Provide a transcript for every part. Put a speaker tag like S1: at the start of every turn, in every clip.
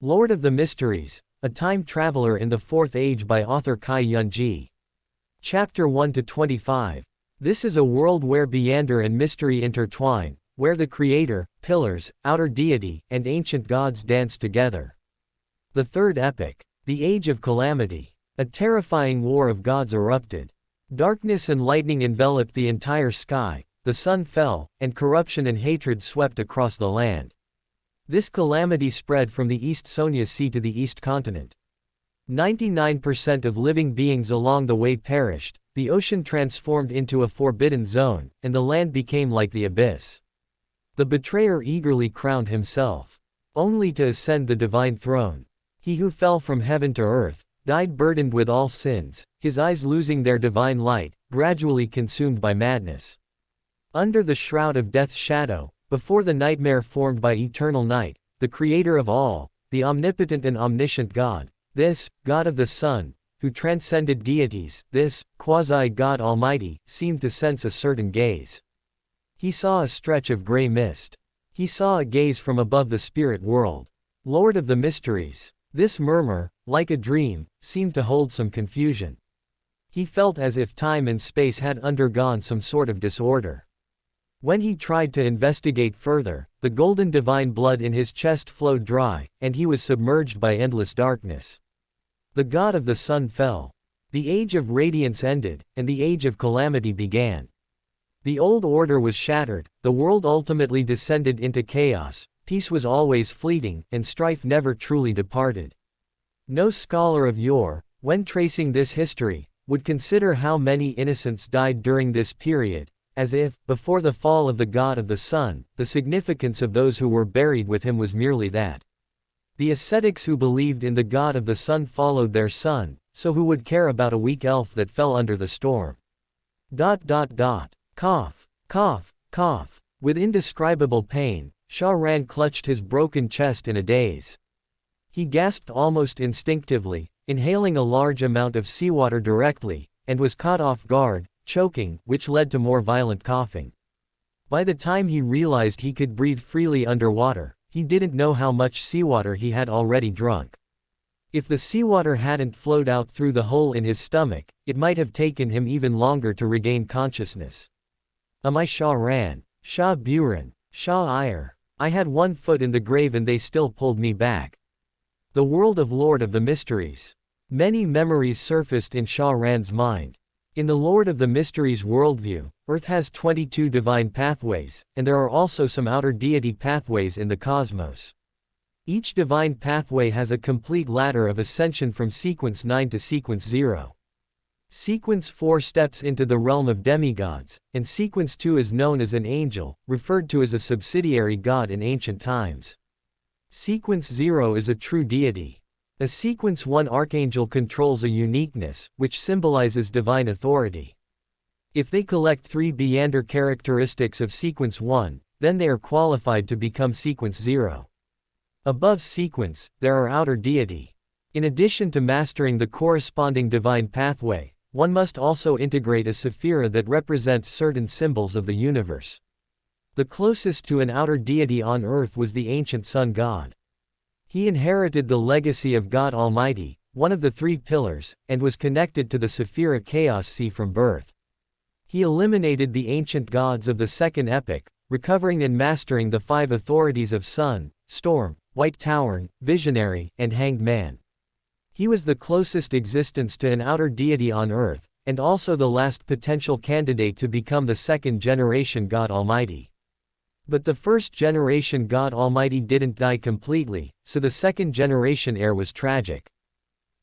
S1: Lord of the Mysteries, A Time Traveler in the Fourth Age by author Cai Yun Zhi. Chapter 1-25. This is a world where meander and mystery intertwine, where the creator, pillars, outer deity, and ancient gods dance together. The third epic. The Age of Calamity. A terrifying war of gods erupted. Darkness and lightning enveloped the entire sky, the sun fell, and corruption and hatred swept across the land. This calamity spread from the East Sonia Sea to the East Continent. 99% of living beings along the way perished, the ocean transformed into a forbidden zone, and the land became like the abyss. The betrayer eagerly crowned himself, only to ascend the divine throne. He who fell from heaven to earth, died burdened with all sins, his eyes losing their divine light, gradually consumed by madness. Under the shroud of death's shadow, before the nightmare formed by eternal night, the creator of all, the omnipotent and omniscient God, this, God of the Sun, who transcended deities, this, quasi-God Almighty, seemed to sense a certain gaze. He saw a stretch of gray mist. He saw a gaze from above the spirit world. Lord of the Mysteries. This murmur, like a dream, seemed to hold some confusion. He felt as if time and space had undergone some sort of disorder. When he tried to investigate further, the golden divine blood in his chest flowed dry, and he was submerged by endless darkness. The God of the Sun fell. The age of radiance ended, and the age of calamity began. The old order was shattered, the world ultimately descended into chaos, peace was always fleeting, and strife never truly departed. No scholar of yore, when tracing this history, would consider how many innocents died during this period, as if, before the fall of the God of the Sun, the significance of those who were buried with him was merely that. The ascetics who believed in the God of the Sun followed their son, so who would care about a weak elf that fell under the storm? Cough, cough, cough. With indescribable pain, Sauron clutched his broken chest in a daze. He gasped almost instinctively, inhaling a large amount of seawater directly, and was caught off guard, choking, which led to more violent coughing. By the time he realized he could breathe freely underwater, he didn't know how much seawater he had already drunk. If the seawater hadn't flowed out through the hole in his stomach, it might have taken him even longer to regain consciousness. Am I Sauron, Shah Buran, Shah Ire? I had one foot in the grave and they still pulled me back. The world of Lord of the Mysteries. Many memories surfaced in Sauron's mind. In the Lord of the Mysteries worldview, Earth has 22 divine pathways, and there are also some outer deity pathways in the cosmos. Each divine pathway has a complete ladder of ascension from sequence 9 to sequence 0. Sequence 4 steps into the realm of demigods, and sequence 2 is known as an angel, referred to as a subsidiary god in ancient times. Sequence 0 is a true deity. A sequence 1 archangel controls a uniqueness, which symbolizes divine authority. If they collect 3 meander characteristics of sequence 1, then they are qualified to become sequence 0. Above sequence, there are outer deity. In addition to mastering the corresponding divine pathway, one must also integrate a sephira that represents certain symbols of the universe. The closest to an outer deity on earth was the ancient sun god. He inherited the legacy of God Almighty, one of the 3 pillars, and was connected to the Sephira Chaos Sea from birth. He eliminated the ancient gods of the second epoch, recovering and mastering the 5 authorities of Sun, Storm, White Tower, Visionary, and Hanged Man. He was the closest existence to an outer deity on earth, and also the last potential candidate to become the second-generation God Almighty. But the first-generation God Almighty didn't die completely, so the second-generation heir was tragic.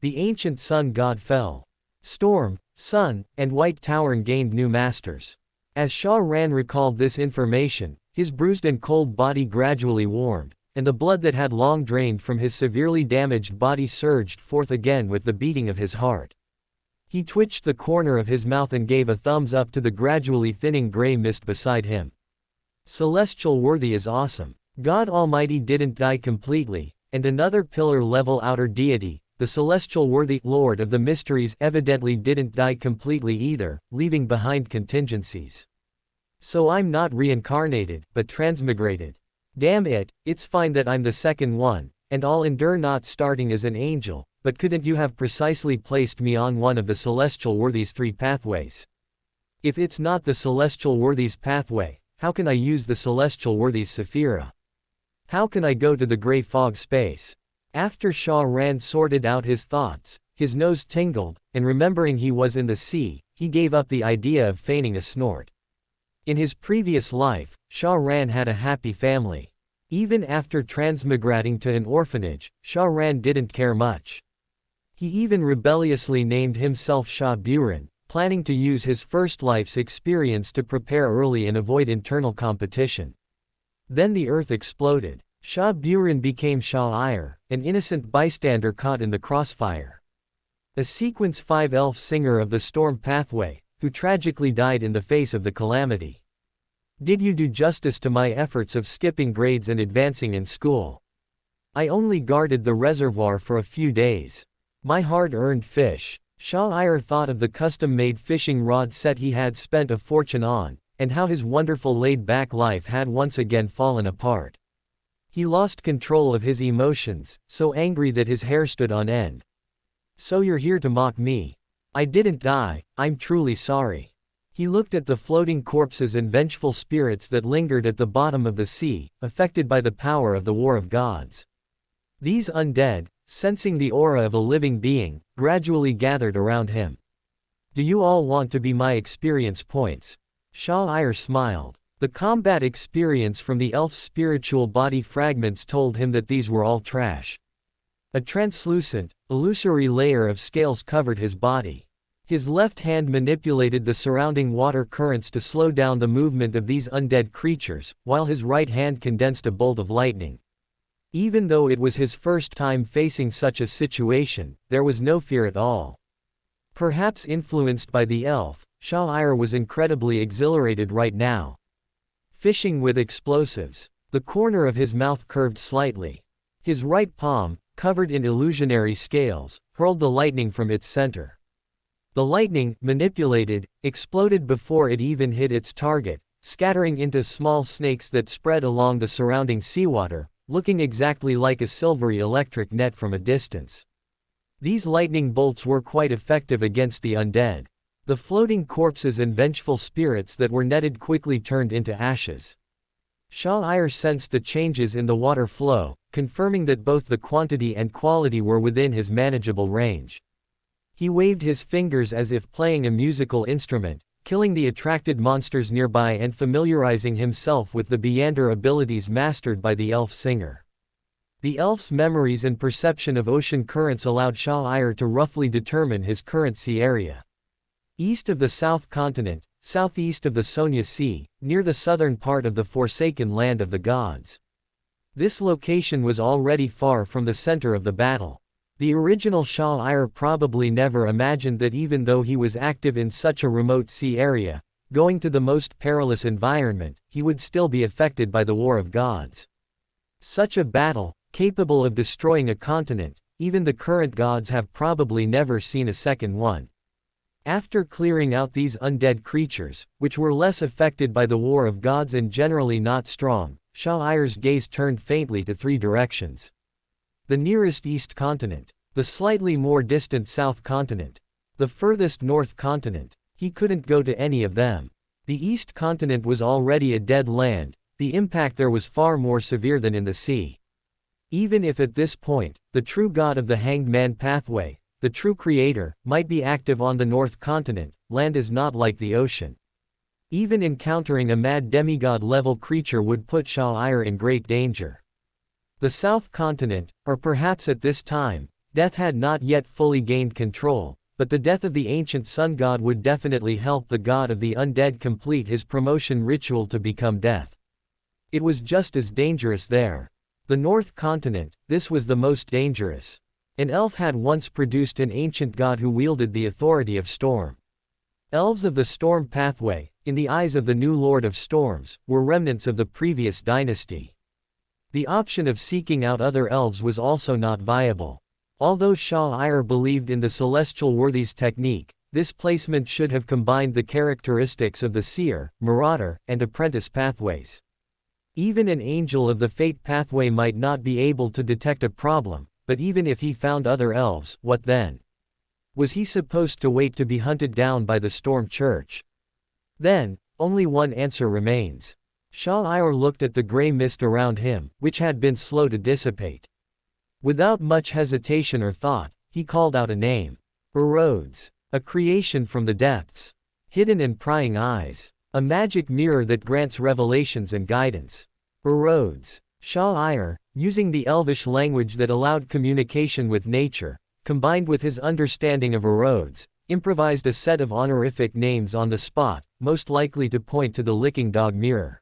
S1: The ancient sun god fell. Storm, Sun, and White Tower gained new masters. As Sauron recalled this information, his bruised and cold body gradually warmed, and the blood that had long drained from his severely damaged body surged forth again with the beating of his heart. He twitched the corner of his mouth and gave a thumbs up to the gradually thinning gray mist beside him. Celestial worthy is awesome. God Almighty didn't die completely, and another pillar-level outer deity, the celestial worthy Lord of the Mysteries, evidently didn't die completely either, leaving behind contingencies. So I'm not reincarnated, but transmigrated. Damn it, it's fine that I'm the second one, And I'll endure not starting as an angel, but couldn't you have precisely placed me on one of the celestial worthies' 3 pathways? If it's not the celestial worthies' pathway, how can I use the celestial worthies' Sephira? How can I go to the gray fog space? After Sha Ran sorted out his thoughts, his nose tingled, and remembering he was in the sea, he gave up the idea of feigning a snort. In his previous life, Sha Ran had a happy family. Even after transmigrating to an orphanage, Sha Ran didn't care much. He even rebelliously named himself Sha Buran, planning to use his first life's experience to prepare early and avoid internal competition. Then the earth exploded. Sha Buran became Sha Ire, an innocent bystander caught in the crossfire. A Sequence 5 elf singer of the storm pathway, who tragically died in the face of the calamity. Did you do justice to my efforts of skipping grades and advancing in school? I only guarded the reservoir for a few days. My hard-earned fish. Sha Ire thought of the custom-made fishing rod set he had spent a fortune on, and how his wonderful laid-back life had once again fallen apart. He lost control of his emotions, so angry that his hair stood on end. So you're here to mock me? I didn't die, I'm truly sorry. He looked at the floating corpses and vengeful spirits that lingered at the bottom of the sea, affected by the power of the War of Gods. These undead, sensing the aura of a living being, gradually gathered around him. Do you all want to be my experience points? Sha Ire smiled. The combat experience from the elf's spiritual body fragments told him that these were all trash. A translucent, illusory layer of scales covered his body. His left hand manipulated the surrounding water currents to slow down the movement of these undead creatures, while his right hand condensed a bolt of lightning. Even though it was his first time facing such a situation, there was no fear at all. Perhaps influenced by the elf, Sha Ire was incredibly exhilarated right now. Fishing with explosives. The corner of his mouth curved slightly. His right palm, covered in illusionary scales, hurled the lightning from its center. The lightning, manipulated, exploded before it even hit its target, scattering into small snakes that spread along the surrounding seawater, looking exactly like a silvery electric net from a distance. These lightning bolts were quite effective against the undead. The floating corpses and vengeful spirits that were netted quickly turned into ashes. Sha Ire sensed the changes in the water flow, confirming that both the quantity and quality were within his manageable range. He waved his fingers as if playing a musical instrument, killing the attracted monsters nearby and familiarizing himself with the Beyander abilities mastered by the elf singer. The elf's memories and perception of ocean currents allowed Sha Ire to roughly determine his current sea area. East of the South Continent, southeast of the Sonya Sea, near the southern part of the Forsaken Land of the Gods. This location was already far from the center of the battle. The original Sha Ire probably never imagined that even though he was active in such a remote sea area, going to the most perilous environment, he would still be affected by the War of Gods. Such a battle, capable of destroying a continent, even the current gods have probably never seen a second one. After clearing out these undead creatures, which were less affected by the War of Gods and generally not strong, Sha Ire's gaze turned faintly to 3 directions. The nearest East Continent. The slightly more distant South Continent. The furthest North Continent. He couldn't go to any of them. The East Continent was already a dead land, the impact there was far more severe than in the sea. Even if at this point, the true god of the Hanged Man pathway, the true creator, might be active on the North Continent, land is not like the ocean. Even encountering a mad demigod-level creature would put Sha Ire in great danger. The South Continent, or perhaps at this time, death had not yet fully gained control, but the death of the ancient sun god would definitely help the god of the undead complete his promotion ritual to become death. It was just as dangerous there. The North Continent, this was the most dangerous. An elf had once produced an ancient god who wielded the authority of storm. Elves of the storm pathway, in the eyes of the new Lord of Storms, were remnants of the previous dynasty. The option of seeking out other elves was also not viable. Although Sha Ire believed in the celestial worthies technique, this placement should have combined the characteristics of the seer, marauder, and apprentice pathways. Even an angel of the fate pathway might not be able to detect a problem, but even if he found other elves, what then? Was he supposed to wait to be hunted down by the Storm Church? Then, only one answer remains. Shah-Ir looked at the gray mist around him, which had been slow to dissipate. Without much hesitation or thought, he called out a name. Eros. A creation from the depths. Hidden and prying eyes. A magic mirror that grants revelations and guidance. Eros. Shah-Ir, using the elvish language that allowed communication with nature, combined with his understanding of Eros, improvised a set of honorific names on the spot, most likely to point to the licking dog mirror.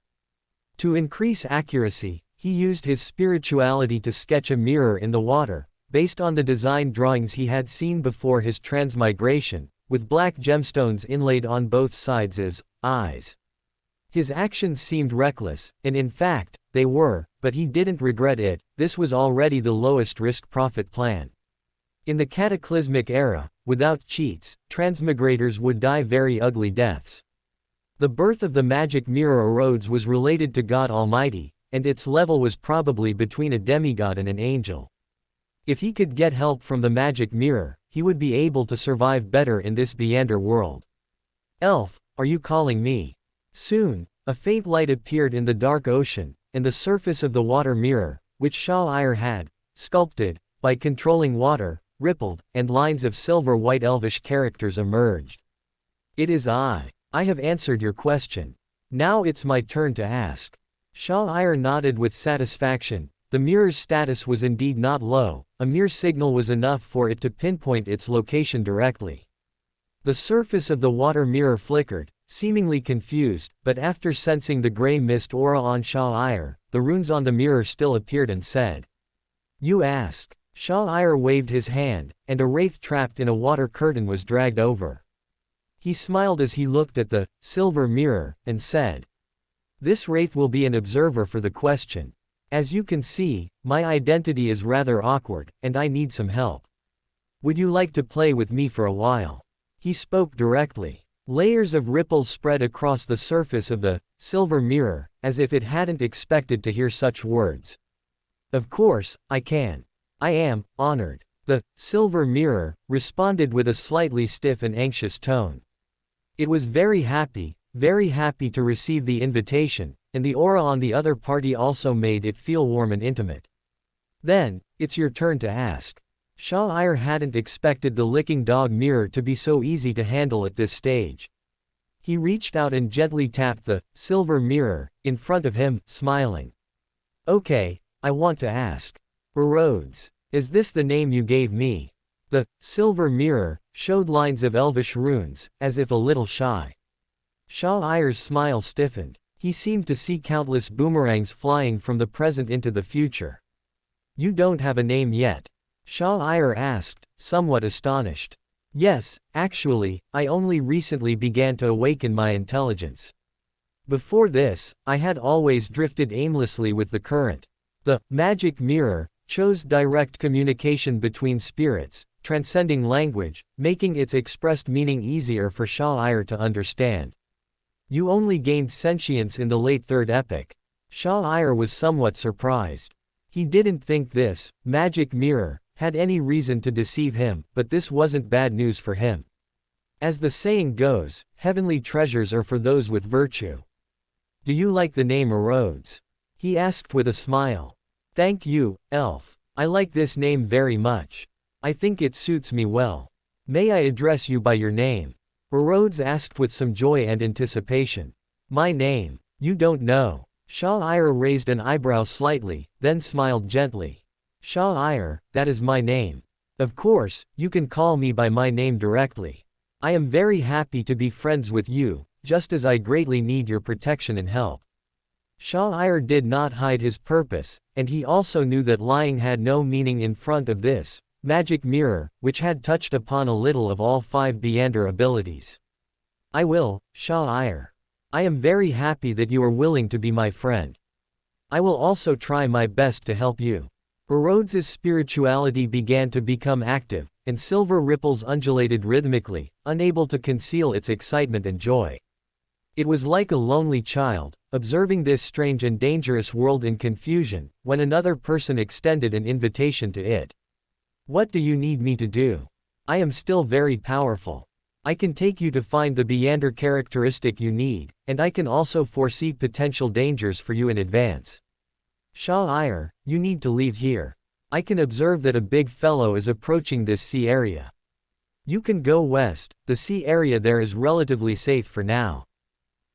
S1: To increase accuracy, he used his spirituality to sketch a mirror in the water, based on the design drawings he had seen before his transmigration, with black gemstones inlaid on both sides as eyes. His actions seemed reckless, and in fact, they were, but he didn't regret it. This was already the lowest risk-profit plan. In the cataclysmic era, without cheats, transmigrators would die very ugly deaths. The birth of the magic mirror Eros was related to God Almighty, and its level was probably between a demigod and an angel. If he could get help from the magic mirror, he would be able to survive better in this Beander world. Elf, are you calling me? Soon, a faint light appeared in the dark ocean, and the surface of the water mirror, which Shah-Ir had sculpted by controlling water, rippled, and lines of silver-white elvish characters emerged. It is I. I have answered your question. Now it's my turn to ask. Shah-Ir nodded with satisfaction. The mirror's status was indeed not low, a mere signal was enough for it to pinpoint its location directly. The surface of the water mirror flickered, seemingly confused, but after sensing the gray mist aura on Shah-Ir, the runes on the mirror still appeared and said, "You ask." Shah-Ir waved his hand, and a wraith trapped in a water curtain was dragged over. He smiled as he looked at the silver mirror, and said, "This wraith will be an observer for the question. As you can see, my identity is rather awkward, and I need some help. Would you like to play with me for a while?" He spoke directly. Layers of ripples spread across the surface of the silver mirror, as if it hadn't expected to hear such words. "Of course, I can. I am honored." The silver mirror responded with a slightly stiff and anxious tone. It was very happy to receive the invitation, and the aura on the other party also made it feel warm and intimate. "Then, it's your turn to ask." Shah-Ir hadn't expected the licking dog mirror to be so easy to handle at this stage. He reached out and gently tapped the silver mirror in front of him, smiling. "Okay, I want to ask. Eros, is this the name you gave me?" The silver mirror showed lines of elvish runes, as if a little shy. Shah-Ir's smile stiffened. He seemed to see countless boomerangs flying from the present into the future. "You don't have a name yet?" Shah-Ir asked, somewhat astonished. "Yes, actually, I only recently began to awaken my intelligence. Before this, I had always drifted aimlessly with the current. The magic mirror chose direct communication between spirits, transcending language, making its expressed meaning easier for Shah-Ir to understand. You only gained sentience in the late third epoch." Shah-Ir was somewhat surprised. He didn't think this magic mirror had any reason to deceive him, but this wasn't bad news for him. As the saying goes, heavenly treasures are for those with virtue. "Do you like the name Eros?" he asked with a smile. "Thank you, elf. I like this name very much. I think it suits me well. May I address you by your name?" Eros asked with some joy and anticipation. "My name? You don't know." Shah-Ir raised an eyebrow slightly, then smiled gently. "Shah-Ir, that is my name. Of course, you can call me by my name directly. I am very happy to be friends with you, just as I greatly need your protection and help." Shah-Ir did not hide his purpose, and he also knew that lying had no meaning in front of this magic mirror, which had touched upon a little of all 5 Beander abilities. "I will, Shah-Ir. I am very happy that you are willing to be my friend. I will also try my best to help you." Eros's spirituality began to become active, and silver ripples undulated rhythmically, unable to conceal its excitement and joy. It was like a lonely child, observing this strange and dangerous world in confusion, when another person extended an invitation to it. What do you need me to do? I am still very powerful. I can take you to find the Beyander characteristic you need, and I can also foresee potential dangers for you in advance. Shah-Ir, you need to leave here. I can observe that a big fellow is approaching this sea area. You can go west, the sea area there is relatively safe for now.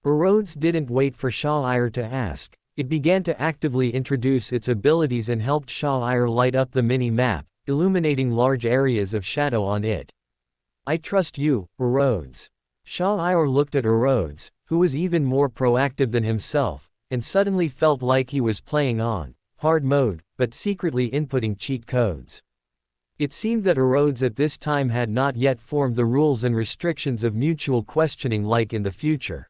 S1: Eros didn't wait for Shah-Ir to ask, it began to actively introduce its abilities and helped Shah-Ir light up the mini-map, illuminating large areas of shadow on it. I trust you, Eros. Shah-Ir looked at Eros, who was even more proactive than himself, and suddenly felt like he was playing on hard mode, but secretly inputting cheat codes. It seemed that Eros at this time had not yet formed the rules and restrictions of mutual questioning like in the future.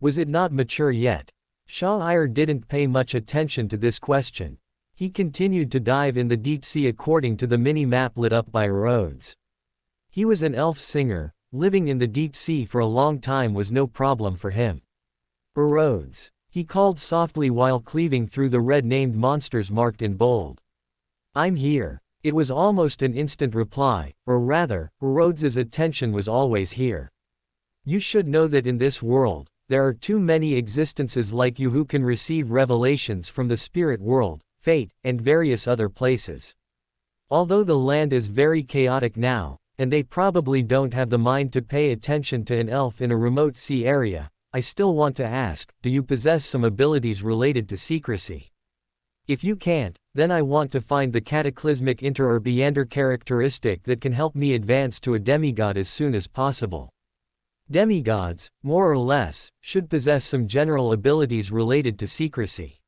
S1: Was it not mature yet? Shah-Ir didn't pay much attention to this question. He continued to dive in the deep sea according to the mini-map lit up by Eros. He was an elf singer, living in the deep sea for a long time was no problem for him. Eros, he called softly while cleaving through the red-named monsters marked in bold. I'm here. It was almost an instant reply, or rather, Eros's attention was always here. You should know that in this world, there are too many existences like you who can receive revelations from the spirit world, fate, and various other places. Although the land is very chaotic now, and they probably don't have the mind to pay attention to an elf in a remote sea area, I still want to ask, do you possess some abilities related to secrecy? If you can't, then I want to find the cataclysmic or Beyander characteristic that can help me advance to a demigod as soon as possible. Demigods, more or less, should possess some general abilities related to secrecy.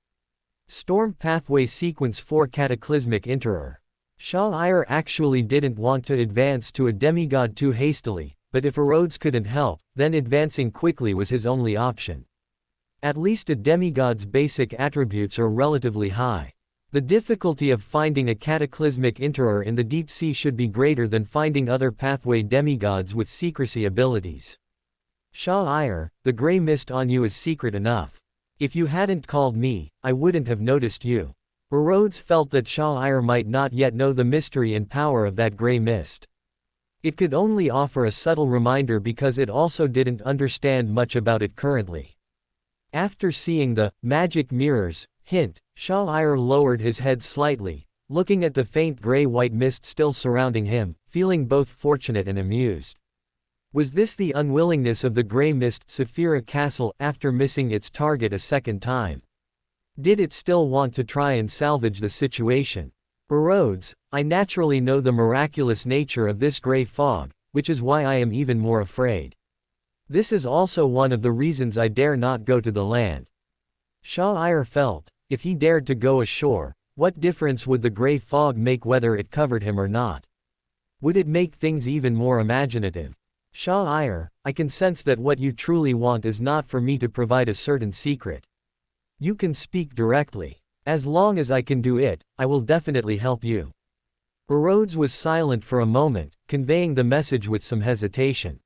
S1: Storm Pathway Sequence 4 Cataclysmic Enterer. Shah-Ir actually didn't want to advance to a demigod too hastily, but if Eros couldn't help, then advancing quickly was his only option. At least a demigod's basic attributes are relatively high. The difficulty of finding a cataclysmic enterer in the deep sea should be greater than finding other pathway demigods with secrecy abilities. Shah-Ir, the gray mist on you is secret enough. If you hadn't called me, I wouldn't have noticed you. Eros felt that Shah-Ir might not yet know the mystery and power of that gray mist. It could only offer a subtle reminder because it also didn't understand much about it currently. After seeing the magic mirrors hint, Shah-Ir lowered his head slightly, looking at the faint gray-white mist still surrounding him, feeling both fortunate and amused. Was this the unwillingness of the gray mist Saphira Castle after missing its target a second time? Did it still want to try and salvage the situation? Eros, I naturally know the miraculous nature of this gray fog, which is why I am even more afraid. This is also one of the reasons I dare not go to the land. Shah-Ir felt, if he dared to go ashore, what difference would the gray fog make whether it covered him or not? Would it make things even more imaginative? Shah-Ir, I can sense that what you truly want is not for me to provide a certain secret. You can speak directly. As long as I can do it, I will definitely help you. Eros was silent for a moment, conveying the message with some hesitation.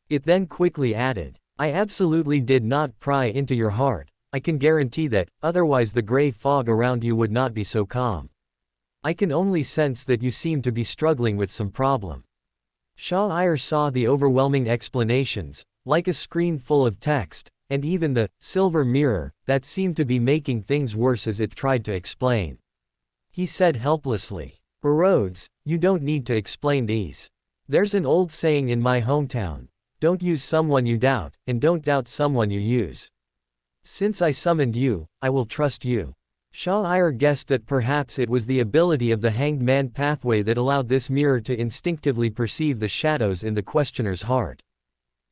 S1: It then quickly added, I absolutely did not pry into your heart. I can guarantee that, otherwise the gray fog around you would not be so calm. I can only sense that you seem to be struggling with some problem. Shah-Ir saw the overwhelming explanations, like a screen full of text, and even the silver mirror that seemed to be making things worse as it tried to explain. He said helplessly, Eros, you don't need to explain these. There's an old saying in my hometown, don't use someone you doubt, and don't doubt someone you use. Since I summoned you, I will trust you. Shah-Ir guessed that perhaps it was the ability of the Hanged Man pathway that allowed this mirror to instinctively perceive the shadows in the questioner's heart.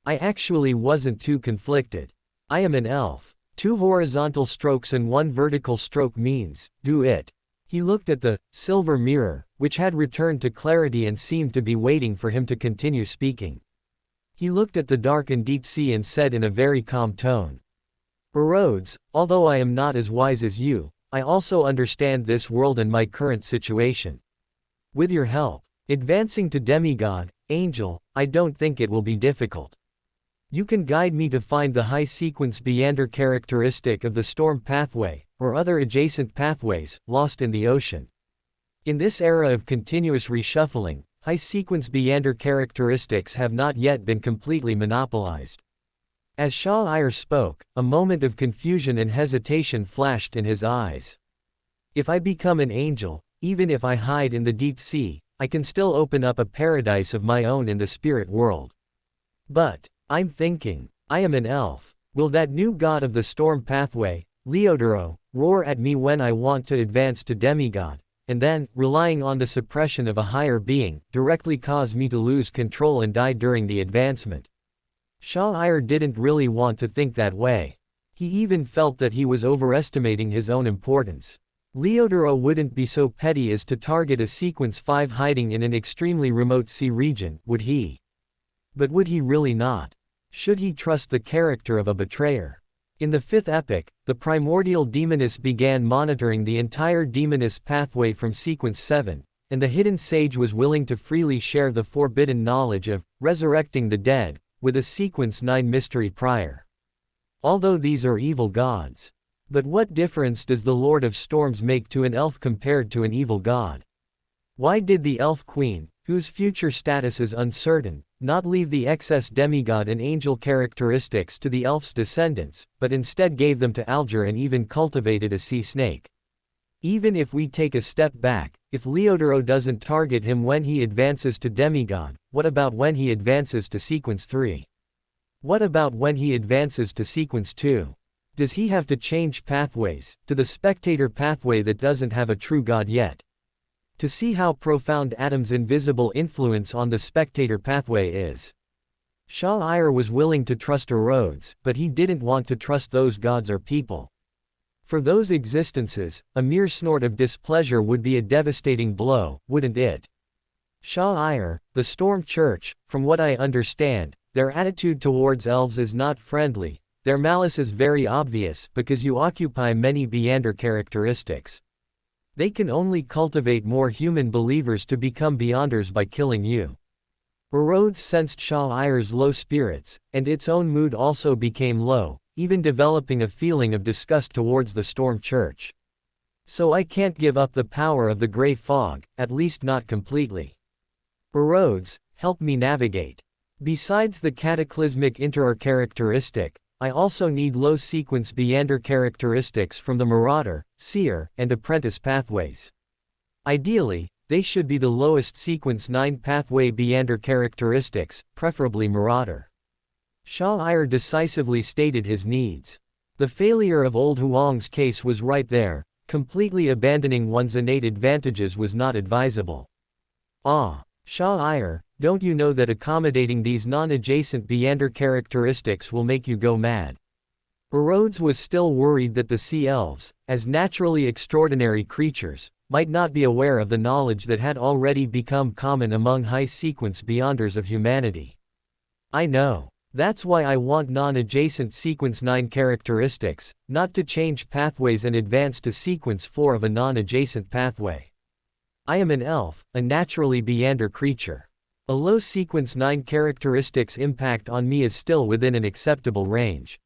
S1: I actually wasn't too conflicted. I am an elf. 2 horizontal strokes and 1 vertical stroke means, do it. He looked at the silver mirror, which had returned to clarity and seemed to be waiting for him to continue speaking. He looked at the dark and deep sea and said in a very calm tone, Eros, although I am not as wise as you, I also understand this world and my current situation. With your help, advancing to demigod, angel, I don't think it will be difficult. You can guide me to find the high-sequence meander characteristic of the storm pathway, or other adjacent pathways, lost in the ocean. In this era of continuous reshuffling, high-sequence meander characteristics have not yet been completely monopolized. As Shah spoke, a moment of confusion and hesitation flashed in his eyes. If I become an angel, even if I hide in the deep sea, I can still open up a paradise of my own in the spirit world. But, I'm thinking, I am an elf. Will that new god of the storm pathway, Leodoro, roar at me when I want to advance to demigod, and then, relying on the suppression of a higher being, directly cause me to lose control and die during the advancement? Shah didn't really want to think that way. He even felt that he was overestimating his own importance. Leodoro wouldn't be so petty as to target a Sequence 5 hiding in an extremely remote sea region, would he? But would he really not? Should he trust the character of a betrayer? In the 5th epic, the primordial demoness began monitoring the entire demoness pathway from Sequence 7, and the hidden sage was willing to freely share the forbidden knowledge of resurrecting the dead with a Sequence 9 mystery prior. Although these are evil gods. But what difference does the Lord of Storms make to an elf compared to an evil god? Why did the elf queen, whose future status is uncertain, not leave the excess demigod and angel characteristics to the elf's descendants, but instead gave them to Alger and even cultivated a sea snake? Even if we take a step back, if Leodoro doesn't target him when he advances to demigod, what about when he advances to Sequence 3? What about when he advances to Sequence 2? Does he have to change pathways, to the spectator pathway that doesn't have a true god yet? To see how profound Adam's invisible influence on the spectator pathway is. Shah was willing to trust Eros, but he didn't want to trust those gods or people. For those existences, a mere snort of displeasure would be a devastating blow, wouldn't it? Shah, the Storm Church, from what I understand, their attitude towards elves is not friendly. Their malice is very obvious because you occupy many meander characteristics. They can only cultivate more human believers to become beyonders by killing you. Eros sensed Shah-Ir's low spirits, and its own mood also became low, even developing a feeling of disgust towards the Storm Church. So I can't give up the power of the Grey Fog, at least not completely. Eros, help me navigate. Besides the cataclysmic Interar characteristic, I also need low sequence meander characteristics from the Marauder, Seer, and Apprentice pathways. Ideally, they should be the lowest Sequence 9 pathway meander characteristics, preferably Marauder. Shah decisively stated his needs. The failure of Old Huang's case was right there. Completely abandoning one's innate advantages was not advisable. Shah, don't you know that accommodating these non-adjacent meander characteristics will make you go mad? Eros was still worried that the sea elves, as naturally extraordinary creatures, might not be aware of the knowledge that had already become common among high-sequence beyonders of humanity. I know. That's why I want non-adjacent Sequence 9 characteristics, not to change pathways and advance to Sequence 4 of a non-adjacent pathway. I am an elf, a naturally meander creature. A low Sequence 9 characteristics impact on me is still within an acceptable range.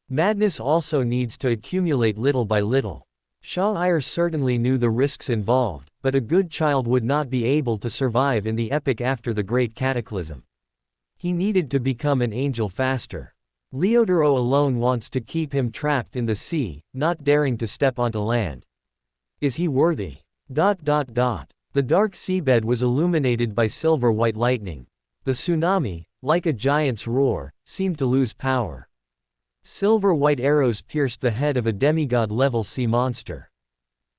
S1: Madness also needs to accumulate little by little. Shah certainly knew the risks involved, but a good child would not be able to survive in the epic after the Great Cataclysm. He needed to become an angel faster. Leodoro alone wants to keep him trapped in the sea, not daring to step onto land. Is he worthy? The dark seabed was illuminated by silver-white lightning. The tsunami, like a giant's roar, seemed to lose power. Silver-white arrows pierced the head of a demigod-level sea monster.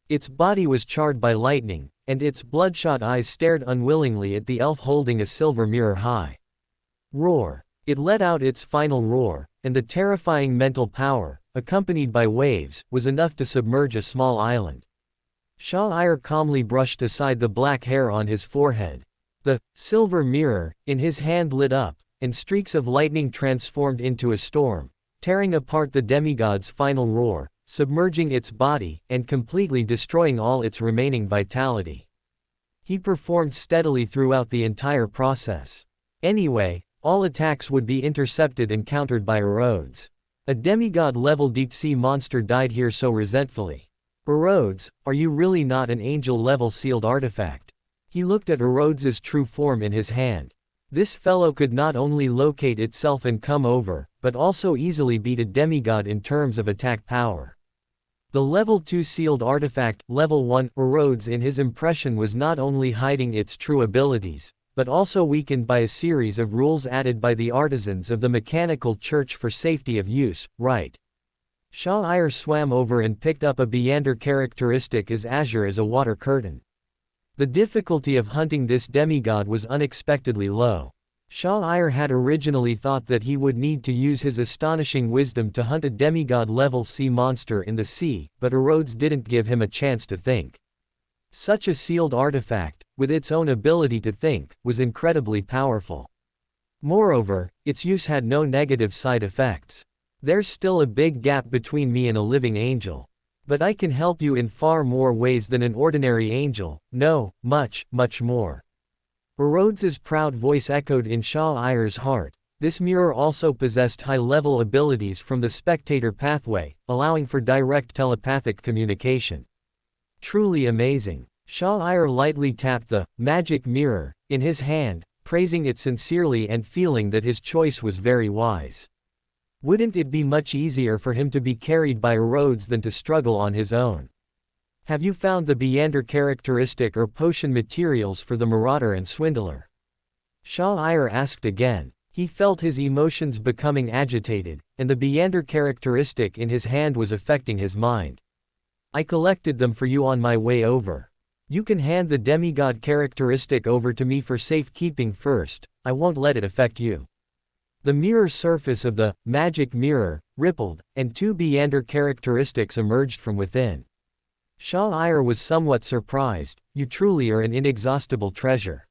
S1: Its body was charred by lightning, and its bloodshot eyes stared unwillingly at the elf holding a silver mirror high. Roar. It let out its final roar, and the terrifying mental power, accompanied by waves, was enough to submerge a small island. Shah calmly brushed aside the black hair on his forehead. The silver mirror, in his hand lit up, and streaks of lightning transformed into a storm, tearing apart the demigod's final roar, submerging its body, and completely destroying all its remaining vitality. He performed steadily throughout the entire process. Anyway, all attacks would be intercepted and countered by Eros. A demigod-level deep-sea monster died here so resentfully. Eros, are you really not an angel-level sealed artifact? He looked at Erod's true form in his hand. This fellow could not only locate itself and come over, but also easily beat a demigod in terms of attack power. The level 2 sealed artifact, level 1, Eros in his impression was not only hiding its true abilities, but also weakened by a series of rules added by the artisans of the mechanical church for safety of use, right? Shah-Ir swam over and picked up a Beander characteristic as azure as a water curtain. The difficulty of hunting this demigod was unexpectedly low. Shah-Ir had originally thought that he would need to use his astonishing wisdom to hunt a demigod-level sea monster in the sea, but Eros didn't give him a chance to think. Such a sealed artifact, with its own ability to think, was incredibly powerful. Moreover, its use had no negative side effects. There's still a big gap between me and a living angel. But I can help you in far more ways than an ordinary angel, no, much, much more. Erod's proud voice echoed in Shah-Ir's heart. This mirror also possessed high-level abilities from the spectator pathway, allowing for direct telepathic communication. Truly amazing. Shah-Ir lightly tapped the magic mirror in his hand, praising it sincerely and feeling that his choice was very wise. Wouldn't it be much easier for him to be carried by Eros than to struggle on his own? Have you found the Beander characteristic or potion materials for the marauder and swindler? Shah-Ir asked again. He felt his emotions becoming agitated, and the Beander characteristic in his hand was affecting his mind. I collected them for you on my way over. You can hand the demigod characteristic over to me for safekeeping first, I won't let it affect you. The mirror surface of the magic mirror rippled, and 2 Beander characteristics emerged from within. Shah-Ir was somewhat surprised. You truly are an inexhaustible treasure.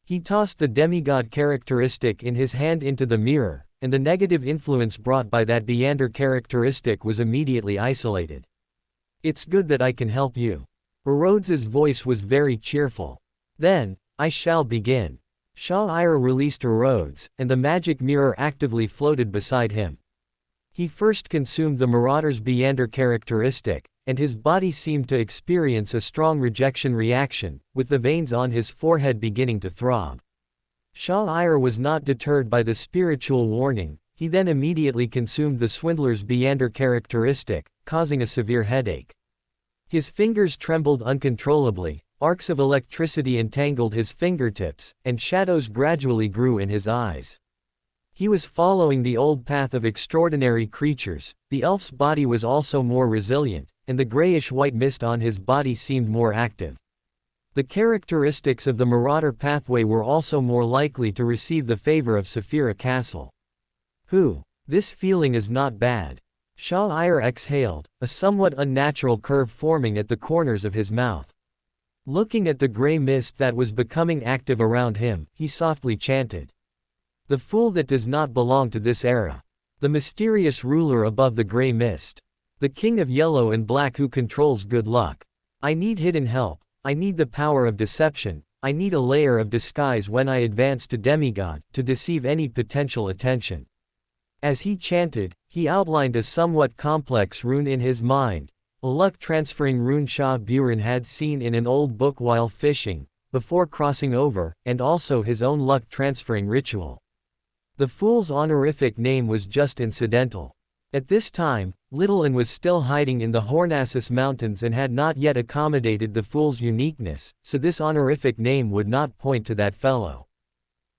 S1: He tossed the demigod characteristic in his hand into the mirror, and the negative influence brought by that Beander characteristic was immediately isolated. It's good that I can help you. Erod's voice was very cheerful. Then, I shall begin. Shah-Ir released Eros, and the magic mirror actively floated beside him. He first consumed the marauder's Beander characteristic, and his body seemed to experience a strong rejection reaction, with the veins on his forehead beginning to throb. Shah-Ir was not deterred by the spiritual warning. He then immediately consumed the swindler's Beander characteristic, causing a severe headache. His fingers trembled uncontrollably, arcs of electricity entangled his fingertips, and shadows gradually grew in his eyes. He was following the old path of extraordinary creatures. The elf's body was also more resilient, and the grayish-white mist on his body seemed more active. The characteristics of the marauder pathway were also more likely to receive the favor of Saphira Castle. This feeling is not bad. Shah-Ir exhaled, a somewhat unnatural curve forming at the corners of his mouth. Looking at the gray mist that was becoming active around him, he softly chanted. The fool that does not belong to this era. The mysterious ruler above the gray mist. The king of yellow and black who controls good luck. I need hidden help. I need the power of deception. I need a layer of disguise when I advance to demigod, to deceive any potential attention. As he chanted, he outlined a somewhat complex rune in his mind, a luck-transferring rune Shah Buran had seen in an old book while fishing, before crossing over, and also his own luck-transferring ritual. The fool's honorific name was just incidental. At this time, Littlin was still hiding in the Hornassus Mountains and had not yet accommodated the fool's uniqueness, so this honorific name would not point to that fellow.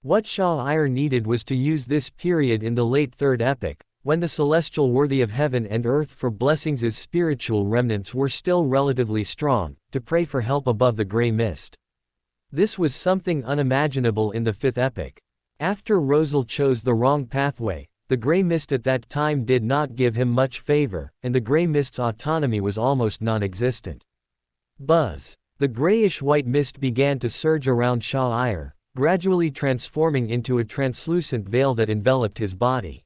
S1: What Shah-Ir needed was to use this period in the late Third Epoch, when the celestial worthy of heaven and earth for blessings' spiritual remnants were still relatively strong, to pray for help above the gray mist. This was something unimaginable in the Fifth Epoch. After Rosal chose the wrong pathway, the gray mist at that time did not give him much favor, and the gray mist's autonomy was almost non-existent. Buzz. The grayish-white mist began to surge around Shah-Ir, gradually transforming into a translucent veil that enveloped his body.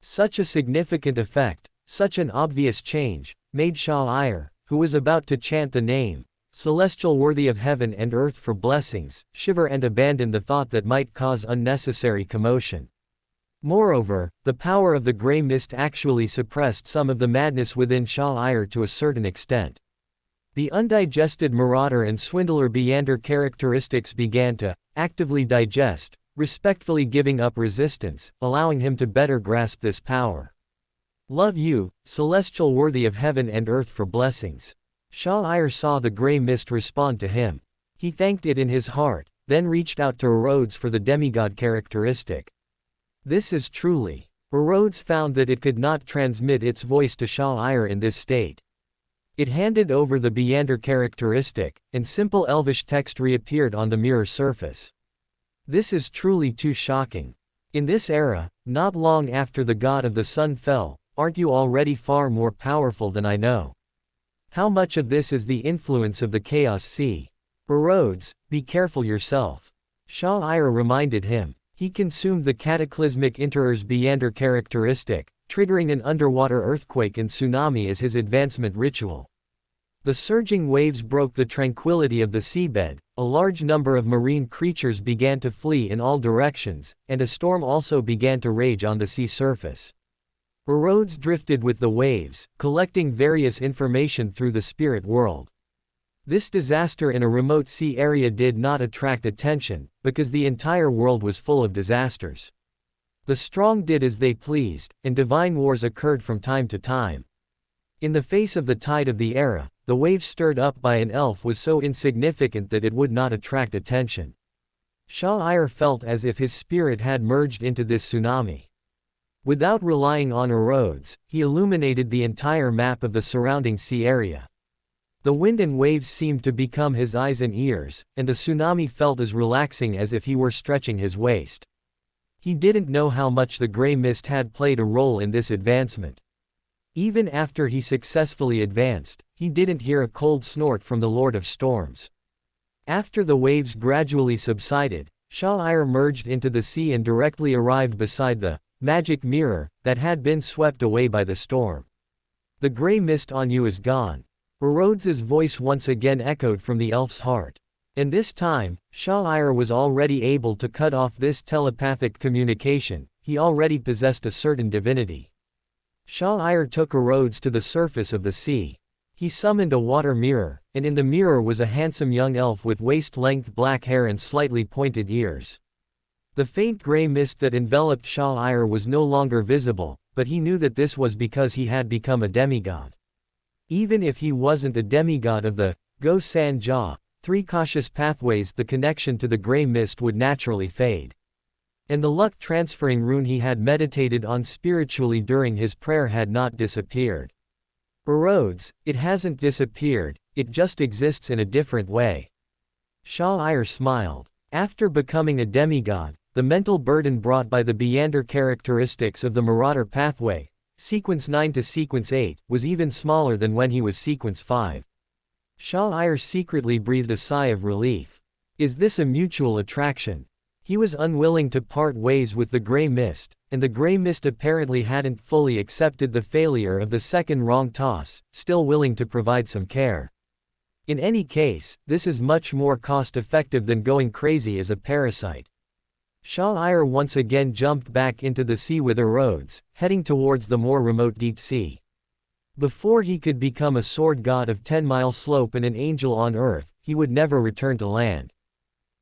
S1: Such a significant effect, such an obvious change, made Shah-Ir, who was about to chant the name, celestial worthy of heaven and earth for blessings, shiver and abandon the thought that might cause unnecessary commotion. Moreover, the power of the grey mist actually suppressed some of the madness within Shah-Ir to a certain extent. The undigested marauder and swindler Beander characteristics began to actively digest, respectfully giving up resistance, allowing him to better grasp this power. Love you, celestial worthy of heaven and earth for blessings. Shah-Ir saw the grey mist respond to him. He thanked it in his heart, then reached out to Eros for the demigod characteristic. This is truly. Eros found that it could not transmit its voice to Shah-Ir in this state. It handed over the Beander characteristic, and simple elvish text reappeared on the mirror surface. This is truly too shocking. In this era, not long after the god of the sun fell, aren't you already far more powerful than I know? How much of this is the influence of the Chaos Sea? Eros, be careful yourself. Shah-Ir reminded him. He consumed the cataclysmic Interer's Beander characteristic, triggering an underwater earthquake and tsunami as his advancement ritual. The surging waves broke the tranquility of the seabed, a large number of marine creatures began to flee in all directions, and a storm also began to rage on the sea surface. Eros drifted with the waves, collecting various information through the spirit world. This disaster in a remote sea area did not attract attention, because the entire world was full of disasters. The strong did as they pleased, and divine wars occurred from time to time. In the face of the tide of the era, the wave stirred up by an elf was so insignificant that it would not attract attention. Shah-Ir felt as if his spirit had merged into this tsunami. Without relying on Eros, he illuminated the entire map of the surrounding sea area. The wind and waves seemed to become his eyes and ears, and the tsunami felt as relaxing as if he were stretching his waist. He didn't know how much the grey mist had played a role in this advancement. Even after he successfully advanced, he didn't hear a cold snort from the Lord of Storms. After the waves gradually subsided, Shah-Ir merged into the sea and directly arrived beside the magic mirror that had been swept away by the storm. The grey mist on you is gone. Eros's voice once again echoed from the elf's heart. And this time, Shah-Ir was already able to cut off this telepathic communication. He already possessed a certain divinity. Shah-Ir took Eros to the surface of the sea. He summoned a water mirror, and in the mirror was a handsome young elf with waist-length black hair and slightly pointed ears. The faint grey mist that enveloped Shah-Ir was no longer visible, but he knew that this was because he had become a demigod. Even if he wasn't a demigod of the Go-San-Ja, three cautious pathways, the connection to the grey mist would naturally fade. And the luck-transferring rune he had meditated on spiritually during his prayer had not disappeared. Eros, it hasn't disappeared, it just exists in a different way. Shah-Ir smiled. After becoming a demigod, the mental burden brought by the Beander characteristics of the Marauder pathway, Sequence 9 to Sequence 8, was even smaller than when he was Sequence 5. Shah-Ir secretly breathed a sigh of relief. Is this a mutual attraction? He was unwilling to part ways with the grey mist, and the grey mist apparently hadn't fully accepted the failure of the second wrong toss, still willing to provide some care. In any case, this is much more cost-effective than going crazy as a parasite. Shah-Ir once again jumped back into the sea with Eros, heading towards the more remote deep sea. Before he could become a sword god of 10-mile slope and an angel on earth, he would never return to land.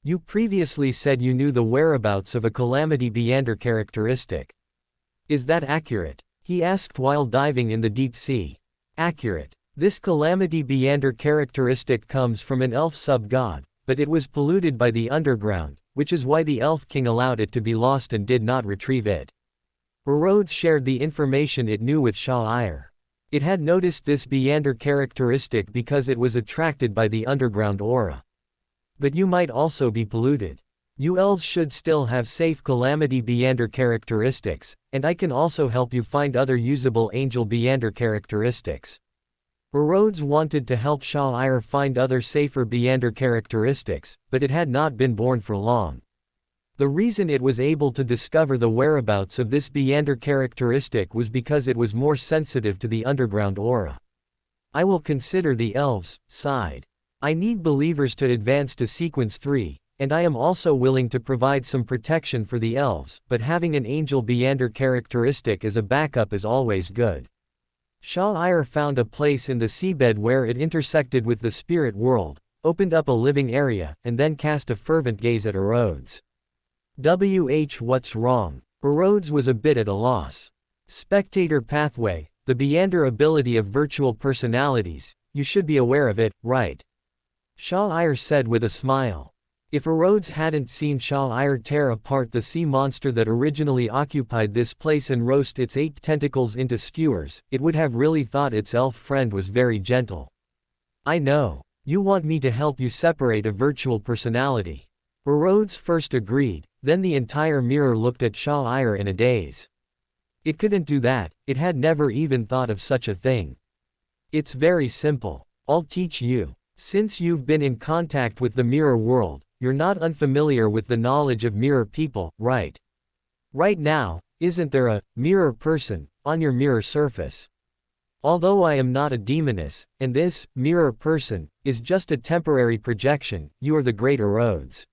S1: You previously said you knew the whereabouts of a calamity Beander characteristic. Is that accurate? He asked while diving in the deep sea. Accurate. This calamity Beander characteristic comes from an elf sub-god, but it was polluted by the underground, which is why the Elf King allowed it to be lost and did not retrieve it. Eros shared the information it knew with Shah-Ir. It had noticed this Beander characteristic because it was attracted by the underground aura. But you might also be polluted. You elves should still have safe calamity Beander characteristics, and I can also help you find other usable angel Beander characteristics. Eros wanted to help Shah-Ir find other safer Beander characteristics, but it had not been born for long. The reason it was able to discover the whereabouts of this Beander characteristic was because it was more sensitive to the underground aura. I will consider the elves' side. I need believers to advance to sequence 3, and I am also willing to provide some protection for the elves, but having an angel Beander characteristic as a backup is always good. Sha'ir found a place in the seabed where it intersected with the spirit world, opened up a living area, and then cast a fervent gaze at Eros. What's wrong? Eros was a bit at a loss. Spectator pathway, the Beander ability of virtual personalities, you should be aware of it, right? Sha'ir said with a smile. If Eros hadn't seen Sha'ir tear apart the sea monster that originally occupied this place and roast its 8 tentacles into skewers, it would have really thought its elf friend was very gentle. I know. You want me to help you separate a virtual personality. Eros first agreed, then the entire mirror looked at Sha'ir in a daze. It couldn't do that, it had never even thought of such a thing. It's very simple. I'll teach you. Since you've been in contact with the mirror world, you're not unfamiliar with the knowledge of mirror people, right? Right now, isn't there a mirror person on your mirror surface? Although I am not a demoness, and this mirror person is just a temporary projection, you are the great Eros.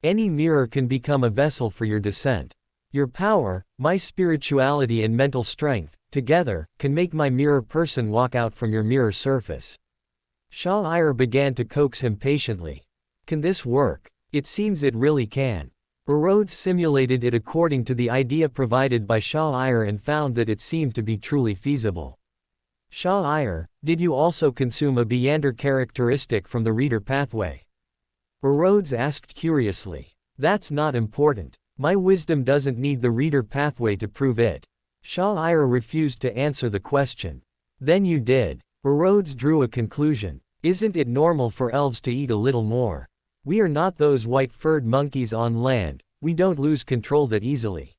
S1: Any mirror can become a vessel for your descent. Your power, my spirituality and mental strength, together, can make my mirror person walk out from your mirror surface. Sha'ir began to coax him patiently. Can this work? It seems it really can. Eros simulated it according to the idea provided by Sha'ir and found that it seemed to be truly feasible. Sha'ir, did you also consume a Beander characteristic from the reader pathway? Eros asked curiously. That's not important. My wisdom doesn't need the reader pathway to prove it. Sha'ir refused to answer the question. Then you did. Eros drew a conclusion. Isn't it normal for elves to eat a little more? We are not those white-furred monkeys on land, we don't lose control that easily.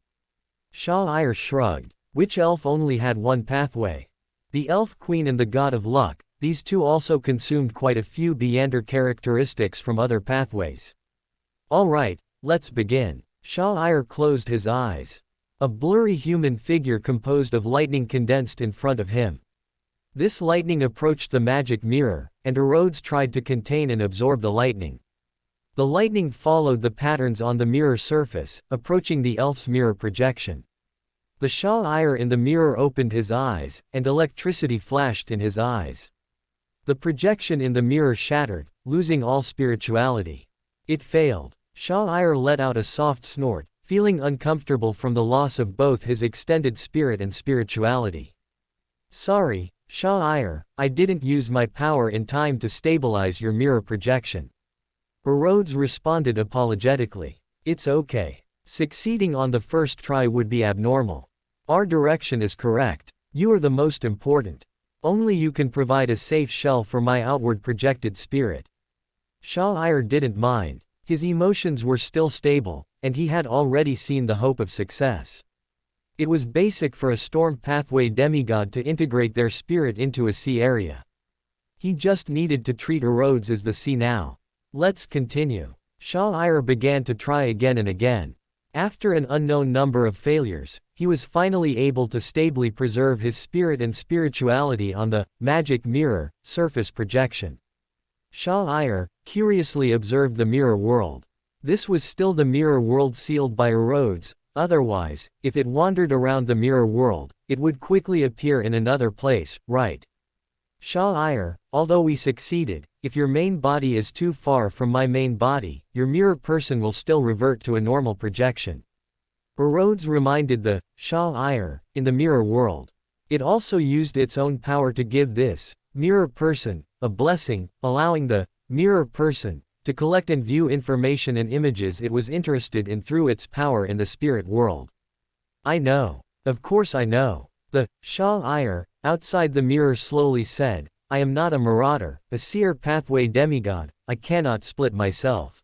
S1: Sha'ir shrugged. Which elf only had one pathway? The elf queen and the god of luck, these two also consumed quite a few Beander characteristics from other pathways. Alright, let's begin. Sha'ir closed his eyes. A blurry human figure composed of lightning condensed in front of him. This lightning approached the magic mirror, and Eros tried to contain and absorb the lightning. The lightning followed the patterns on the mirror surface, approaching the elf's mirror projection. The Sha'ir in the mirror opened his eyes, and electricity flashed in his eyes. The projection in the mirror shattered, losing all spirituality. It failed. Sha'ir let out a soft snort, feeling uncomfortable from the loss of both his extended spirit and spirituality. Sorry, Sha'ir, I didn't use my power in time to stabilize your mirror projection. Eros responded apologetically. It's okay. Succeeding on the first try would be abnormal. Our direction is correct. You are the most important. Only you can provide a safe shell for my outward projected spirit. Sha'ir didn't mind. His emotions were still stable, and he had already seen the hope of success. It was basic for a storm pathway demigod to integrate their spirit into a sea area. He just needed to treat Eros as the sea now. Let's continue. Sha'ir began to try again and again. After an unknown number of failures, he was finally able to stably preserve his spirit and spirituality on the magic mirror surface projection. Sha'ir curiously observed the mirror world. This was still the mirror world sealed by Eros, otherwise, if it wandered around the mirror world, it would quickly appear in another place, right? Sha'ir, although we succeeded, if your main body is too far from my main body, your mirror person will still revert to a normal projection. Eros reminded the Sha'ir in the mirror world. It also used its own power to give this mirror person a blessing, allowing the mirror person to collect and view information and images it was interested in through its power in the spirit world. I know. Of course I know. The Sha'ir outside the mirror slowly said, I am not a marauder, a seer pathway demigod, I cannot split myself.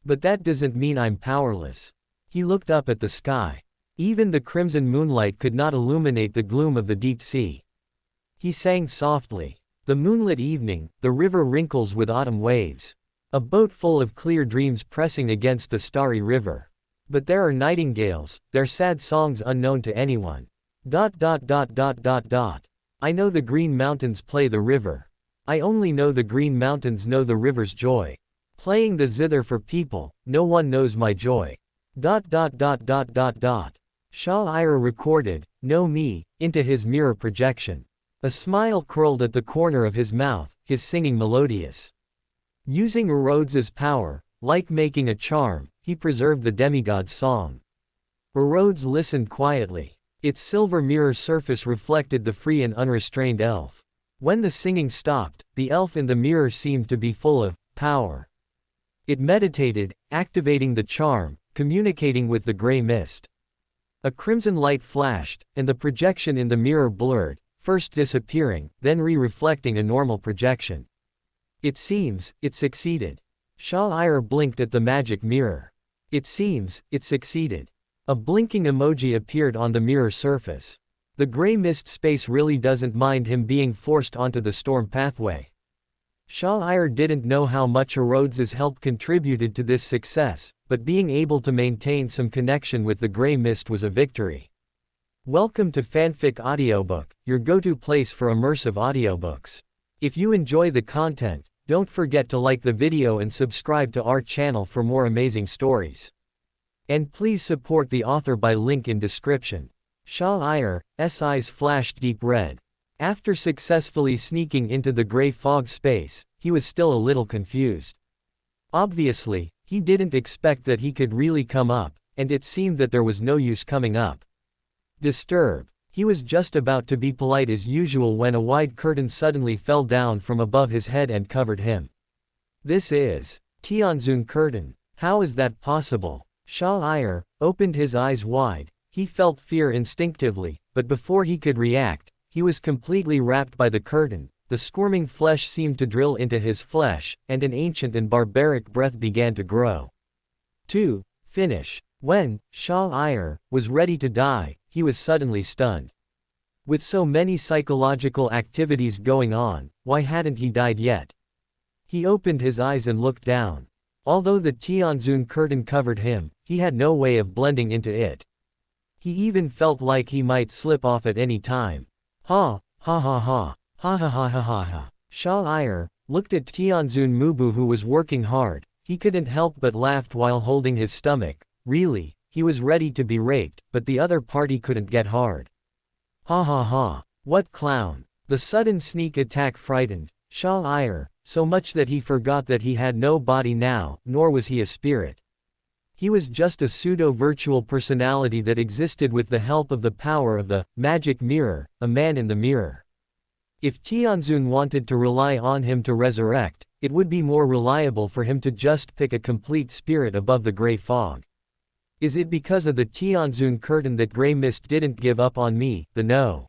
S1: But that doesn't mean I'm powerless. He looked up at the sky. Even the crimson moonlight could not illuminate the gloom of the deep sea. He sang softly. The moonlit evening, the river wrinkles with autumn waves. A boat full of clear dreams pressing against the starry river. But there are nightingales, their sad songs unknown to anyone. I know the green mountains play the river. I only know the green mountains know the river's joy. Playing the zither for people, no one knows my joy. Shah recorded, "No me," into his mirror projection. A smile curled at the corner of his mouth, his singing melodious. Using Erod's power, like making a charm, he preserved the demigod's song. Erod's listened quietly. Its silver mirror surface reflected the free and unrestrained elf. When the singing stopped, the elf in the mirror seemed to be full of power. It meditated, activating the charm, communicating with the gray mist. A crimson light flashed, and the projection in the mirror blurred, first disappearing, then re-reflecting a normal projection. It seems, it succeeded. Shah blinked at the magic mirror. It seems, it succeeded. A blinking emoji appeared on the mirror surface. The gray mist space really doesn't mind him being forced onto the storm pathway. Shah didn't know how much Erod's help contributed to this success, but being able to maintain some connection with the gray mist was a victory. Welcome to Fanfic Audiobook, your go-to place for immersive audiobooks. If you enjoy the content, don't forget to like the video and subscribe to our channel for more amazing stories. And please support the author by link in description. Shah's eyes flashed deep red. After successfully sneaking into the gray fog space, he was still a little confused. Obviously, he didn't expect that he could really come up, and it seemed that there was no use coming up. Disturbed, he was just about to be polite as usual when a wide curtain suddenly fell down from above his head and covered him. This is Tianzun curtain. How is that possible? Shah opened his eyes wide. He felt fear instinctively, but before he could react, he was completely wrapped by the curtain. The squirming flesh seemed to drill into his flesh, and an ancient and barbaric breath began to grow. To finish. When Shah was ready to die, he was suddenly stunned. With so many psychological activities going on, why hadn't he died yet? He opened his eyes and looked down. Although the Tianzun curtain covered him, he had no way of blending into it. He even felt like he might slip off at any time. Ha ha ha ha ha ha ha ha ha ha. Shah looked at Tianzun Mubu, who was working hard. He couldn't help but laughed while holding his stomach. Really, he was ready to be raped, but the other party couldn't get hard. Ha ha ha. What clown. The sudden sneak attack frightened Shah so much that he forgot that he had no body now, nor was he a spirit. He was just a pseudo-virtual personality that existed with the help of the power of the magic mirror, a man in the mirror. If Tianzun wanted to rely on him to resurrect, it would be more reliable for him to just pick a complete spirit above the gray fog. Is it because of the Tianzun curtain that gray mist didn't give up on me? The no.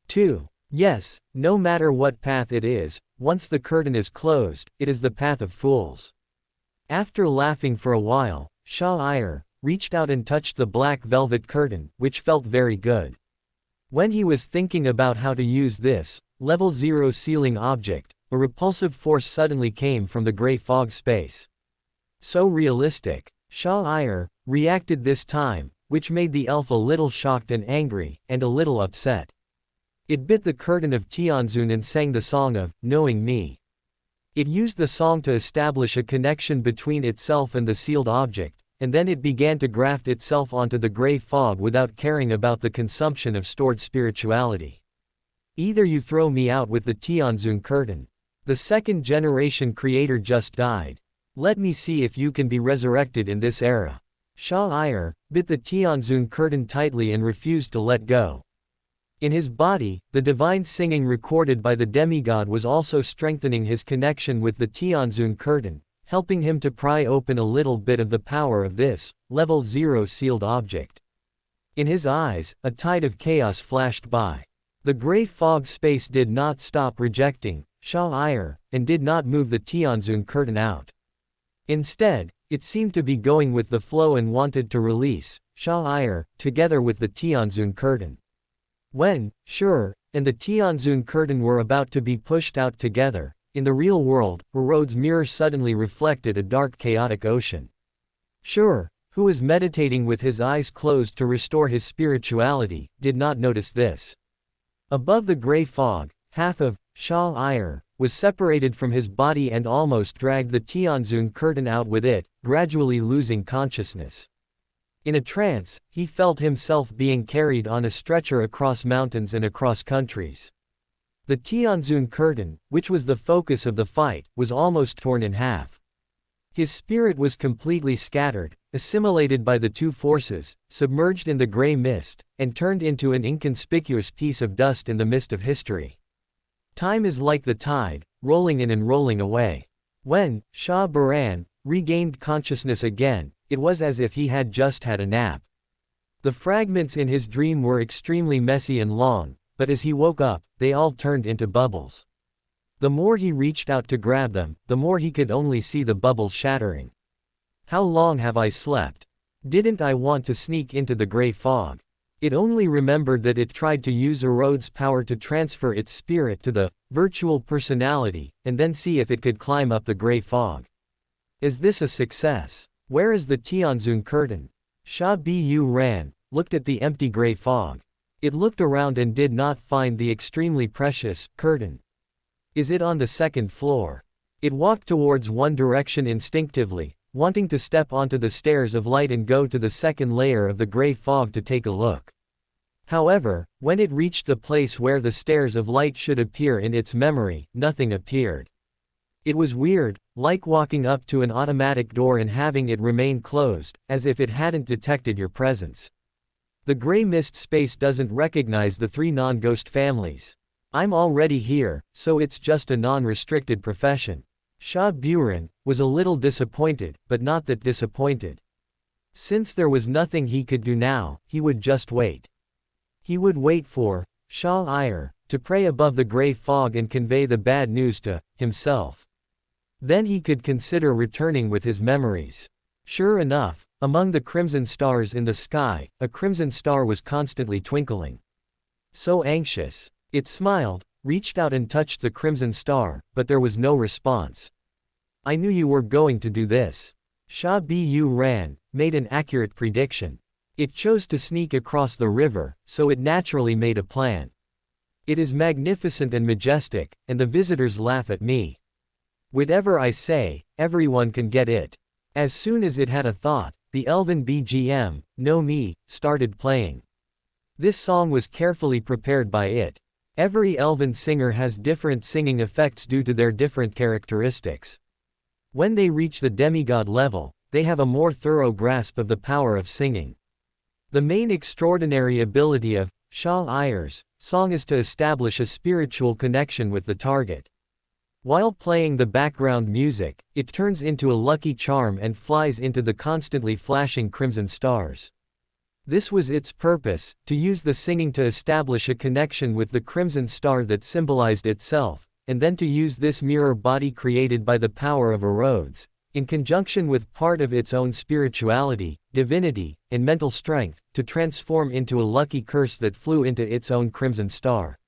S1: 2. Yes, no matter what path it is, once the curtain is closed, it is the path of fools. After laughing for a while, Shah reached out and touched the black velvet curtain, which felt very good. When he was thinking about how to use this level 0 sealing object, a repulsive force suddenly came from the gray fog space. So realistic. Shah reacted this time, which made the elf a little shocked and angry, and a little upset. It bit the curtain of Tianzun and sang the song of knowing me. It used the song to establish a connection between itself and the sealed object, and then it began to graft itself onto the gray fog without caring about the consumption of stored spirituality. Either you throw me out with the Tianzun curtain. The second generation creator just died. Let me see if you can be resurrected in this era. Shah bit the Tianzun curtain tightly and refused to let go. In his body, the divine singing recorded by the demigod was also strengthening his connection with the Tianzun curtain, helping him to pry open a little bit of the power of this level 0 sealed object. In his eyes, a tide of chaos flashed by. The gray fog space did not stop rejecting Shah and did not move the Tianzun curtain out. Instead, it seemed to be going with the flow and wanted to release Shah together with the Tianzun curtain. When Sure and the Tianzun curtain were about to be pushed out together, in the real world, Erod's mirror suddenly reflected a dark chaotic ocean. Sure, who was meditating with his eyes closed to restore his spirituality, did not notice this. Above the gray fog, half of Shah was separated from his body and almost dragged the Tianzun curtain out with it, gradually losing consciousness. In a trance, he felt himself being carried on a stretcher across mountains and across countries. The Tianzun curtain, which was the focus of the fight, was almost torn in half. His spirit was completely scattered, assimilated by the two forces, submerged in the gray mist, and turned into an inconspicuous piece of dust in the mist of history. Time is like the tide, rolling in and rolling away. When Shah Baran regained consciousness again, it was as if he had just had a nap. The fragments in his dream were extremely messy and long, but as he woke up, they all turned into bubbles. The more he reached out to grab them, the more he could only see the bubbles shattering. How long have I slept? Didn't I want to sneak into the gray fog? It only remembered that it tried to use Erod's power to transfer its spirit to the virtual personality, and then see if it could climb up the gray fog. Is this a success? Where is the Tianzun curtain? Shah Bu ran, looked at the empty gray fog. It looked around and did not find the extremely precious curtain. Is it on the second floor? It walked towards one direction instinctively, wanting to step onto the stairs of light and go to the second layer of the gray fog to take a look. However, when it reached the place where the stairs of light should appear in its memory, nothing appeared. It was weird, like walking up to an automatic door and having it remain closed, as if it hadn't detected your presence. The gray mist space doesn't recognize the three non-ghost families. I'm already here, so it's just a non-restricted profession. Shah Buran was a little disappointed, but not that disappointed. Since there was nothing he could do now, he would just wait. He would wait for Shah Ayr to pray above the gray fog and convey the bad news to himself. Then he could consider returning with his memories. Sure enough, among the crimson stars in the sky, a crimson star was constantly twinkling. So anxious. It smiled, reached out and touched the crimson star, but there was no response. I knew you were going to do this. Shah Bu ran, made an accurate prediction. It chose to sneak across the river, so it naturally made a plan. It is magnificent and majestic, and the visitors laugh at me. Whatever I say, everyone can get it. As soon as it had a thought, the elven BGM, No Me, started playing. This song was carefully prepared by it. Every elven singer has different singing effects due to their different characteristics. When they reach the demigod level, they have a more thorough grasp of the power of singing. The main extraordinary ability of Shah Ayr's song is to establish a spiritual connection with the target. While playing the background music, it turns into a lucky charm and flies into the constantly flashing crimson stars. This was its purpose, to use the singing to establish a connection with the crimson star that symbolized itself, and then to use this mirror body created by the power of Eros, in conjunction with part of its own spirituality, divinity, and mental strength, to transform into a lucky curse that flew into its own crimson star.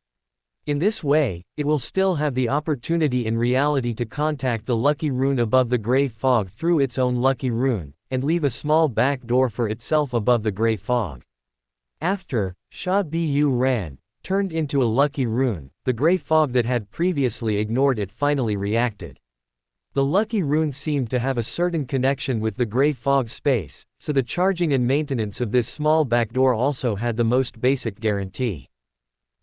S1: In this way, it will still have the opportunity in reality to contact the lucky rune above the gray fog through its own lucky rune, and leave a small back door for itself above the gray fog. After Shah Bu ran, turned into a lucky rune, the gray fog that had previously ignored it finally reacted. The lucky rune seemed to have a certain connection with the gray fog space, so the charging and maintenance of this small backdoor also had the most basic guarantee.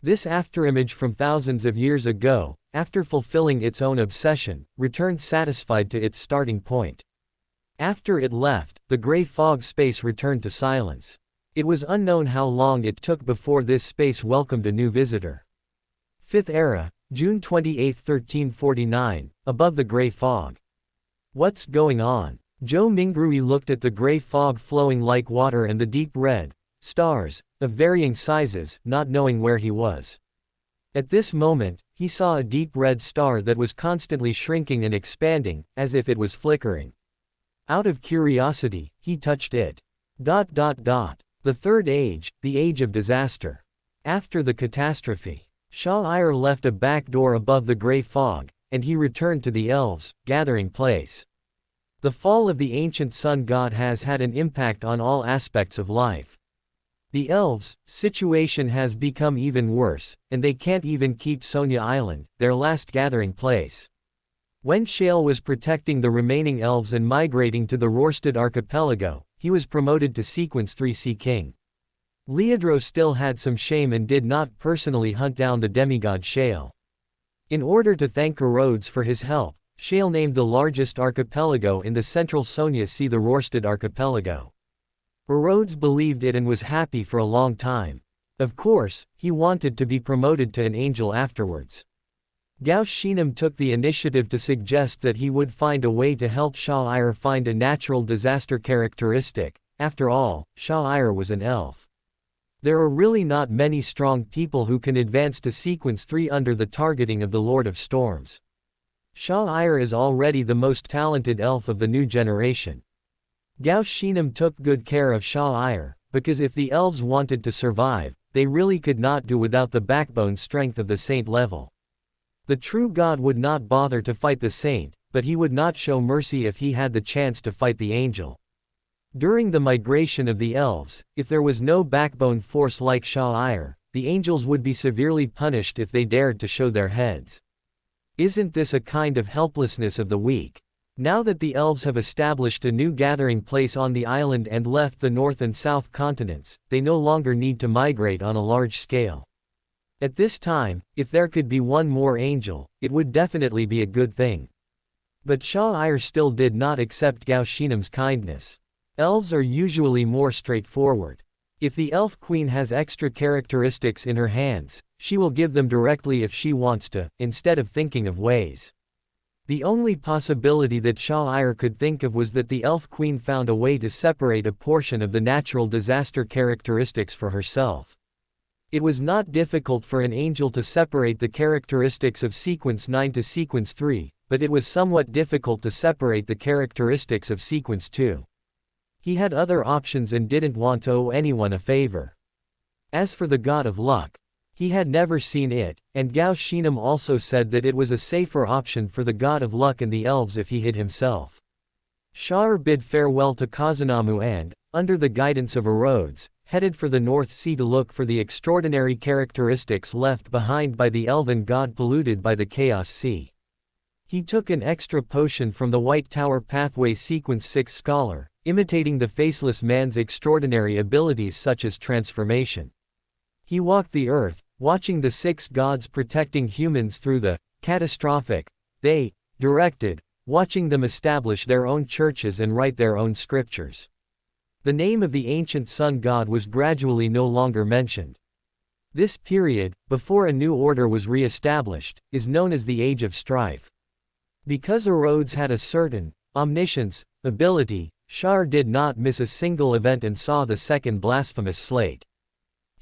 S1: This afterimage from thousands of years ago, after fulfilling its own obsession, returned satisfied to its starting point. After it left, the gray fog space returned to silence. It was unknown how long it took before this space welcomed a new visitor. 5th Era, June 28, 1349, above the gray fog. What's going on? Zhou Mingrui looked at the gray fog flowing like water and the deep red stars, of varying sizes, not knowing where he was. At this moment, he saw a deep red star that was constantly shrinking and expanding, as if it was flickering. Out of curiosity, he touched it. The Third Age, the Age of Disaster. After the catastrophe, Shah Ayr left a back door above the gray fog, and he returned to the elves' gathering place. The fall of the ancient sun god has had an impact on all aspects of life. The elves' situation has become even worse, and they can't even keep Sonia Island, their last gathering place. When Shale was protecting the remaining elves and migrating to the Rorstad archipelago, he was promoted to Sequence 3 Sea King. Leodro still had some shame and did not personally hunt down the demigod Shale. In order to thank Eros for his help, Shale named the largest archipelago in the central Sonia Sea the Rorstad archipelago. Eros believed it and was happy for a long time. Of course, he wanted to be promoted to an angel afterwards. Gao Shinam took the initiative to suggest that he would find a way to help Sha'ir find a natural disaster characteristic. After all, Sha'ir was an elf. There are really not many strong people who can advance to Sequence 3 under the targeting of the Lord of Storms. Sha'ir is already the most talented elf of the new generation. Gao Shinam took good care of Sha'ir, because if the elves wanted to survive, they really could not do without the backbone strength of the saint level. The true god would not bother to fight the saint, but he would not show mercy if he had the chance to fight the angel. During the migration of the elves, if there was no backbone force like Sha'ir, the angels would be severely punished if they dared to show their heads. Isn't this a kind of helplessness of the weak? Now that the elves have established a new gathering place on the island and left the north and south continents, they no longer need to migrate on a large scale. At this time, if there could be one more angel, it would definitely be a good thing. But Sha'ir still did not accept Gao Shinam's kindness. Elves are usually more straightforward. If the elf queen has extra characteristics in her hands, she will give them directly if she wants to, instead of thinking of ways. The only possibility that Sha'ir could think of was that the elf queen found a way to separate a portion of the natural disaster characteristics for herself. It was not difficult for an angel to separate the characteristics of Sequence 9 to Sequence 3, but it was somewhat difficult to separate the characteristics of Sequence 2. He had other options and didn't want to owe anyone a favor. As for the god of luck, he had never seen it, and Gao Shinam also said that it was a safer option for the god of luck and the elves if he hid himself. Sha'ir bid farewell to Kazanamu and, under the guidance of Eros, headed for the North Sea to look for the extraordinary characteristics left behind by the elven god polluted by the Chaos Sea. He took an extra potion from the White Tower Pathway Sequence 6 scholar, imitating the faceless man's extraordinary abilities such as transformation. He walked the earth, watching the 6 gods protecting humans through the catastrophic they directed, watching them establish their own churches and write their own scriptures. The name of the ancient sun god was gradually no longer mentioned. This period, before a new order was re-established, is known as the Age of Strife. Because Eros had a certain omniscience ability, Sha'ir did not miss a single event and saw the second blasphemous slate.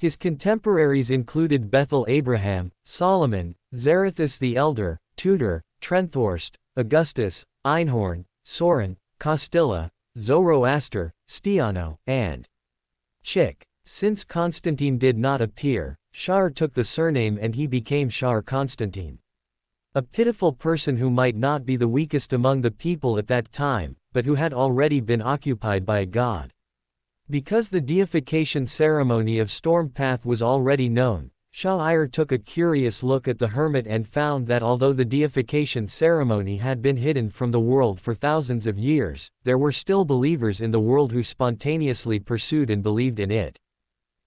S1: His contemporaries included Bethel Abraham, Solomon, Zarathus the Elder, Tudor, Trenthorst, Augustus, Einhorn, Soren, Costilla, Zoroaster, Stiano, and Chick. Since Constantine did not appear, Sha'ir took the surname and he became Sha'ir Constantine. A pitiful person who might not be the weakest among the people at that time, but who had already been occupied by a god. Because the deification ceremony of Stormpath was already known, Sha'ir took a curious look at the hermit and found that although the deification ceremony had been hidden from the world for thousands of years, there were still believers in the world who spontaneously pursued and believed in it.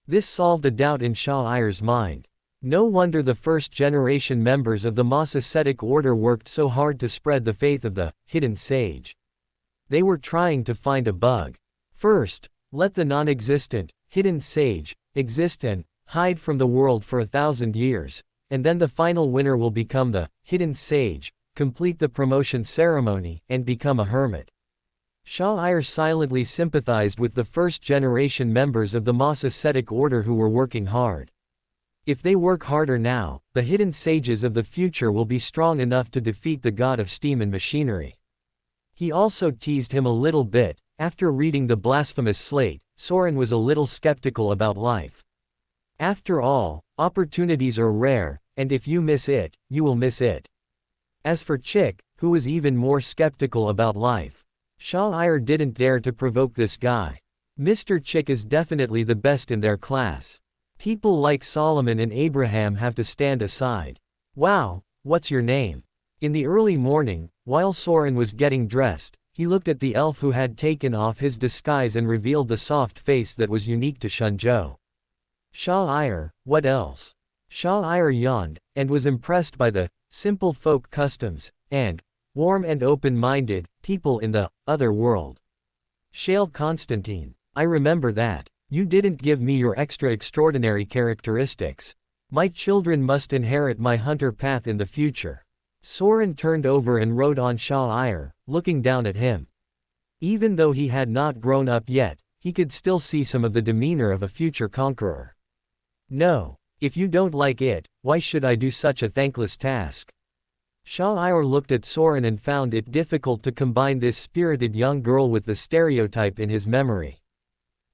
S1: This solved a doubt in Sha'ir's mind. No wonder the first-generation members of the Moss ascetic order worked so hard to spread the faith of the hidden sage. They were trying to find a bug. First, let the non-existent, hidden sage, exist and hide from the world for 1,000 years, and then the final winner will become the hidden sage, complete the promotion ceremony, and become a hermit. Sha'ir silently sympathized with the first-generation members of the Moss ascetic order who were working hard. If they work harder now, the hidden sages of the future will be strong enough to defeat the god of steam and machinery. He also teased him a little bit. After reading the blasphemous slate, Soren was a little skeptical about life. After all, opportunities are rare, and if you miss it, you will miss it. As for Chick, who was even more skeptical about life, Sha'ir didn't dare to provoke this guy. Mr. Chick is definitely the best in their class. People like Solomon and Abraham have to stand aside. Wow, what's your name? In the early morning, while Soren was getting dressed, he looked at the elf who had taken off his disguise and revealed the soft face that was unique to Shunzhou. Sha'ir, what else? Sha'ir yawned, and was impressed by the simple folk customs, and warm and open-minded people in the other world. Shale Constantine, I remember that. You didn't give me your extra extraordinary characteristics. My children must inherit my hunter path in the future. Soren turned over and rode on Sha'ir, looking down at him. Even though he had not grown up yet, he could still see some of the demeanor of a future conqueror. No, if you don't like it, why should I do such a thankless task? Sha'ir looked at Soren and found it difficult to combine this spirited young girl with the stereotype in his memory.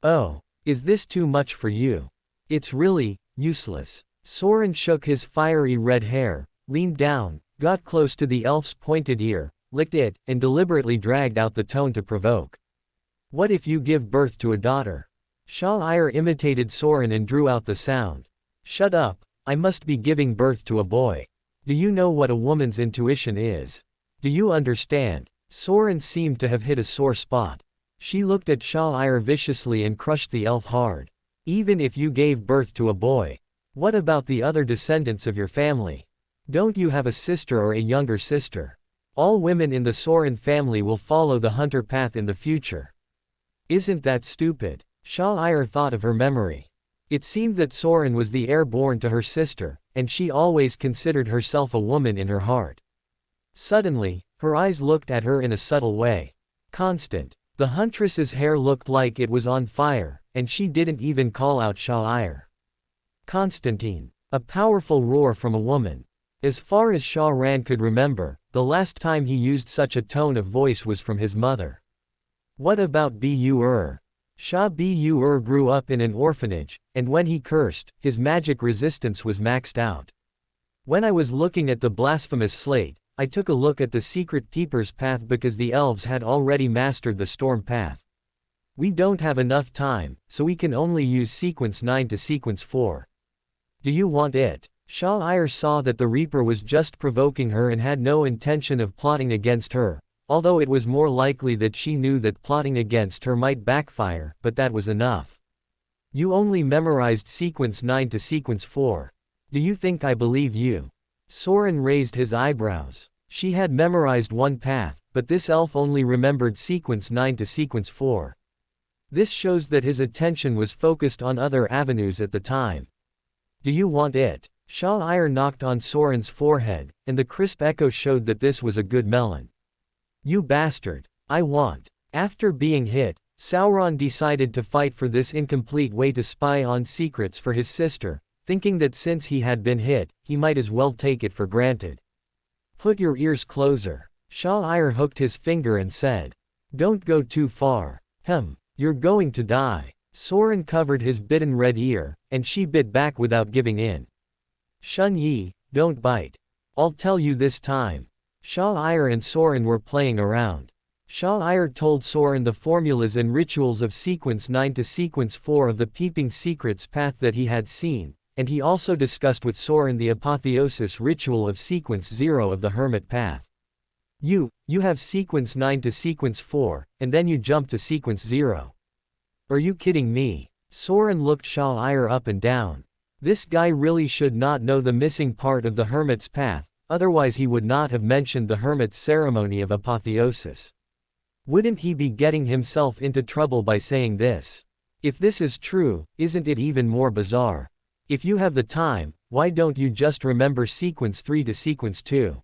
S1: Oh, is this too much for you? It's really useless. Soren shook his fiery red hair, leaned down, got close to the elf's pointed ear, licked it, and deliberately dragged out the tone to provoke. What if you give birth to a daughter? Sha'ir imitated Soren and drew out the sound. Shut up, I must be giving birth to a boy. Do you know what a woman's intuition is? Do you understand? Soren seemed to have hit a sore spot. She looked at Sha'ir viciously and crushed the elf hard. Even if you gave birth to a boy, what about the other descendants of your family? Don't you have a sister or a younger sister? All women in the Soren family will follow the hunter path in the future. Isn't that stupid? Sha'ir thought of her memory. It seemed that Soren was the heir born to her sister, and she always considered herself a woman in her heart. Suddenly, her eyes looked at her in a subtle way. Constant. The huntress's hair looked like it was on fire, and she didn't even call out Sha'ir. Constantine. A powerful roar from a woman. As far as Sha'ran could remember, the last time he used such a tone of voice was from his mother. What about Bu-er? Shah-Bu-er grew up in an orphanage, and when he cursed, his magic resistance was maxed out. When I was looking at the blasphemous slate, I took a look at the secret peeper's path because the elves had already mastered the storm path. We don't have enough time, so we can only use sequence 9 to sequence 4. Do you want it? Sha'ir saw that the Reaper was just provoking her and had no intention of plotting against her, although it was more likely that she knew that plotting against her might backfire, but that was enough. You only memorized sequence 9 to sequence 4. Do you think I believe you? Soren raised his eyebrows. She had memorized one path, but this elf only remembered sequence 9 to sequence 4. This shows that his attention was focused on other avenues at the time. Do you want it? Sha'ir knocked on Soren's forehead, and the crisp echo showed that this was a good melon. You bastard. I want. After being hit, Sauron decided to fight for this incomplete way to spy on secrets for his sister, thinking that since he had been hit, he might as well take it for granted. Put your ears closer. Sha'ir hooked his finger and said. Don't go too far. You're going to die. Soren covered his bitten red ear, and she bit back without giving in. Shun Yi, don't bite. I'll tell you this time. Sha'ir and Soren were playing around. Sha'ir told Soren the formulas and rituals of sequence 9 to sequence 4 of the Peeping Secrets path that he had seen, and he also discussed with Soren the apotheosis ritual of sequence 0 of the Hermit path. You have sequence 9 to sequence 4, and then you jump to sequence 0. Are you kidding me? Soren looked Sha'ir up and down. This guy really should not know the missing part of the Hermit's path, otherwise he would not have mentioned the Hermit's ceremony of apotheosis. Wouldn't he be getting himself into trouble by saying this? If this is true, isn't it even more bizarre? If you have the time, why don't you just remember sequence 3 to sequence 2?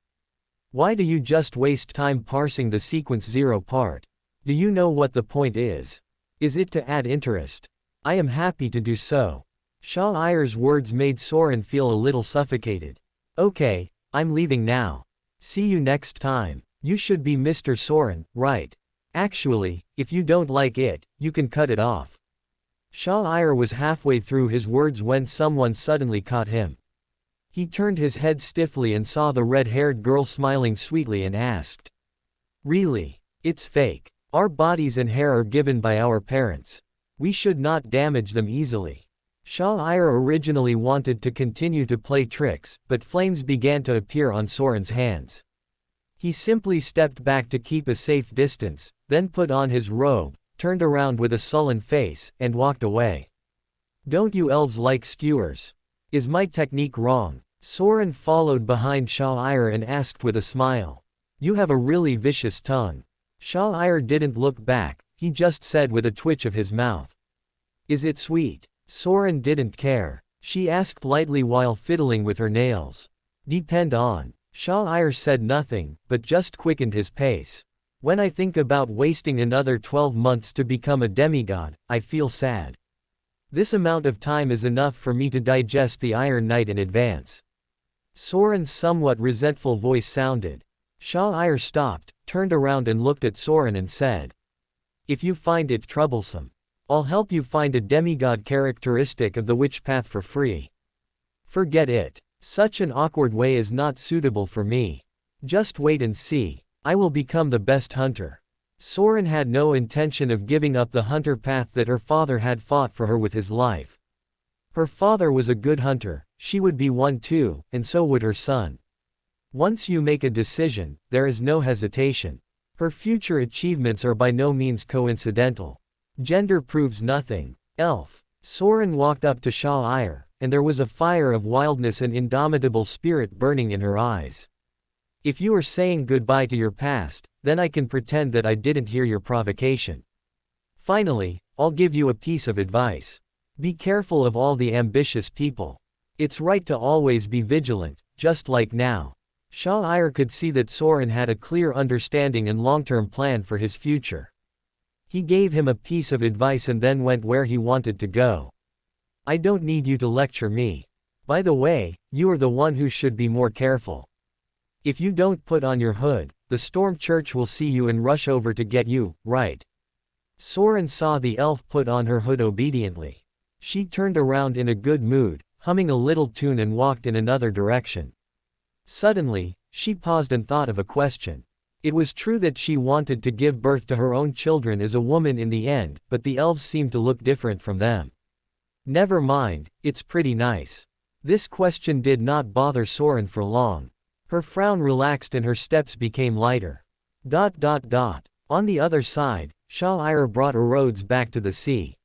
S1: Why do you just waste time parsing the sequence 0 part? Do you know what the point is? Is it to add interest? I am happy to do so. Sha'ir's words made Soren feel a little suffocated. Okay, I'm leaving now. See you next time. You should be Mr. Soren, right? Actually, if you don't like it, you can cut it off. Sha'ir was halfway through his words when someone suddenly caught him. He turned his head stiffly and saw the red-haired girl smiling sweetly and asked. Really? It's fake. Our bodies and hair are given by our parents. We should not damage them easily. Shah-Ire originally wanted to continue to play tricks, but flames began to appear on Sauron's hands. He simply stepped back to keep a safe distance, then put on his robe, turned around with a sullen face, and walked away. Don't you elves like skewers? Is my technique wrong? Sauron followed behind Shah-Ire and asked with a smile. You have a really vicious tongue. Shah-Ire didn't look back, he just said with a twitch of his mouth. Is it sweet? Sauron didn't care. She asked lightly while fiddling with her nails. Depend on. Shah-Ire said nothing, but just quickened his pace. When I think about wasting another 12 months to become a demigod, I feel sad. This amount of time is enough for me to digest the Iron Knight in advance. Sauron's somewhat resentful voice sounded. Shah-Ire stopped, turned around and looked at Sauron and said, if you find it troublesome, I'll help you find a demigod characteristic of the witch path for free. Forget it. Such an awkward way is not suitable for me. Just wait and see. I will become the best hunter. Sauron had no intention of giving up the hunter path that her father had fought for her with his life. Her father was a good hunter, she would be one too, and so would her son. Once you make a decision, there is no hesitation. Her future achievements are by no means coincidental. Gender proves nothing. Elf. Sauron walked up to Shah-Ire, and there was a fire of wildness and indomitable spirit burning in her eyes. If you are saying goodbye to your past, then I can pretend that I didn't hear your provocation. Finally, I'll give you a piece of advice. Be careful of all the ambitious people. It's right to always be vigilant, just like now. Shah-Ire could see that Sauron had a clear understanding and long-term plan for his future. He gave him a piece of advice and then went where he wanted to go. I don't need you to lecture me. By the way, you are the one who should be more careful. If you don't put on your hood, the Storm Church will see you and rush over to get you, right? Sauron saw the elf put on her hood obediently. She turned around in a good mood, humming a little tune and walked in another direction. Suddenly, she paused and thought of a question. It was true that she wanted to give birth to her own children as a woman in the end, but the elves seemed to look different from them. Never mind, it's pretty nice. This question did not bother Sauron for long. Her frown relaxed and her steps became lighter. On the other side, Shah-Ire brought Eros back to the sea.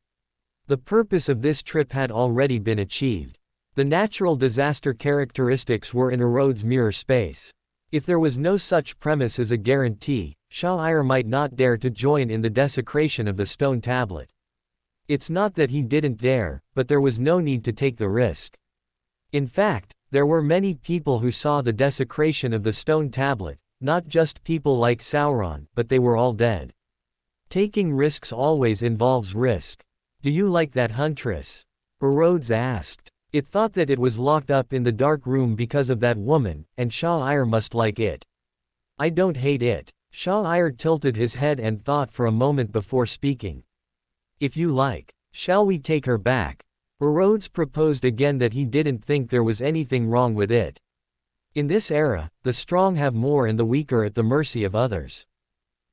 S1: The purpose of this trip had already been achieved. The natural disaster characteristics were in Eros' mirror space. If there was no such premise as a guarantee, Shah-Ire might not dare to join in the desecration of the stone tablet. It's not that he didn't dare, but there was no need to take the risk. In fact, there were many people who saw the desecration of the stone tablet, not just people like Sauron, but they were all dead. Taking risks always involves risk. Do you like that huntress? Eros asked. It thought that it was locked up in the dark room because of that woman, and Shah-Ire must like it. I don't hate it. Shah-Ire tilted his head and thought for a moment before speaking. If you like, shall we take her back? Eros proposed again that he didn't think there was anything wrong with it. In this era, the strong have more and the weak are at the mercy of others.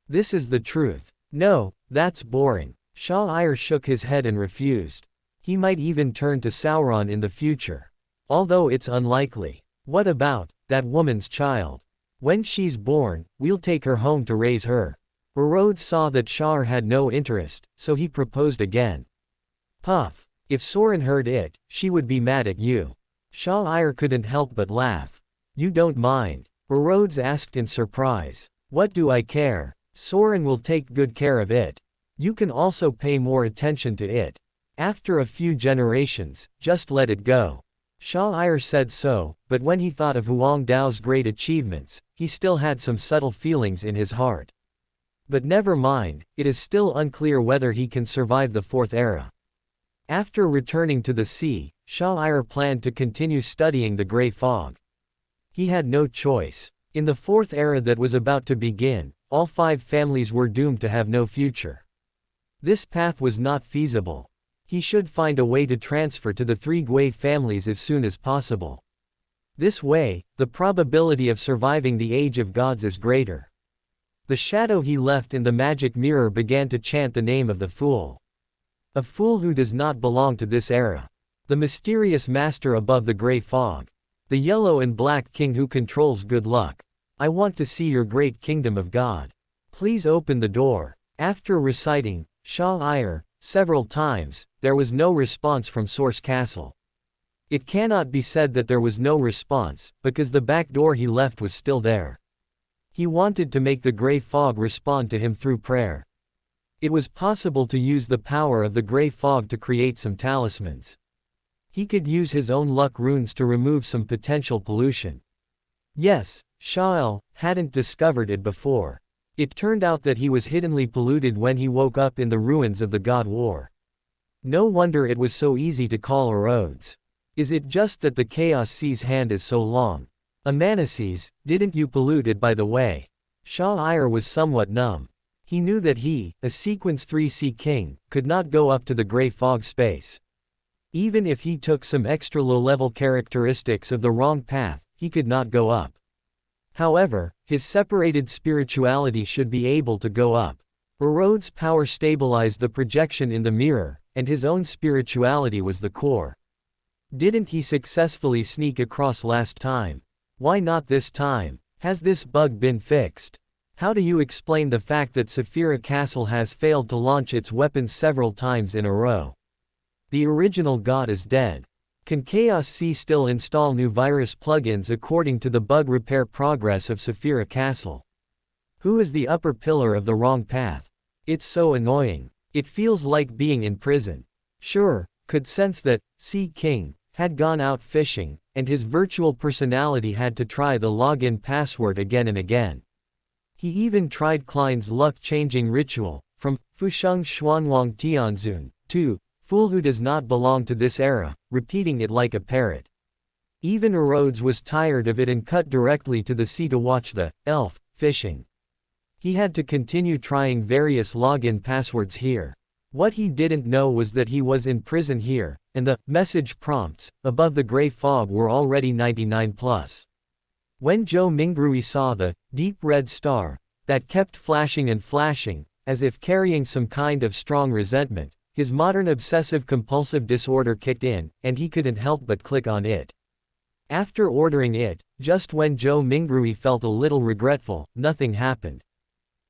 S1: This is the truth. No, that's boring. Shah-Ire shook his head and refused. He might even turn to Sauron in the future. Although it's unlikely. What about that woman's child? When she's born, we'll take her home to raise her. Eros saw that Shah had no interest, so he proposed again. Puff. If Sauron heard it, she would be mad at you. Shah-Ire couldn't help but laugh. You don't mind? Eros asked in surprise. What do I care? Sauron will take good care of it. You can also pay more attention to it. After a few generations, just let it go. Shah-Ire said so, but when he thought of Huang Dao's great achievements, he still had some subtle feelings in his heart. But never mind, it is still unclear whether he can survive the Fourth Era. After returning to the sea, Shah-Ire planned to continue studying the Grey Fog. He had no choice. In the Fourth Era that was about to begin, all 5 families were doomed to have no future. This path was not feasible. He should find a way to transfer to the 3 Gwei families as soon as possible. This way, the probability of surviving the Age of Gods is greater. The shadow he left in the magic mirror began to chant the name of the fool. A fool who does not belong to this era. The mysterious master above the gray fog. The yellow and black king who controls good luck. I want to see your great kingdom of God. Please open the door. After reciting Shah several times, there was no response from Source Castle. It cannot be said that there was no response, because the back door he left was still there. He wanted to make the gray fog respond to him through prayer. It was possible to use the power of the gray fog to create some talismans. He could use his own luck runes to remove some potential pollution. Yes, Shah hadn't discovered it before. It turned out that he was hiddenly polluted when he woke up in the ruins of the God War. No wonder it was so easy to call Eros. Is it just that the Chaos Sea's hand is so long? Amanases, didn't you pollute it by the way? Shah was somewhat numb. He knew that he, a Sequence 3C king, could not go up to the gray fog space. Even if he took some extra low-level characteristics of the wrong path, he could not go up. However, his separated spirituality should be able to go up. Erod's power stabilized the projection in the mirror, and his own spirituality was the core. Didn't he successfully sneak across last time? Why not this time? Has this bug been fixed? How do you explain the fact that Saphira Castle has failed to launch its weapons several times in a row? The original god is dead. Can Chaos C still install new virus plugins according to the bug repair progress of Saphira Castle? Who is the upper pillar of the wrong path? It's so annoying. It feels like being in prison. Sure, could sense that C King had gone out fishing, and his virtual personality had to try the login password again and again. He even tried Klein's luck-changing ritual, from Fusheng Xuanwang Tianzun, to fool who does not belong to this era, repeating it like a parrot. Even Erodes was tired of it and cut directly to the sea to watch the elf fishing. He had to continue trying various login passwords here. What he didn't know was that he was in prison here, and the message prompts above the gray fog were already 99+. When Zhou Mingrui saw the deep red star that kept flashing and flashing, as if carrying some kind of strong resentment, his modern obsessive-compulsive disorder kicked in, and he couldn't help but click on it. After ordering it, just when Zhou Mingrui felt a little regretful, nothing happened.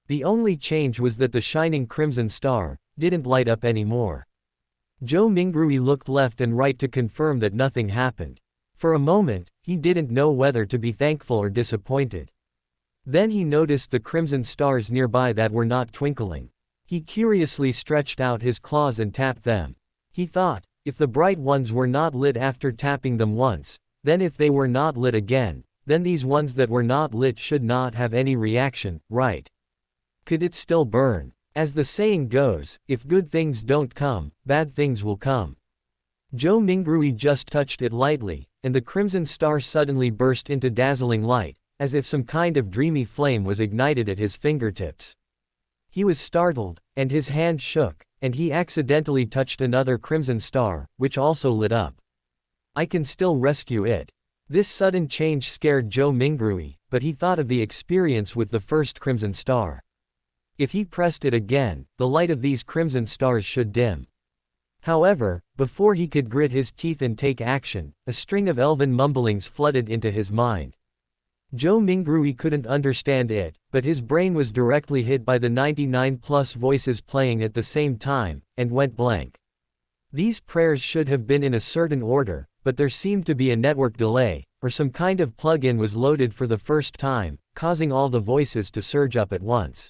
S1: The only change was that the shining crimson star didn't light up anymore. Zhou Mingrui looked left and right to confirm that nothing happened. For a moment, he didn't know whether to be thankful or disappointed. Then he noticed the crimson stars nearby that were not twinkling. He curiously stretched out his claws and tapped them. He thought, if the bright ones were not lit after tapping them once, then if they were not lit again, then these ones that were not lit should not have any reaction, right? Could it still burn? As the saying goes, if good things don't come, bad things will come. Zhou Mingrui just touched it lightly, and the crimson star suddenly burst into dazzling light, as if some kind of dreamy flame was ignited at his fingertips. He was startled, and his hand shook, and he accidentally touched another crimson star, which also lit up. I can still rescue it. This sudden change scared Zhou Mingrui, but he thought of the experience with the first crimson star. If he pressed it again, the light of these crimson stars should dim. However, before he could grit his teeth and take action, a string of elven mumblings flooded into his mind. Zhou Mingrui couldn't understand it, but his brain was directly hit by the 99+ voices playing at the same time, and went blank. These prayers should have been in a certain order, but there seemed to be a network delay, or some kind of plug-in was loaded for the first time, causing all the voices to surge up at once.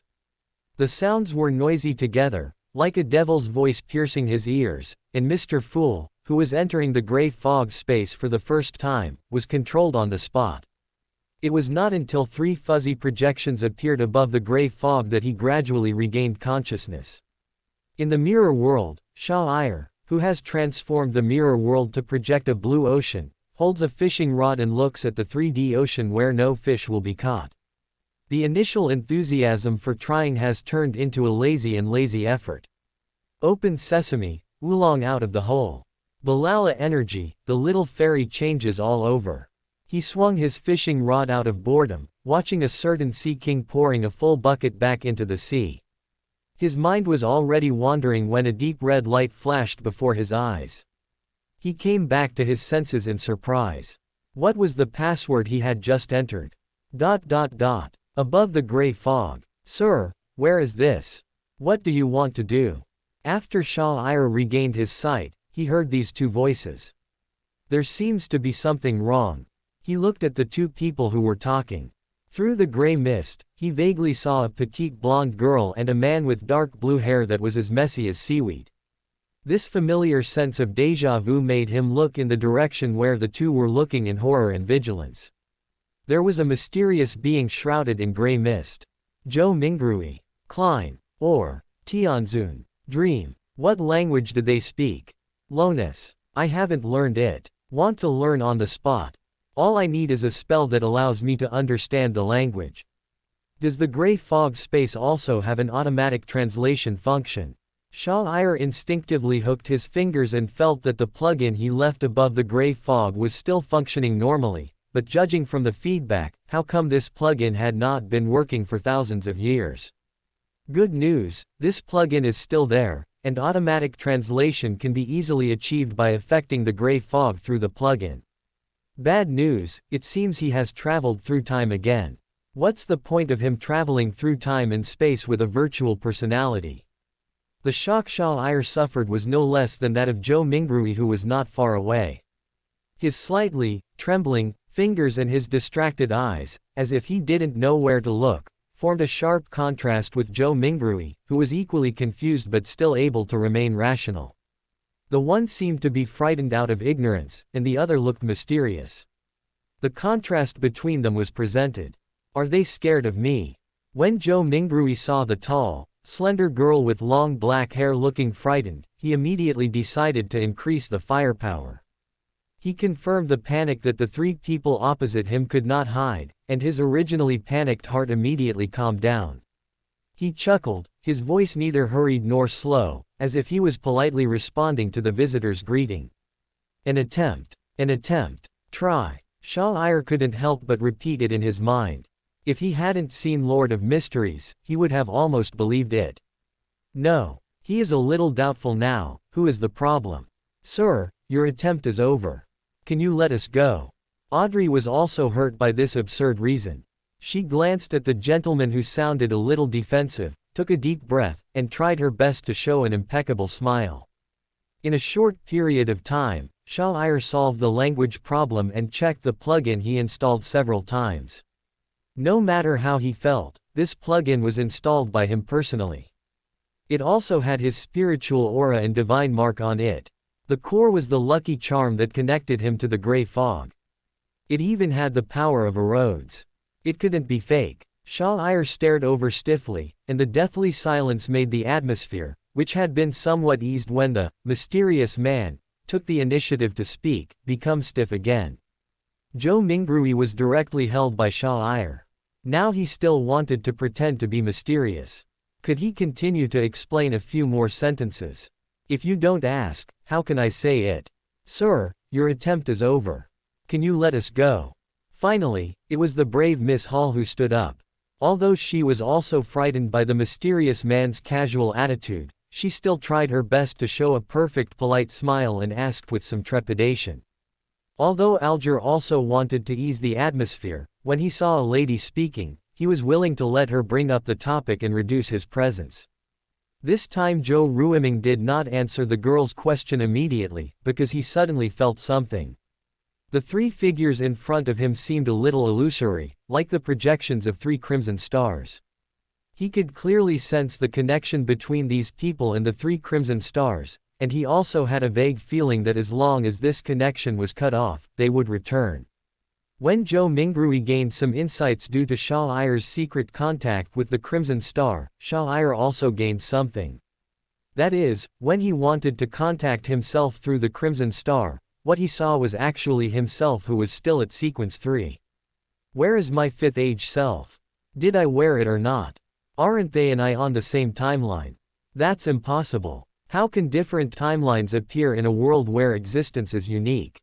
S1: The sounds were noisy together, like a devil's voice piercing his ears, and Mr. Fool, who was entering the gray fog space for the first time, was controlled on the spot. It was not until 3 fuzzy projections appeared above the gray fog that he gradually regained consciousness. In the mirror world, Shah, who has transformed the mirror world to project a blue ocean, holds a fishing rod and looks at the 3D ocean where no fish will be caught. The initial enthusiasm for trying has turned into a lazy effort. Open sesame, oolong out of the hole. Balala energy, the little fairy changes all over. He swung his fishing rod out of boredom, watching a certain sea king pouring a full bucket back into the sea. His mind was already wandering when a deep red light flashed before his eyes. He came back to his senses in surprise. What was the password he had just entered? Above the gray fog. Sir, where is this? What do you want to do? After Shah-Ir regained his sight, he heard these two voices. There seems to be something wrong. He looked at the two people who were talking. Through the gray mist, he vaguely saw a petite blonde girl and a man with dark blue hair that was as messy as seaweed. This familiar sense of déjà vu made him look in the direction where the two were looking in horror and vigilance. There was a mysterious being shrouded in gray mist. Zhou Mingrui. Klein. Or. Tianzun. Dream. What language did they speak? Lonus. I haven't learned it. Want to learn on the spot. All I need is a spell that allows me to understand the language. Does the gray fog space also have an automatic translation function? Shah-Ir instinctively hooked his fingers and felt that the plugin he left above the gray fog was still functioning normally, but judging from the feedback, how come this plugin had not been working for thousands of years? Good news, this plugin is still there, and automatic translation can be easily achieved by affecting the gray fog through the plugin. Bad news, it seems he has traveled through time again. What's the point of him traveling through time and space with a virtual personality? The shock Shah-Ir suffered was no less than that of Zhou Mingrui, who was not far away. His slightly trembling fingers and his distracted eyes, as if he didn't know where to look, formed a sharp contrast with Zhou Mingrui, who was equally confused but still able to remain rational. The one seemed to be frightened out of ignorance, and the other looked mysterious. The contrast between them was presented. Are they scared of me? When Zhou Mingrui saw the tall, slender girl with long black hair looking frightened, he immediately decided to increase the firepower. He confirmed the panic that the three people opposite him could not hide, and his originally panicked heart immediately calmed down. He chuckled, his voice neither hurried nor slow, as if he was politely responding to the visitor's greeting. An attempt. Try. Shah-Ir couldn't help but repeat it in his mind. If he hadn't seen Lord of Mysteries, he would have almost believed it. No. He is a little doubtful now. Who is the problem? Sir, your attempt is over. Can you let us go? Audrey was also hurt by this absurd reason. She glanced at the gentleman who sounded a little defensive, took a deep breath, and tried her best to show an impeccable smile. In a short period of time, Shah-Ir solved the language problem and checked the plugin he installed several times. No matter how he felt, this plugin was installed by him personally. It also had his spiritual aura and divine mark on it. The core was the lucky charm that connected him to the gray fog. It even had the power of erodes. It couldn't be fake. Shah-Ir stared over stiffly, and the deathly silence made the atmosphere, which had been somewhat eased when the mysterious man took the initiative to speak, become stiff again. Zhou Mingrui was directly held by Shah-Ir. Now he still wanted to pretend to be mysterious. Could he continue to explain a few more sentences? If you don't ask, how can I say it? Sir, your attempt is over. Can you let us go? Finally, it was the brave Miss Hall who stood up. Although she was also frightened by the mysterious man's casual attitude, she still tried her best to show a perfect polite smile and asked with some trepidation. Although Alger also wanted to ease the atmosphere, when he saw a lady speaking, he was willing to let her bring up the topic and reduce his presence. This time Zhou Ruiming did not answer the girl's question immediately, because he suddenly felt something. The three figures in front of him seemed a little illusory, like the projections of three crimson stars. He could clearly sense the connection between these people and the three crimson stars, and he also had a vague feeling that as long as this connection was cut off, they would return. When Zhou Mingrui gained some insights due to Shah-Ir's secret contact with the Crimson Star, Shah-Ir also gained something. That is, when he wanted to contact himself through the Crimson Star, what he saw was actually himself who was still at sequence 3. Where is my fifth age self? Did I wear it or not? Aren't they and I on the same timeline? That's impossible. How can different timelines appear in a world where existence is unique?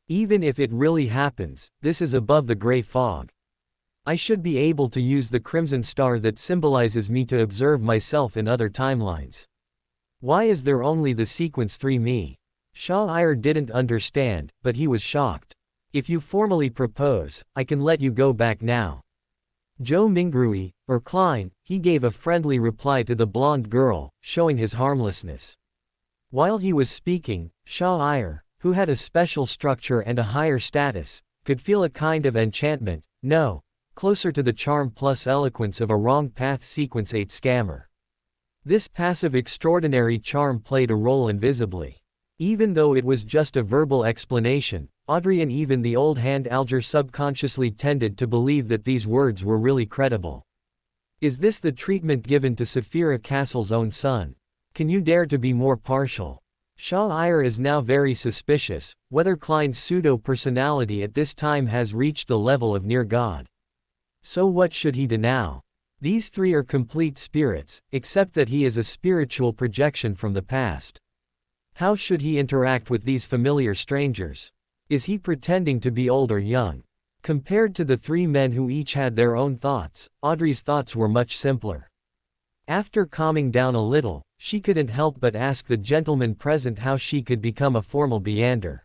S1: Even if it really happens, this is above the gray fog. I should be able to use the crimson star that symbolizes me to observe myself in other timelines. Why is there only the sequence 3 me? Shah-Ir didn't understand, but he was shocked. If you formally propose, I can let you go back now. Joe Mingrui, or Klein, he gave a friendly reply to the blonde girl, showing his harmlessness. While he was speaking, Shah-Ir, who had a special structure and a higher status, could feel a kind of enchantment, no, closer to the charm plus eloquence of a wrong path sequence 8 scammer. This passive extraordinary charm played a role invisibly. Even though it was just a verbal explanation, Audrey and even the old hand Alger subconsciously tended to believe that these words were really credible. Is this the treatment given to Saphira Castle's own son? Can you dare to be more partial? Shah-Ir is now very suspicious, whether Klein's pseudo-personality at this time has reached the level of near God. So what should he do now? These 3 are complete spirits, except that he is a spiritual projection from the past. How should he interact with these familiar strangers? Is he pretending to be old or young? Compared to the 3 men who each had their own thoughts, Audrey's thoughts were much simpler. After calming down a little, she couldn't help but ask the gentleman present how she could become a formal Beander.